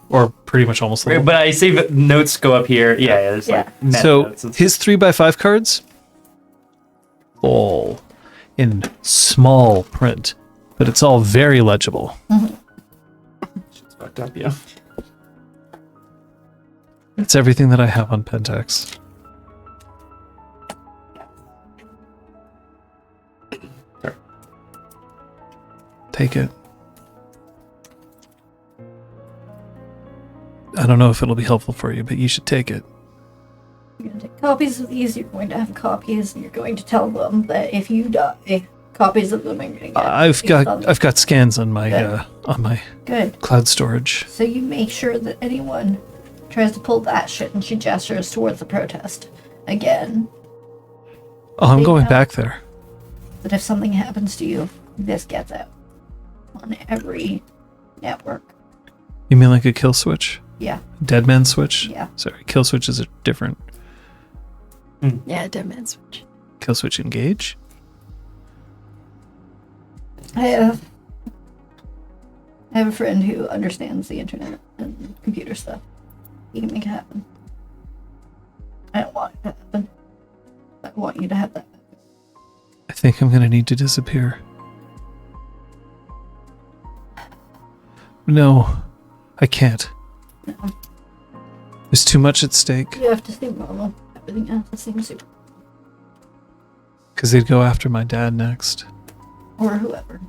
Or pretty much almost the whole. But I see that notes go up here. Yeah, there's like meta So notes. his 3 by 5 cards, full in small print, but it's all very legible. It's fucked up, yeah. It's everything that I have on Pentax. Sure. Take it. I don't know if it'll be helpful for you, but you should take it. you're going to take copies of these. You're going to have copies, and you're going to tell them that if you die, copies of them are going to get. I've got scans on my Good. Good. cloud storage. So you make sure that anyone tries to pull that shit and she gestures towards the protest again. Oh, I'm They going know back there. that if something happens to you, this gets out. on every network. You mean like a kill switch? Yeah. Dead man switch? Yeah. Sorry, kill switch is a different. Yeah, dead man switch. Kill switch engage? I have a friend who understands the internet and computer stuff. He can make it happen. I don't want it to happen. I want you to have that. I think I'm gonna need to disappear. No, I can't. No. There's too much at stake. You have to seem normal. Everything else seems super. Because they'd go after my dad next. Or whoever.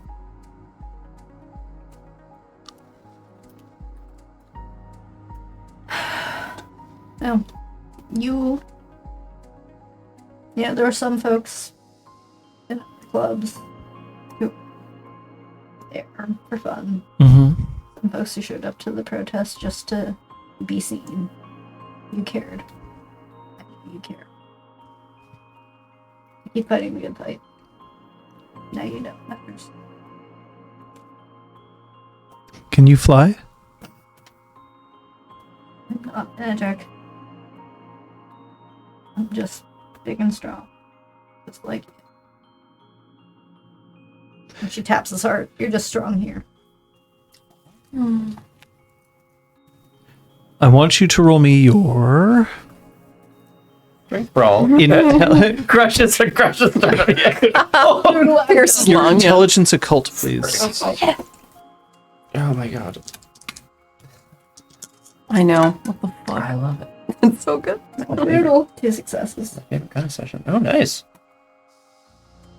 No. You. Yeah, there were some folks in other clubs who were there for fun. Mm-hmm. Some folks who showed up to the protest just to be seen. You cared. You care. Keep fighting the good fight. Now you know it matters. Can you fly? I'm not magic. I'm just big and strong. Just like you. And she taps his heart. You're just strong here. I want you to roll me your... Brawl. Crushes. Pierce is Your long. intelligence occult, please. Oh my god. I know. What the fuck? I love it. It's so good. Brutal. 2 successes. Favorite kind of session. Oh, nice.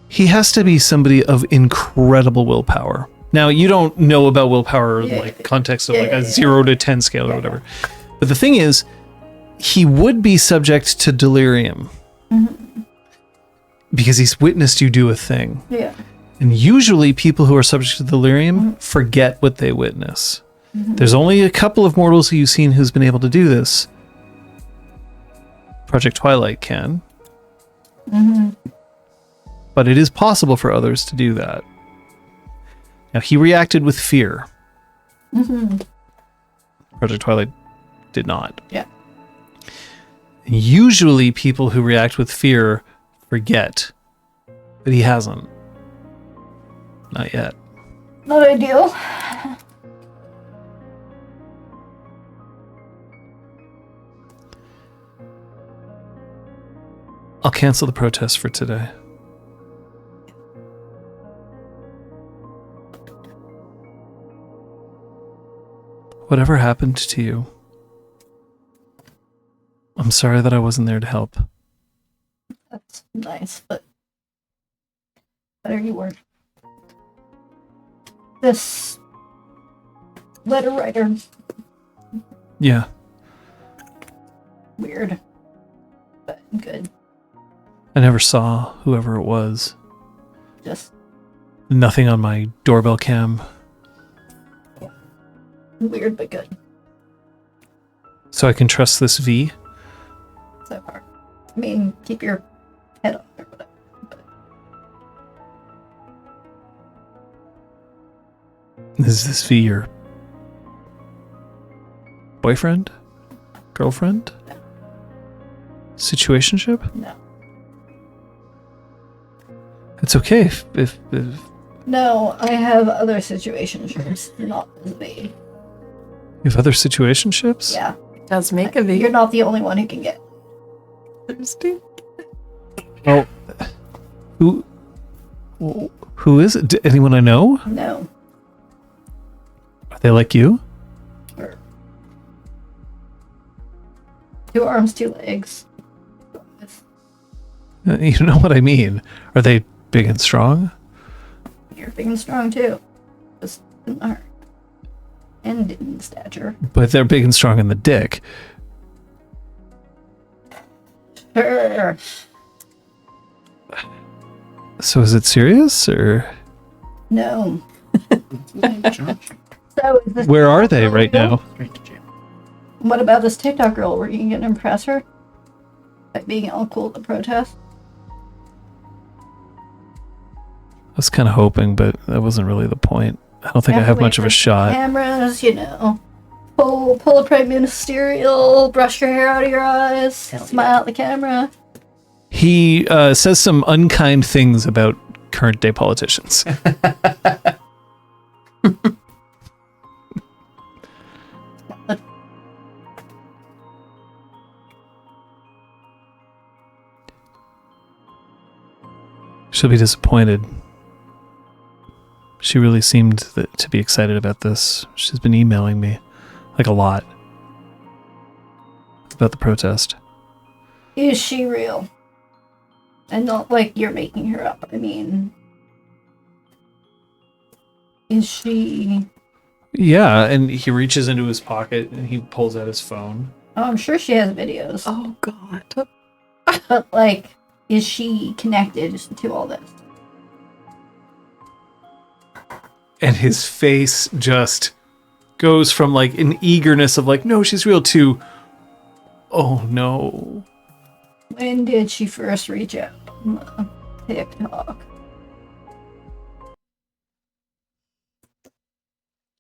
He has to be somebody of incredible willpower. Now, you don't know about willpower in like context of like a 0 to 10 scale or whatever. But the thing is, he would be subject to delirium. Because he's witnessed you do a thing. Yeah. And usually people who are subject to delirium forget what they witness. There's only a couple of mortals who you've seen who's been able to do this. Project Twilight can. But it is possible for others to do that. Now, he reacted with fear. Project Twilight did not. Yeah. And usually people who react with fear forget. But he hasn't. Not yet. Not ideal. I'll cancel the protest for today. Whatever happened to you? I'm sorry that I wasn't there to help. That's nice, but better you weren't. This letter writer, Yeah. weird, but good. I never saw whoever it was. Just Nothing on my doorbell cam. weird, but good So I can trust this V? so far. I mean, keep your head on or whatever. But Is this V your boyfriend? Girlfriend? Situationship? no. It's okay if No, I have other situationships, not this V. you have other situationships? Yeah. Does make a You're not the only one who can get. thirsty. Well, who is it? Anyone I know? No. Are they like you? Or 2 arms, 2 legs. You know what I mean. Are they big and strong? You're big and strong too. Just in the heart. And in stature. But they're big and strong in the dick. Sure. So is it serious or No. So is this where are they right now? Straight to jail. What about this TikTok girl? Were you gonna impress her? By being all cool at the protest? I was kind of hoping, but that wasn't really the point. I don't think I have much of a shot. Cameras, pull a prime ministerial, brush your hair out of your eyes, smile at the camera. He says some unkind things about current day politicians. She'll be disappointed. She really seemed to be excited about this. She's been emailing me, like a lot, about the protest. Is she real? And not like you're making her up. I mean, is she... Yeah, and he reaches into his pocket and he pulls out his phone. Oh, I'm sure she has videos. Oh, God. But, like, is she connected to all this? And his face just goes from, like, an eagerness of, like, no, she's real, to, oh, no. When did she first reach out on TikTok?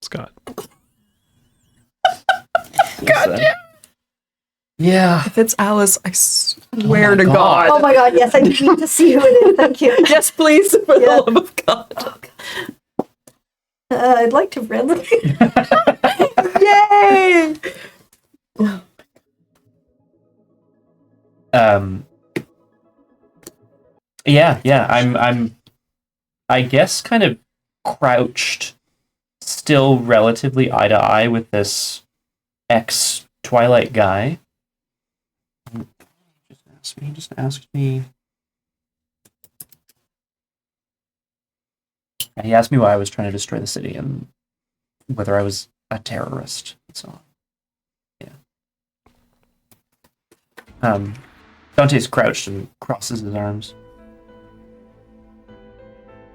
Scott. God damn. Yeah. If it's Alice, I swear to God. God. Oh my god, yes, I need to see who it is. Thank you. Yes, please, for the love of God. I'd like to friend. Yay! Yeah. I'm I guess kind of crouched, still relatively eye to eye with this ex-Twilight guy. He just asked me. He asked me why I was trying to destroy the city and whether I was a terrorist and so on. Yeah. Dante's crouched and crosses his arms.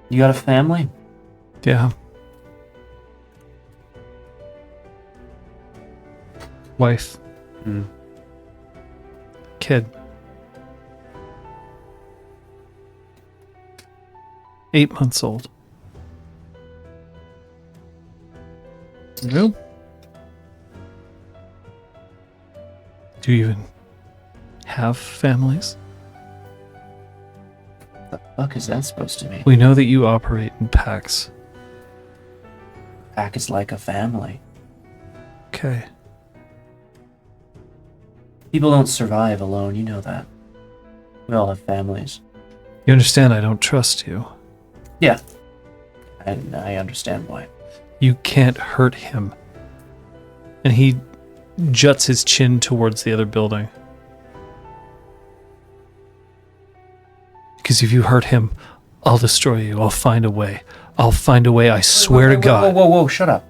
You got a family? Yeah. Wife. Kid. 8 months old. Nope. Do you even have families? What the fuck is that supposed to mean? We know that you operate in packs. Pack is like a family. Okay. People don't survive alone, you know that. We all have families. You understand I don't trust you. Yeah. And I understand why. You can't hurt him. And he juts his chin towards the other building. Because if you hurt him, I'll destroy you. I'll find a way. I'll find a way, I swear to God. Whoa, shut up.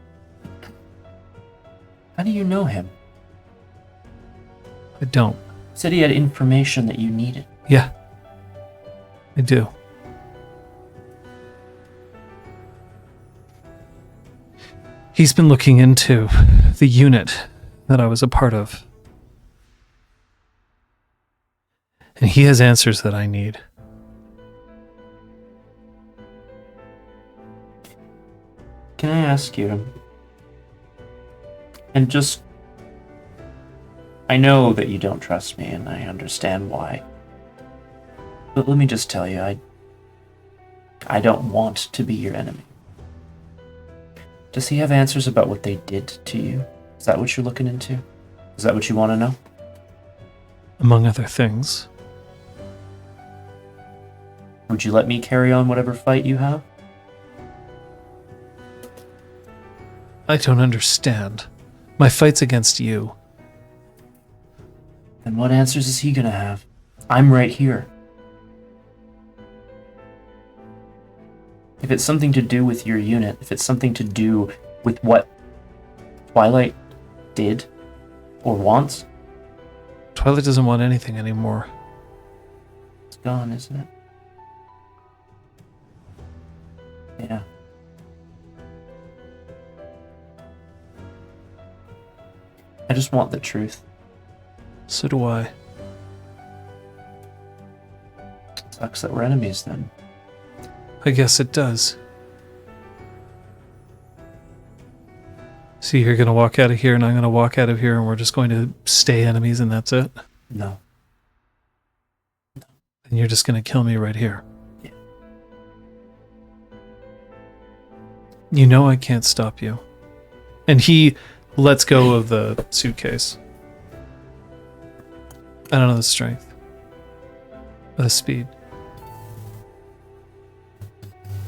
How do you know him? I don't. Said he had information that you needed. Yeah. I do. He's been looking into the unit that I was a part of. And he has answers that I need. Can I ask you? And just... I know that you don't trust me, and I understand why. But let me just tell you, I don't want to be your enemy. Does he have answers about what they did to you? Is that what you're looking into? Is that what you want to know? Among other things. Would you let me carry on whatever fight you have? I don't understand. My fight's against you. Then what answers is he gonna have? I'm right here. If it's something to do with your unit, if it's something to do with what Twilight did or wants, Twilight doesn't want anything anymore. it's gone, isn't it? Yeah. I just want the truth. So do I. Sucks that we're enemies then. I guess it does. So you're going to walk out of here and I'm going to walk out of here and we're just going to stay enemies and that's it? No. And you're just going to kill me right here? Yeah. You know I can't stop you. And he lets go of the suitcase. I don't know the strength. The speed.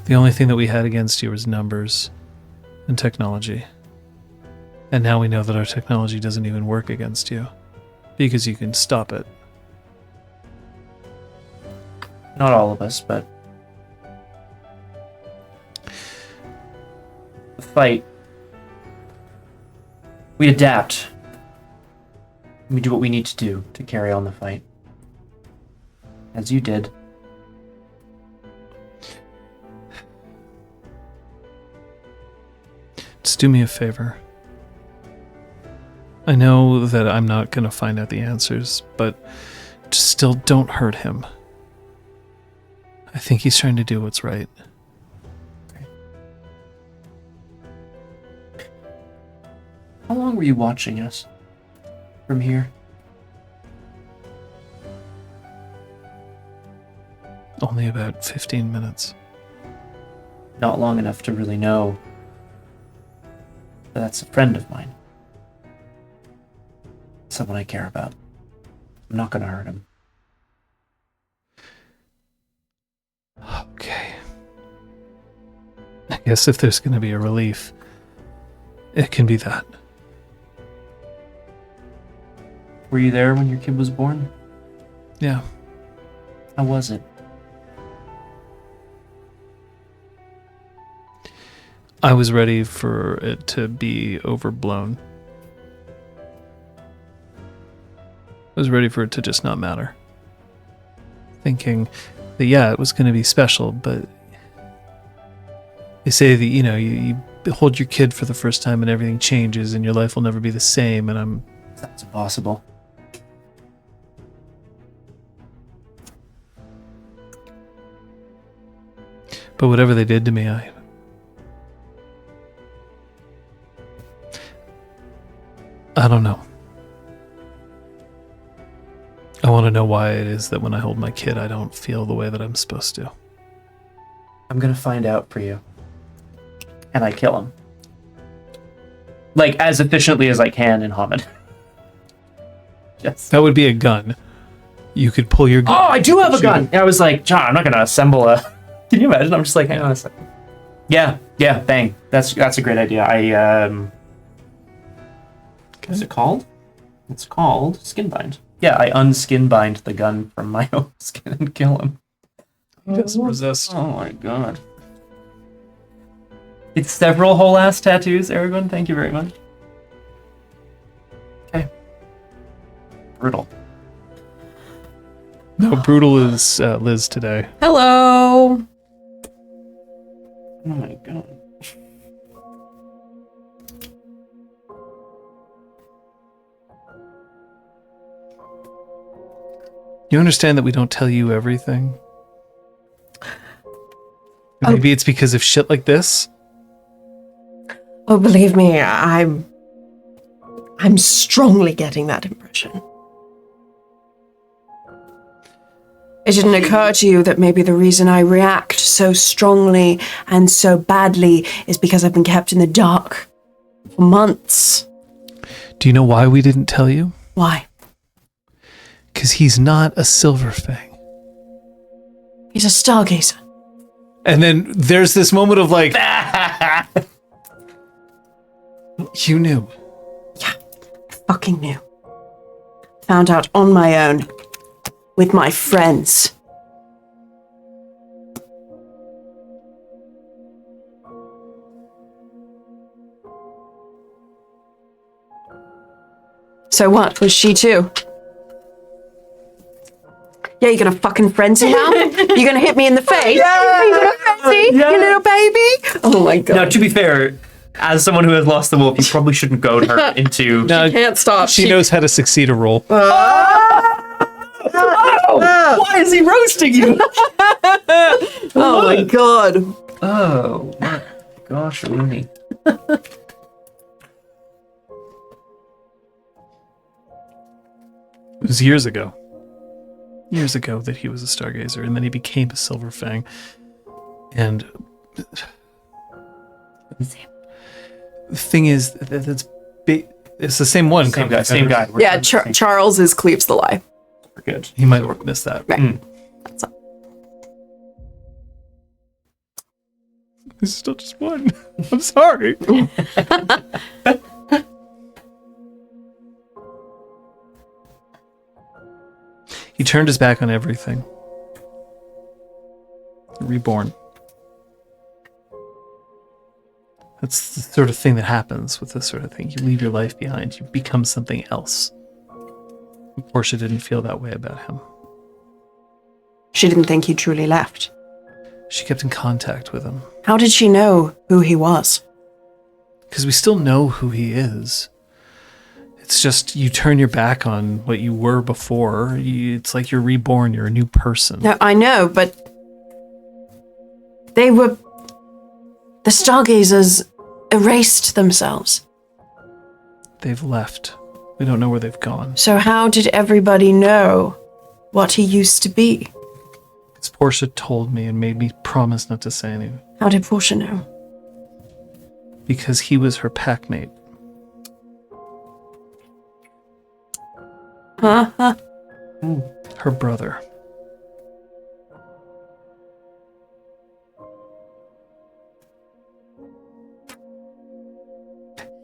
The only thing that we had against you was numbers and technology. And now we know that our technology doesn't even work against you. Because you can stop it. Not all of us, but the fight. We adapt. We do what we need to do to carry on the fight. As you did. Just do me a favor. I know that I'm not going to find out the answers, but just still don't hurt him. I think he's trying to do what's right. How long were you watching us from here? Only about 15 minutes. Not long enough to really know that that's a friend of mine. Someone I care about. I'm not gonna hurt him. Okay. I guess if there's gonna be a relief, it can be that. Were you there when your kid was born? Yeah. How was it? I was ready for it to be overblown. I was ready for it to just not matter. Thinking that, yeah, it was going to be special, but they say that, you hold your kid for the first time and everything changes and your life will never be the same, and That's impossible. But whatever they did to me, I don't know. I want to know why it is that when I hold my kid, I don't feel the way that I'm supposed to. I'm gonna find out for you. And I kill him. Like, as efficiently as I can in Hamid. Yes. That would be a gun. You could pull your gun. Oh, I do have a shoot gun! him. And I was like, John, I'm not gonna assemble a... Can you imagine? I'm just like, hang on a second. Yeah, bang. That's a great idea. What's it called? It's called Skinbind. Yeah, I unskinbind the gun from my own skin and kill him. He doesn't resist. Oh my god. It's several whole ass tattoos, Aragorn. Thank you very much. Okay. Brutal. No, brutal is Liz today. Hello. Oh my god. You understand that we don't tell you everything? Maybe it's because of shit like this? Oh, believe me, I'm strongly getting that impression. It didn't occur to you that maybe the reason I react so strongly and so badly is because I've been kept in the dark for months. Do you know why we didn't tell you? Why? Because he's not a silver fang. He's a stargazer. And then there's this moment of like... You knew. Yeah, I fucking knew. Found out on my own. With my friends. So what? Was she too? Yeah, you're gonna fucking frenzy now? You're gonna hit me in the face? Yeah! You gonna frenzy? Yeah. You little baby? Oh my god. Now, to be fair, as someone who has lost the wolf, you probably shouldn't goad her into... No, Can't stop. she knows how to succeed a roll. Why is he roasting you? Oh my god. Oh my gosh, Rooney. It was years ago. Years ago that he was a stargazer, and then he became a Silver Fang. And the thing is, it's the same one. Same guy. Same guy. We're Yeah, on the same- Charles is Cleaves the Lie. We're good. He might have missed that. Right. That's all. This is still just one. I'm sorry. He turned his back on everything. Reborn. That's the sort of thing that happens with this sort of thing. You leave your life behind. You become something else. And Portia didn't feel that way about him. She didn't think he truly left. She kept in contact with him. How did she know who he was? Because we still know who he is. It's just you turn your back on what you were before. It's like you're reborn. You're a new person. No, I know, but they were... The Stargazers erased themselves. They've left. We don't know where they've gone. So how did everybody know what he used to be? Because Portia told me and made me promise not to say anything. How did Portia know? Because he was her packmate. Huh? Her brother.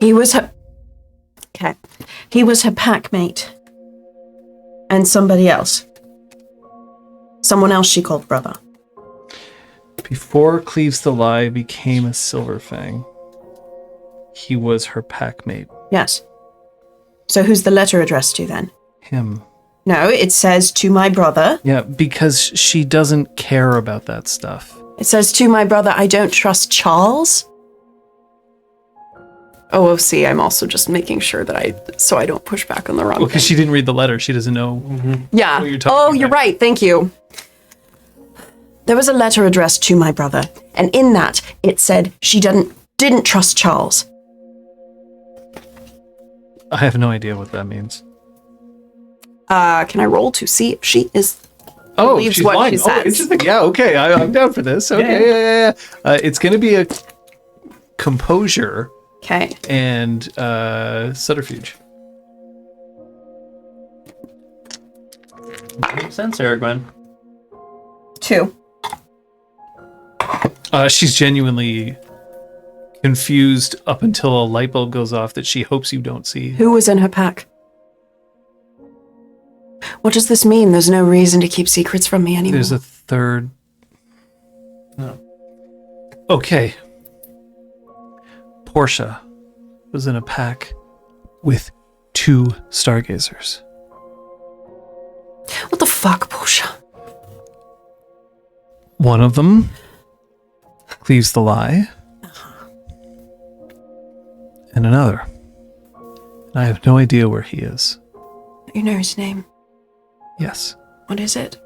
He was her... Okay. He was her packmate. And somebody else. Someone else she called brother. Before Cleaves the Lie became a Silver Fang, he was her packmate. Yes. So who's the letter addressed to then? Him. No, it says to my brother. Yeah, because she doesn't care about that stuff. It says to my brother, I don't trust Charles. Oh, see, I'm also just making sure that so I don't push back on the wrong Well, because thing. she didn't read the letter. She doesn't know. Yeah. what you're talking Oh, you're about. right. Thank you. There was a letter addressed to my brother, and in that it said she didn't trust Charles. I have no idea what that means. Can I roll to see if she is Oh, believes she's what lying. she Oh, says? interesting. Yeah, okay. I'm down for this. Okay, yeah. It's going to be a composure Okay. and subterfuge. Makes sense, Sarah Gwen. 2. She's genuinely confused up until a light bulb goes off that she hopes you don't see. Who was in her pack? What does this mean? There's no reason to keep secrets from me anymore. There's a third. No. Okay. Portia was in a pack with 2 stargazers. What the fuck, Portia? One of them Cleaves the Lie, and another. And I have no idea where he is. You know his name. Yes. What is it?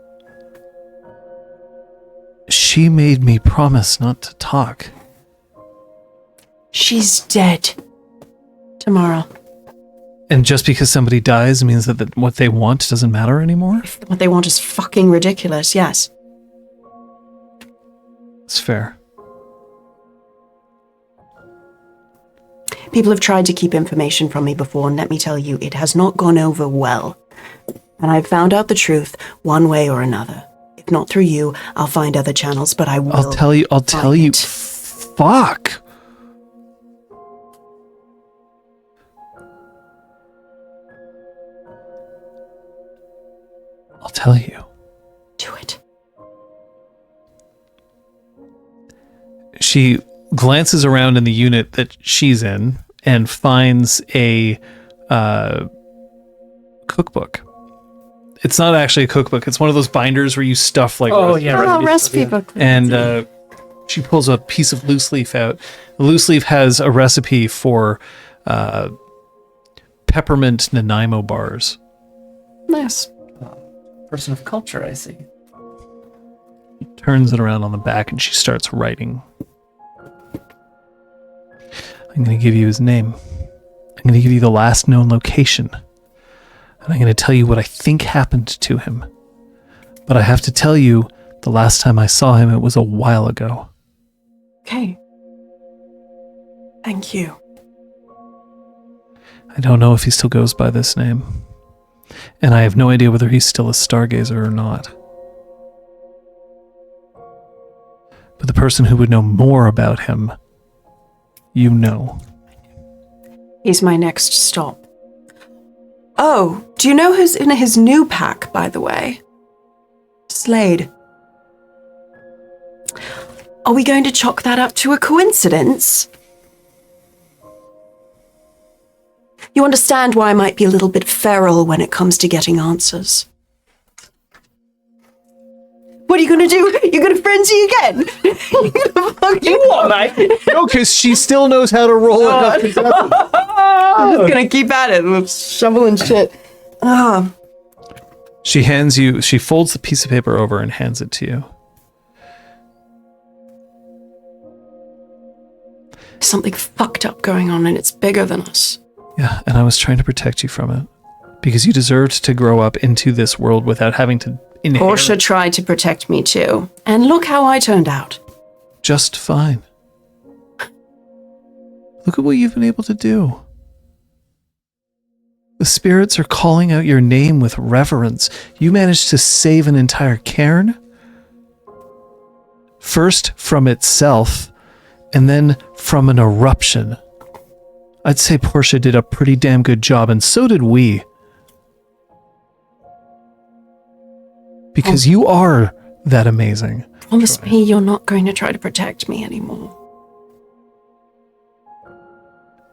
She made me promise not to talk. She's dead. Tomorrow. And just because somebody dies means that what they want doesn't matter anymore? What they want is fucking ridiculous, yes. It's fair. People have tried to keep information from me before, and let me tell you, it has not gone over well. And I've found out the truth one way or another. If not through you, I'll find other channels, but I will. I'll tell you. find it. Fuck. I'll tell you. Do it. She glances around in the unit that she's in and finds a cookbook. It's not actually a cookbook. It's one of those binders where you stuff like Recipe book. And she pulls a piece of loose leaf out. The loose leaf has a recipe for peppermint Nanaimo bars. Nice. Person of culture, I see. Turns it around on the back and she starts writing. I'm going to give you his name. I'm going to give you the last known location And I'm going to tell you what I think happened to him. But I have to tell you, the last time I saw him, it was a while ago. Okay. Thank you. I don't know if he still goes by this name. And I have no idea whether he's still a stargazer or not. But the person who would know more about him, you know. He's my next stop. Oh, do you know who's in his new pack, by the way? Slade. Are we going to chalk that up to a coincidence? You understand why I might be a little bit feral when it comes to getting answers. What are you gonna do? You're gonna frenzy again? You're gonna fucking... No, because she still knows how to roll it up. I'm just gonna keep at it with shovel and shit. She folds the piece of paper over and hands it to you. Something fucked up going on and it's bigger than us. Yeah, and I was trying to protect you from it. Because you deserved to grow up into this world without having to inherit. Portia tried to protect me too. And look how I turned out. Just fine. Look at what you've been able to do. The spirits are calling out your name with reverence. You managed to save an entire cairn. First from itself, and then from an eruption. I'd say Portia did a pretty damn good job, and so did we. Because you are that amazing. Promise me you're not going to try to protect me anymore.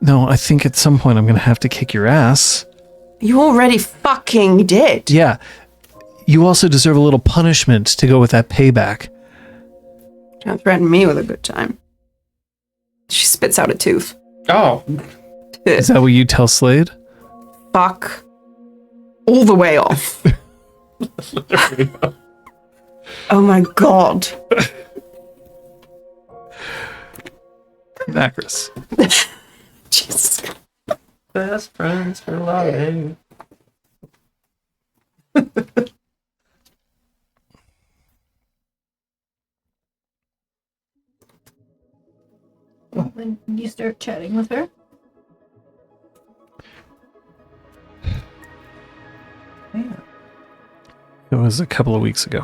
No, I think at some point I'm going to have to kick your ass. You already fucking did. Yeah. You also deserve a little punishment to go with that payback. Don't threaten me with a good time. She spits out a tooth. Oh. Is that what you tell Slade? Fuck. All the way off. Oh my god. Macris. Jesus. Best friends for life. When you start chatting with her? It was a couple of weeks ago.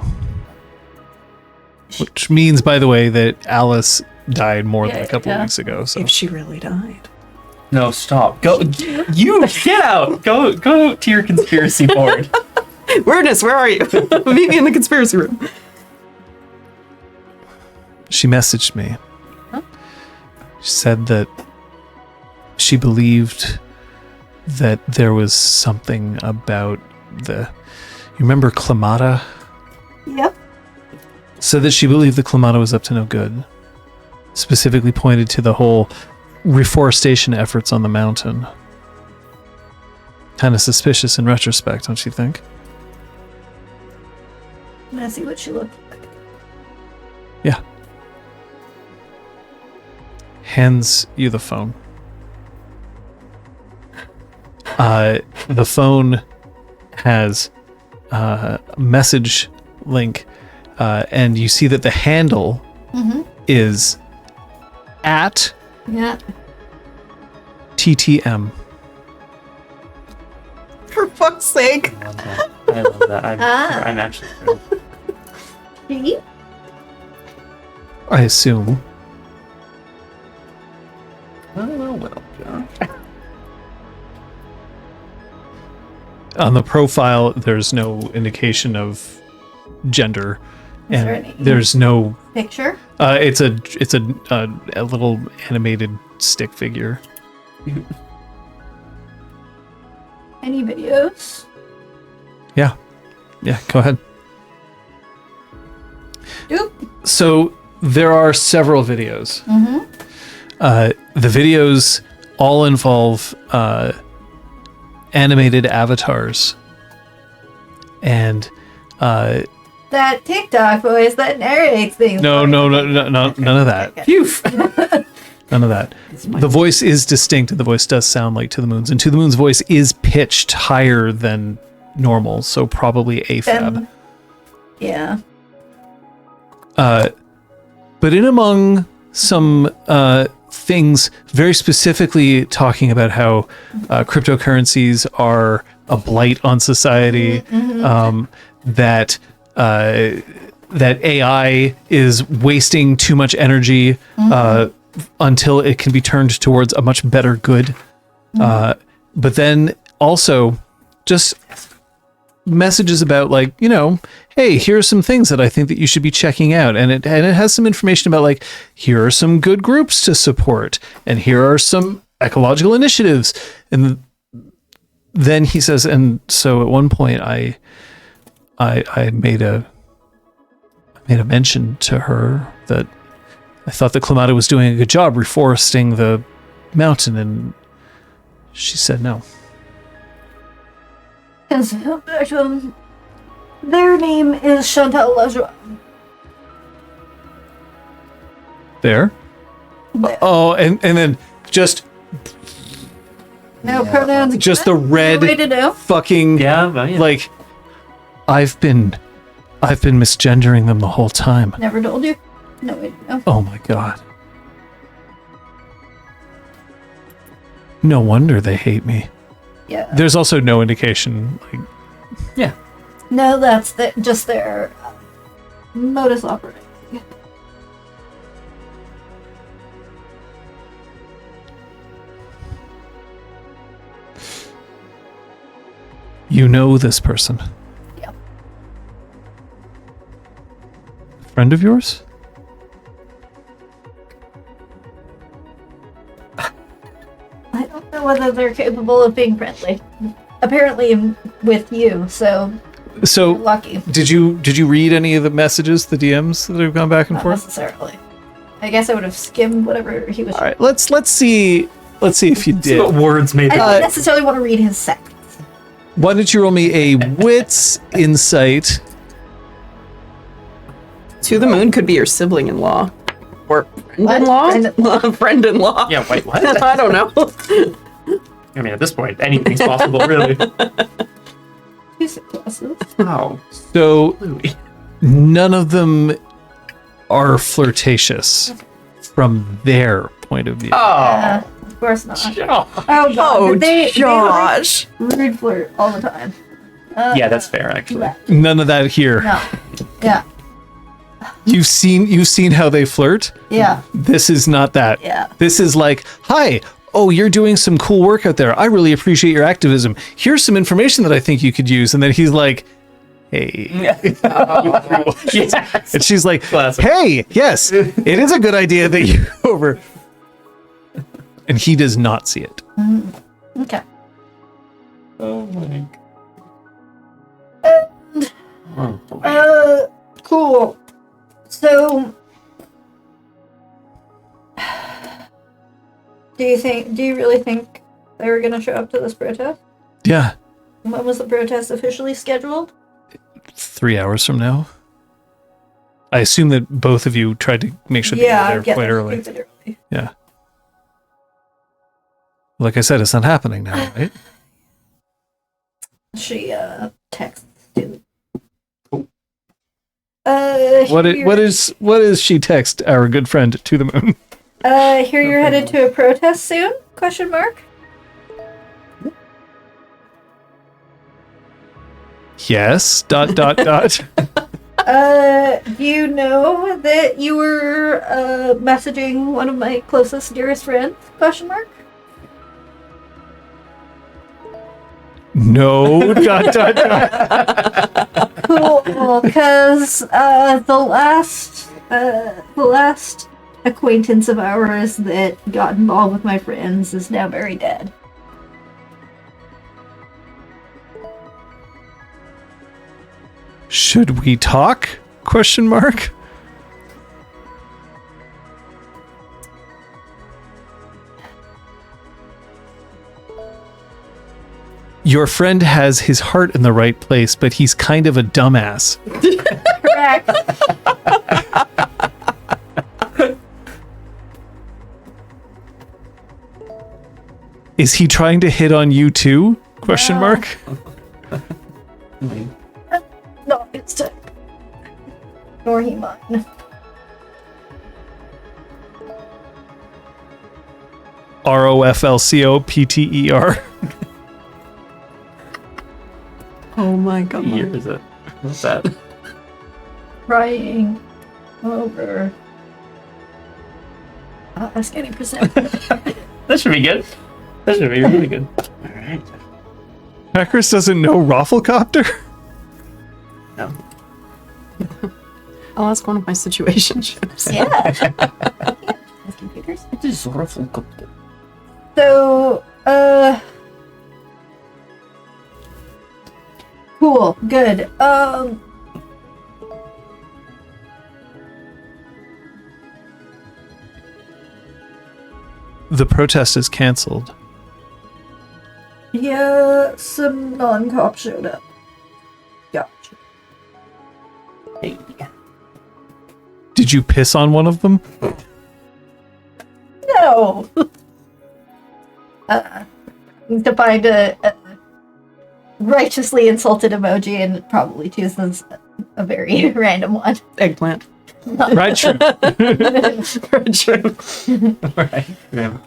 Which means, by the way, that Alice died more than a couple of weeks ago. So If she really died. No, stop. Go. You get out. Go to your conspiracy board. Weirdness, where are you? Meet me in the conspiracy room. she messaged me. Huh? She said that she believed that there was something about you remember Climata? Yep. Said that she believed the Climata was up to no good. Specifically pointed to the whole reforestation efforts on the mountain. Kind of suspicious in retrospect, don't you think? Can I see what she looked like? Yeah. Hands you the phone. The phone has a message link, and you see that the handle is at TTM. For fuck's sake. I love that. I'm actually thrilled. See? I assume. Well, John. On the profile, there's no indication of gender, Is there and any there's no. picture? It's a little animated stick figure. Any videos? Yeah, go ahead. Oop. So there are several videos. The videos all involve animated avatars, and That TikTok voice that narrates things. no, none of that. Okay. Phew. None of that. The voice is distinct, and the voice does sound like To the Moon's. And To the Moon's voice is pitched higher than normal, so probably AFAB. Yeah. But in among some things very specifically talking about how cryptocurrencies are a blight on society, that AI is wasting too much energy until it can be turned towards a much better good. But then also just messages about like, you know, hey, here are some things that I think that you should be checking out. And it has some information about like, here are some good groups to support. And here are some ecological initiatives. And then he says, and so at one point I made a mention to her that I thought that Clamata was doing a good job reforesting the mountain, and she said no. Yes, their name is Chantal Lajoie. There? Oh, and then just No pronouns. just the red way to know. fucking like I've been misgendering them the whole time. Never told you. No way to know. Oh my god. No wonder they hate me. Yeah. There's also no indication like Yeah. No, that's just their modus operandi. you know this person. Yeah. Friend of yours? I don't know whether they're capable of being friendly. Apparently with you, so So lucky. did you read any of the messages, the DMs that have gone back and Not forth? necessarily. I guess I would have skimmed whatever he was. All right, let's see if you See what did. words made I it. don't necessarily want to read his sex. Why don't you roll me a wits insight? To the Moon could be your sibling-in-law. Or friend-in-law? Friend-in-law. Yeah, wait, what? I don't know. I mean, at this point, anything's possible, really. He's classes. Oh, So Louis. none of them are flirtatious from their point of view. Oh, Of course not. oh. Oh god, Oh, they Josh. like rude flirt all the time. Yeah, that's fair, actually. Yeah. None of that here. No. Yeah. You've seen how they flirt. Yeah. This is not that. Yeah. This is like, hi. Oh, you're doing some cool work out there. I really appreciate your activism. Here's some information that I think you could use. And then he's like, hey. Yes. And she's like, Classic. hey, yes, it is a good idea that you go over. And he does not see it. Okay. Oh my god. Oh boy. Cool. So, do you really think they were gonna show up to this protest? Yeah. When was the protest officially scheduled? 3 hours from now. I assume that both of you tried to make sure that Yeah, you were there quite early. early. Yeah. Like I said, it's not happening now, right? She texts to. What is she text our good friend To the Moon? Here you're headed to a protest soon? Question mark. Yes. ... Do you know that you were messaging one of my closest, dearest friends? Question mark. No. ... Cool, because the last acquaintance of ours that got involved with my friends is now very dead. Should we talk? Question mark. Your friend has his heart in the right place, but he's kind of a dumbass. Correct. Is he trying to hit on you too? Question No. mark. No, it's time. Nor he mine. ROFLCOPTER. Oh my god. What year is it? What's that? Crying over. Ask any percent. That should be good. That should be really good. All right. Macris doesn't know Rafflecopter? No. I'll ask one of my situationships. Yeah. These computers. It is Rafflecopter. So, cool, good. The protest is cancelled. Yeah, some non-cop showed up. Gotcha. Hey. Did you piss on one of them? No. Needs to find a righteously insulted emoji and probably chooses a very random one. Eggplant. Right, true. All right. Yeah.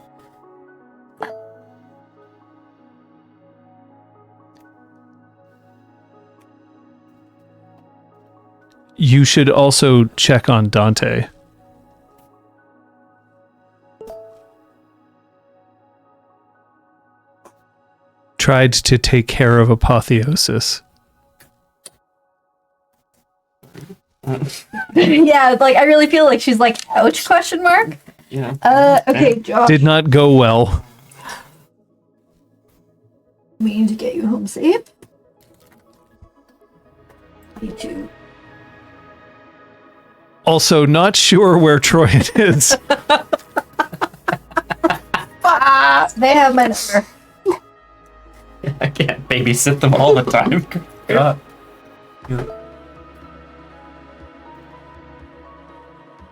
You should also check on Dante. Tried to take care of apotheosis. Yeah, like I really feel like she's like, ouch, question mark. Yeah. Okay, Josh. Did not go well. We need to get you home safe. Me too. Also, not sure where Troyan is. They have my number. I can't babysit them all the time. God.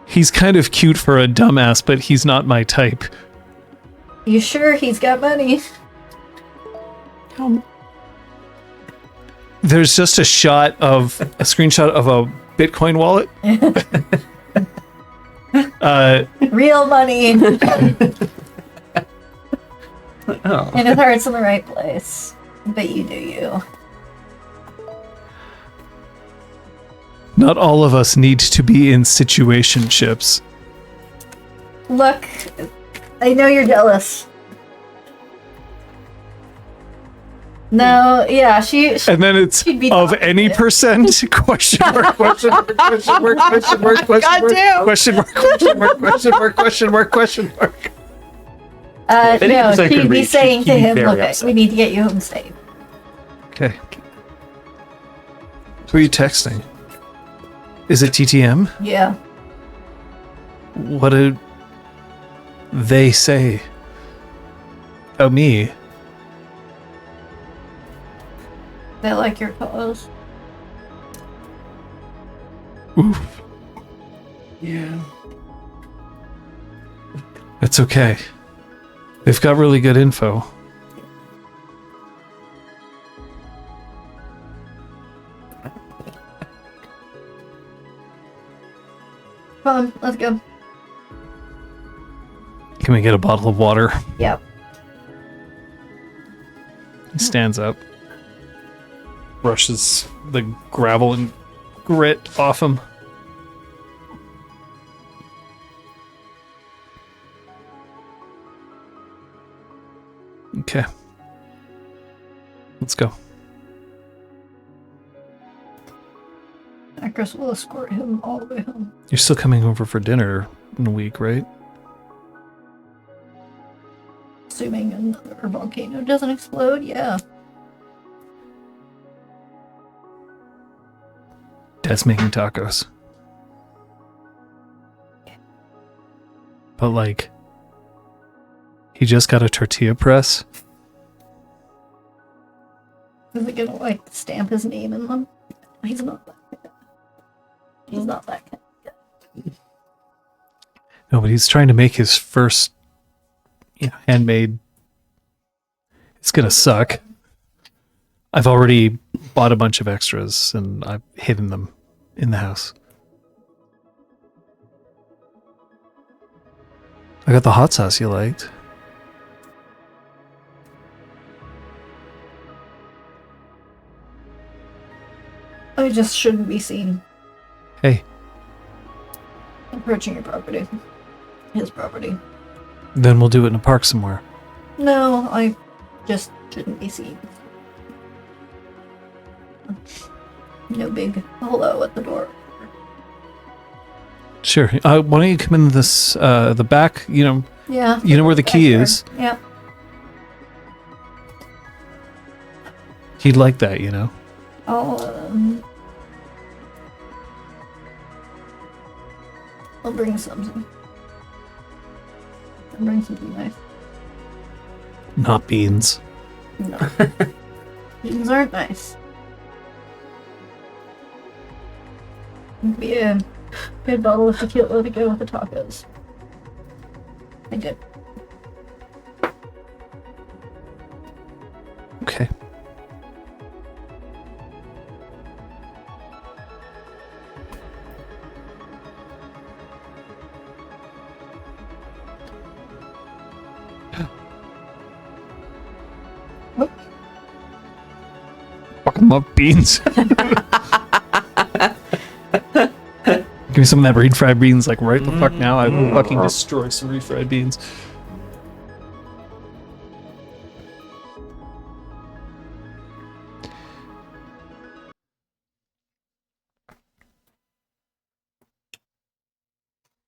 He's kind of cute for a dumbass, but he's not my type. You sure he's got money? There's just a screenshot of a Bitcoin wallet. Real money. Oh. And his heart's in the right place. But you do you. Not all of us need to be in situationships. Look, I know you're jealous. No, yeah, she And then it's she'd be of not any good. percent? Question mark, question mark, question mark, question mark, question mark, Goddamn. question mark, question mark, question mark, question mark, question mark. If any no, percent she'd could be reach, saying he'd to be him, very look, upset. we need to get you home safe. Okay. Who are you texting? Is it TTM? Yeah. What did they say about me? They like your clothes. Oof. Yeah. It's okay. They've got really good info. Come on, let's go. Can we get a bottle of water? Yep. He stands up, brushes the gravel and grit off him. Okay. Let's go. Macris will escort him all the way home. You're still coming over for dinner in a week, right? Assuming another volcano doesn't explode, yeah. Dad's making tacos. But like, he just got a tortilla press. Is it gonna like stamp his name in them? He's not that kind. He's not that kind. No, but he's trying to make his first, handmade It's gonna suck. I've already bought a bunch of extras and I've hidden them in the house. I got the hot sauce you liked. I just shouldn't be seen Hey, approaching your property. His property. then we'll do it in a park somewhere. No, I just shouldn't be seen. No big hello at the door. Sure. Why don't you come in this the back? Yeah. You know where the key is. Yeah. He'd like that, I'll bring something. I'll bring something nice. Not beans. No. Beans aren't nice. Be a good bottle of tequila to go with the tacos. I did. Okay. Fucking love beans. Give me some of that refried beans, like right the fuck now. I will fucking destroy some refried beans.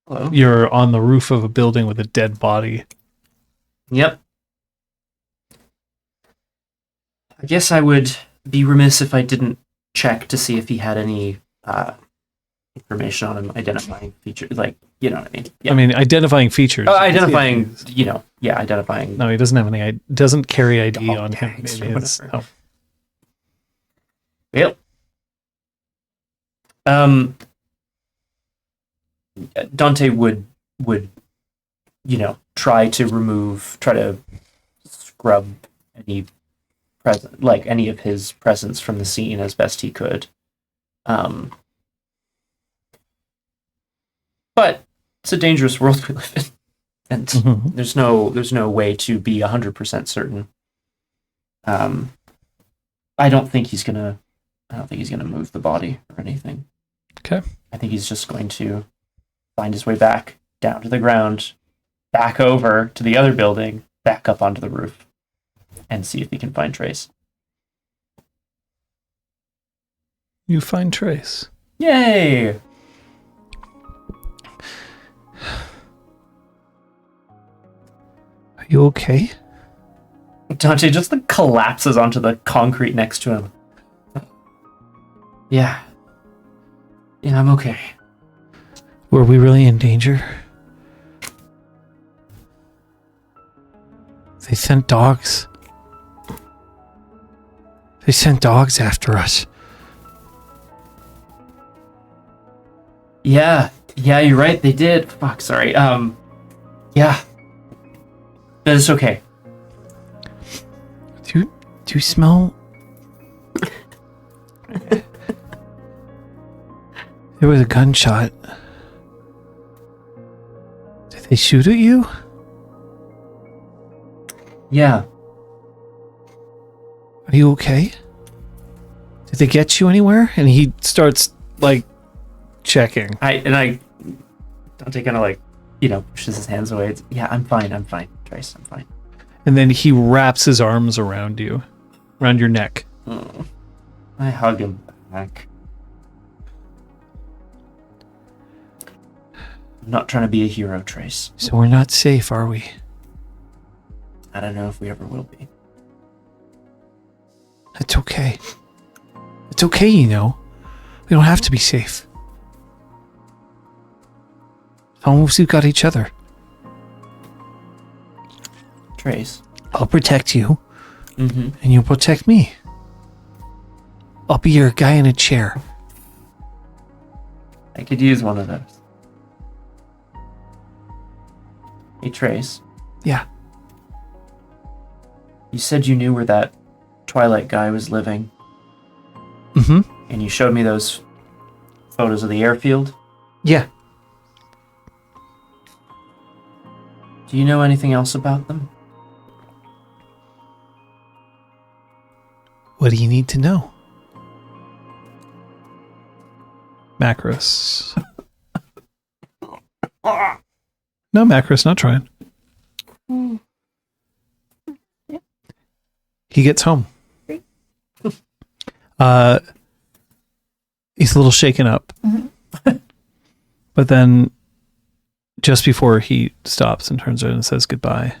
Hello. You're on the roof of a building with a dead body. Yep. I guess I would be remiss if I didn't check to see if he had any information on him identifying features, like, you know what I mean? Yeah. I mean, identifying features. Identifying, identifying. No, he doesn't have any. Doesn't carry ID Dog on him. tags Maybe or it's, whatever. oh. Yep. Dante would try to scrub any any of his presence from the scene as best he could. But it's a dangerous world we live in, and there's no way to be 100% certain. I don't think he's gonna move the body or anything. Okay. I think he's just going to find his way back down to the ground, back over to the other building, back up onto the roof, and see if he can find Trace. You find Trace. Yay! Are you okay? Dante just collapses onto the concrete next to him. Yeah. Yeah, I'm okay. Were we really in danger? They sent dogs. They sent dogs after us. Yeah, you're right, they did. Fuck, sorry. Yeah. But it's okay. Do you smell? There was a gunshot. Did they shoot at you? Yeah. Are you okay? Did they get you anywhere? And he starts checking. Dante kind of pushes his hands away. Yeah, I'm fine, Trace, I'm fine. And then he wraps his arms around you, around your neck. Oh, I hug him back. I'm not trying to be a hero, Trace. So we're not safe, are we? I don't know if we ever will be. It's okay. It's okay, We don't have to be safe. As long as we've got each other. Trace. I'll protect you. Mm-hmm. And you'll protect me. I'll be your guy in a chair. I could use one of those. Hey, Trace. Yeah. You said you knew where that Twilight guy was living. Mm-hmm. And you showed me those photos of the airfield. Yeah. Do you know anything else about them? What do you need to know? Macris. No, Macris, not trying. He gets home. He's a little shaken up. But then just before he stops and turns around and says goodbye,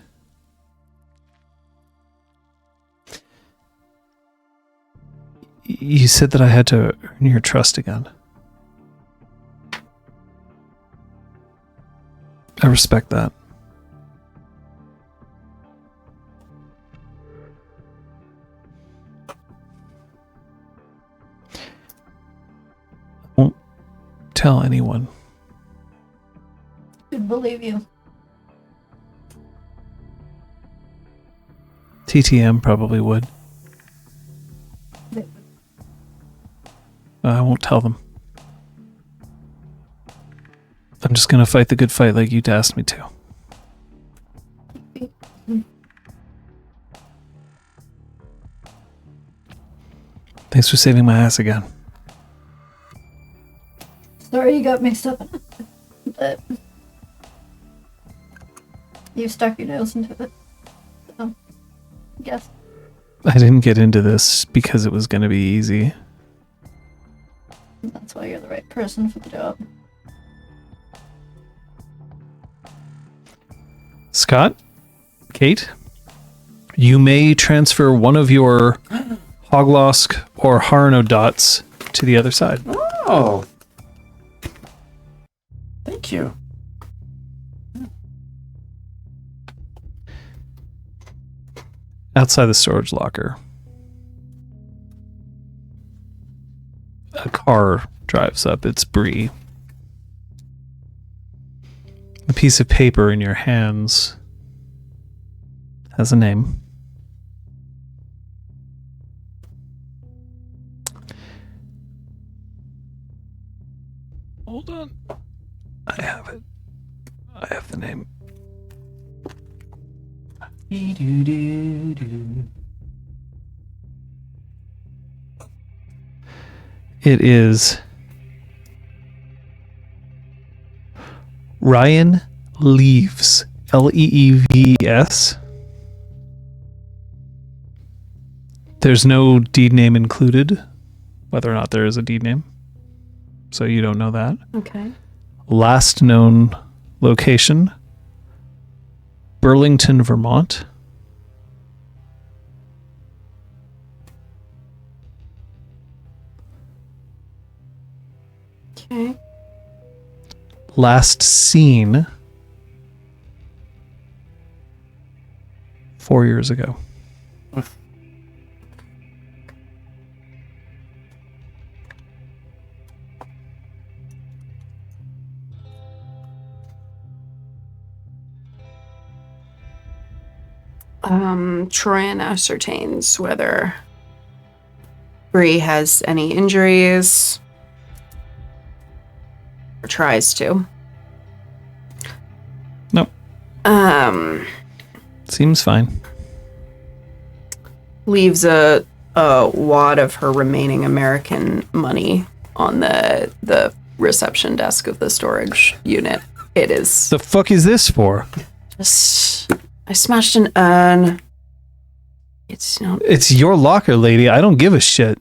you said that I had to earn your trust again. I respect that. I won't tell anyone. Couldn't believe you. TTM probably would. I won't tell them. I'm just gonna fight the good fight like you asked me to. Thanks for saving my ass again. Sorry you got mixed up in it, but you stuck your nose into it. So, I guess. I didn't get into this because it was gonna be easy. That's why you're the right person for the job. Scott, Kate, you may transfer one of your Hoglosk or Harno dots to the other side. Oh. Thank you. Outside the storage locker, a car drives up. It's Bree. A piece of paper in your hands has a name. Hold on. I have it. I have the name. It is Ryan Leaves. Leeves. There's no deed name included, whether or not there is a deed name. So you don't know that. Okay. Last known location, Burlington, Vermont. Okay. Last seen 4 years ago. Troyan ascertains whether Bree has any injuries or tries to. Nope. Seems fine. Leaves a wad of her remaining American money on the reception desk of the storage unit. It is The fuck is this for? just I smashed an urn. It's not. It's your locker, lady. I don't give a shit.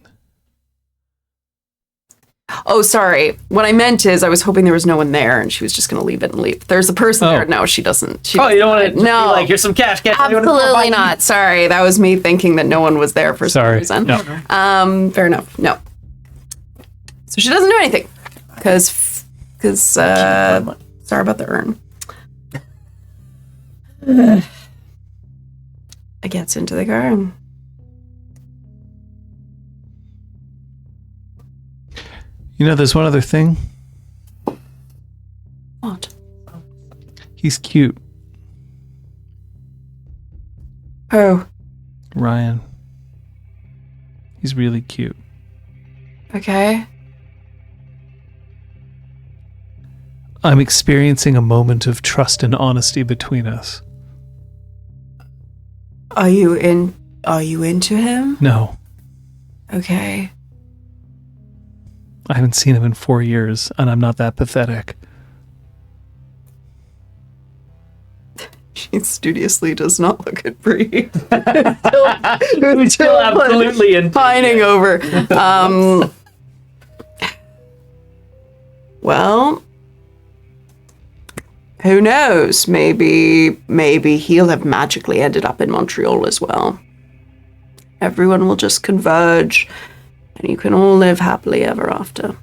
Oh, sorry. What I meant is I was hoping there was no one there and she was just going to leave it and leave. There's a person there. No, she doesn't. She Oh, you don't want to doesn't. be like, here's some cash. Absolutely not. Sorry. That was me thinking that no one was there for some reason. No. Fair enough. No. So she doesn't do anything. Because sorry about the urn. I gets into the car and You know, there's one other thing. what? He's cute. Oh. Ryan. He's really cute. Okay. I'm experiencing a moment of trust and honesty between us. Are you into him? No, Okay. I haven't seen him in 4 years, and I'm not that pathetic. She studiously does not look at Bree. Still absolutely in. Pining over. Well, who knows? Maybe he'll have magically ended up in Montreal as well. Everyone will just converge, and you can all live happily ever after.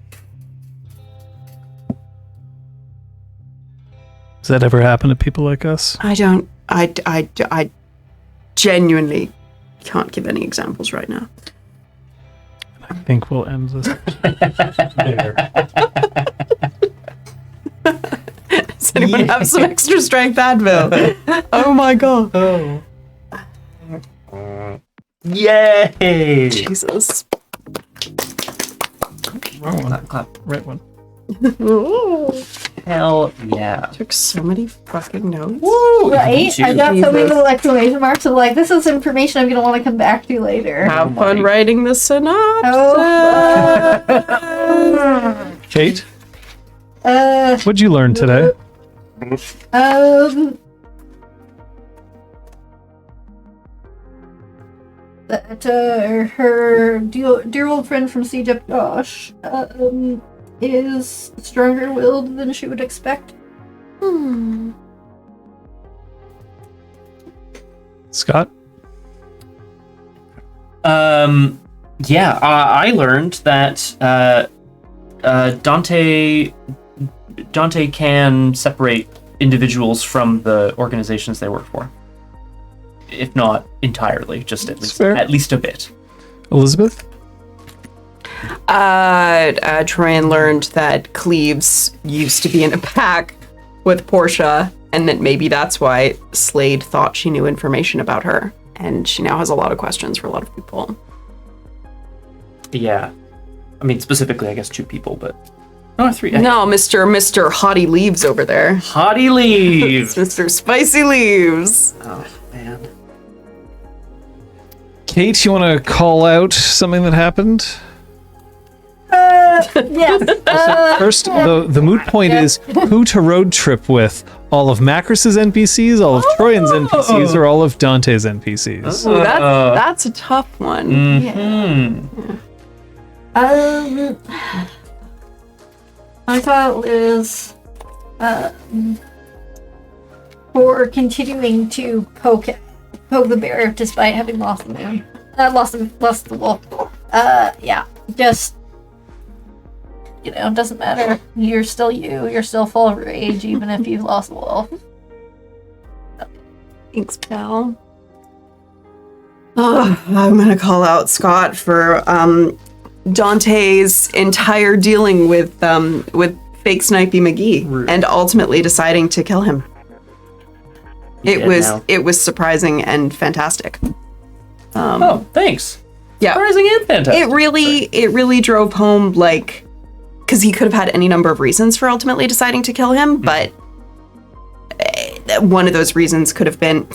Does that ever happen to people like us? I genuinely can't give any examples right now. I think we'll end this there. Does anyone have some extra strength Advil? Oh my god. Oh. Yay! Jesus. Wrong one. Clap. Right one. Hell yeah. Took so many fucking notes. Woo! Right? I got so many Jesus. little exclamation marks of like, this is information I'm going to want to come back to later. Have fun my- writing the synopsis. Oh, Kate, what'd you learn today? That her dear old friend from Siege Josh is stronger willed than she would expect. Scott? Yeah, I learned that Dante can separate individuals from the organizations they work for. If not entirely, just fair. at least a bit. Elizabeth? Troyan learned that Cleves used to be in a pack with Portia, and that maybe that's why Slade thought she knew information about her, and she now has a lot of questions for a lot of people. Yeah. I mean, specifically, I guess 2 people, but... No, 3. No, Mr. Hottie Leaves over there. Hottie It's leave! Mr. Spicy Leaves. Oh, man. Kate, you want to call out something that happened? Yes. First, the moot point is who to road trip with. All of Macris's NPCs, all of Troyan's NPCs, or all of Dante's NPCs? Ooh, that's a tough one. My thought is for continuing to poke the bear despite having lost the moon. Lost the wolf. Yeah, just, doesn't matter. You're still you. You're still full of rage, even if you've lost the wolf. Thanks, pal. Oh, I'm gonna call out Scott for Dante's entire dealing with fake Snipey McGee. Rude. And ultimately deciding to kill him. You dead now. It was surprising and fantastic. Oh, thanks. Yeah. Surprising and fantastic. It really drove home, like, because he could have had any number of reasons for ultimately deciding to kill him, but one of those reasons could have been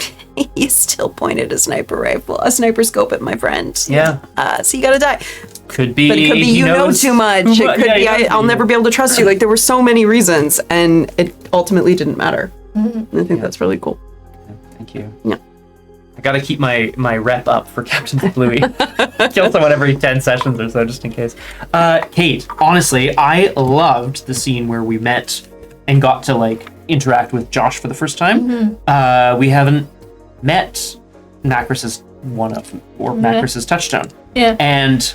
he still pointed a sniper scope at my friend. Yeah. So you gotta die. Could be. But it could be he you know knows- too much. It could Yeah, be he knows I'll you. never be able to trust you. Like, there were so many reasons, and it ultimately didn't matter. And I think that's really cool. Thank you. Yeah. I gotta keep my rep up for Captain Bluey. Kill someone every 10 sessions or so, just in case. Kate, honestly, I loved the scene where we met and got to, like, interact with Josh for the first time. We haven't met Macris's Macris's Touchstone. Yeah. And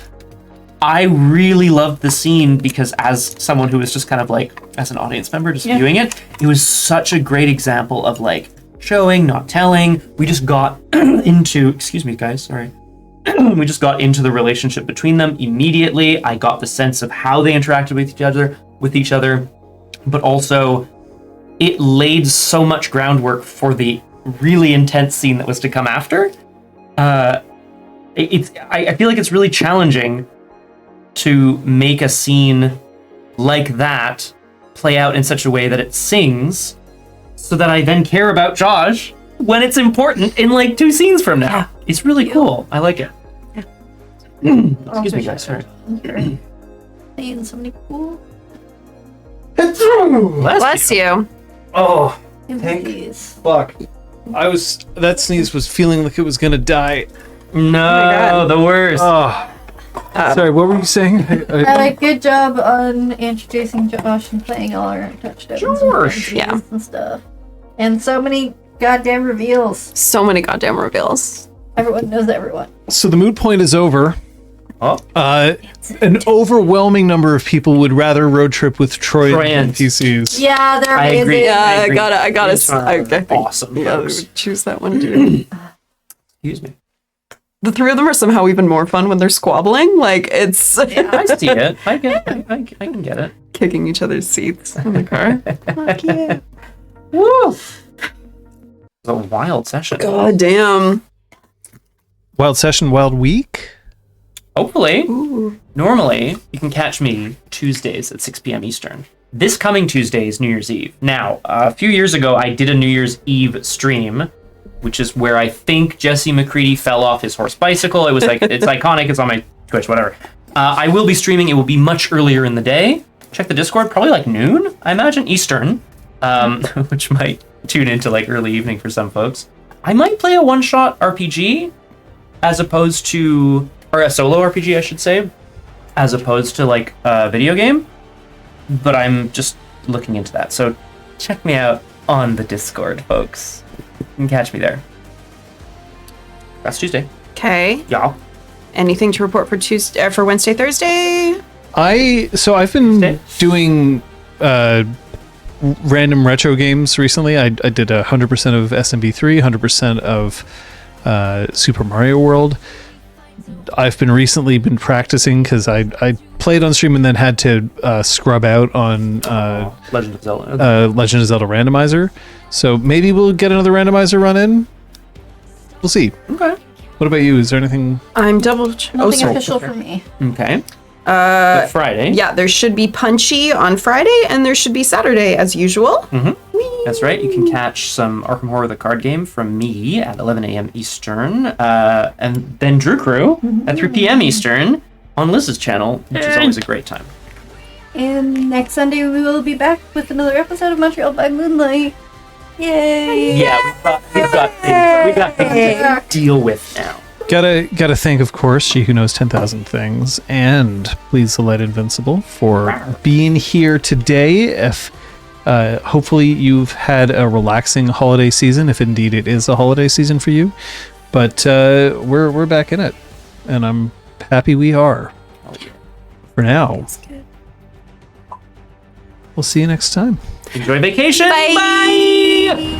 I really loved the scene because as someone who was just kind of like, as an audience member, just viewing it was such a great example of, like, showing, not telling. We just got into, excuse me guys, sorry. We just got into the relationship between them immediately. I got the sense of how they interacted with each other, but also it laid so much groundwork for the really intense scene that was to come after. I feel like it's really challenging to make a scene like that play out in such a way that it sings so that I then care about Josh when it's important in like 2 scenes from now. It's really cool. I like it. Excuse me, guys. Sorry. Saying something cool. Bless you. Oh, Please. fuck. That sneeze was feeling like it was gonna die. No, the worst. Oh. Sorry, what were you saying? Had a good job on introducing Josh and playing all our touchdowns Josh. and stuff. And so many goddamn reveals. So many goddamn reveals. Everyone knows everyone. So the mood point is over. Oh, An overwhelming number of people would rather road trip with Troy and NPCs. Yeah, they're I amazing. agree. Yeah, I agree. gotta. These are I think awesome. yeah, we folks. would choose that one too. Excuse me. The 3 of them are somehow even more fun when they're squabbling. Like it's I see it. I can get it. kicking each other's seats in the car. Fuck yeah. Woo! It's a wild session. God damn. Wild session, wild week. Hopefully. Normally, you can catch me Tuesdays at 6 p.m. Eastern. This coming Tuesday is New Year's Eve. Now, a few years ago, I did a New Year's Eve stream, which is where I think Jesse Macris fell off his horse bicycle. It was like, it's iconic. It's on my Twitch, whatever. I will be streaming. It will be much earlier in the day. Check the Discord, probably like noon, I imagine, Eastern, which might tune into like early evening for some folks. I might play a one-shot RPG as opposed to, or a solo RPG, I should say, as opposed to like a video game. But I'm just looking into that. So check me out on the Discord, folks. You can catch me there. That's Tuesday. Okay. Y'all. Anything to report for Tuesday for Wednesday, Thursday? I've been doing random retro games recently. I did 100% of SMB3, 100% of Super Mario World. I've been recently practicing because I played on stream and then had to scrub out on Legend of Zelda. Legend of Zelda Randomizer. So maybe we'll get another randomizer run in. We'll see. Okay. What about you? Is there anything? I'm Nothing sorry. official for me. Okay. But Friday. Yeah, there should be Punchy on Friday, and there should be Saturday as usual. That's right. You can catch some Arkham Horror the card game from me at 11 a.m. Eastern, and then Drew Crew at 3 p.m. Eastern on Liz's channel, which is always a great time. And next Sunday we will be back with another episode of Montreal by Moonlight. Yay! Yeah, we've got things to deal with now. Gotta thank, of course, She Who Knows 10,000 Things, and Please the Light Invincible for being here today. If hopefully you've had a relaxing holiday season, if indeed it is a holiday season for you. But we're back in it, and I'm happy we are. For now, we'll see you next time. Enjoy vacation. Bye. Bye.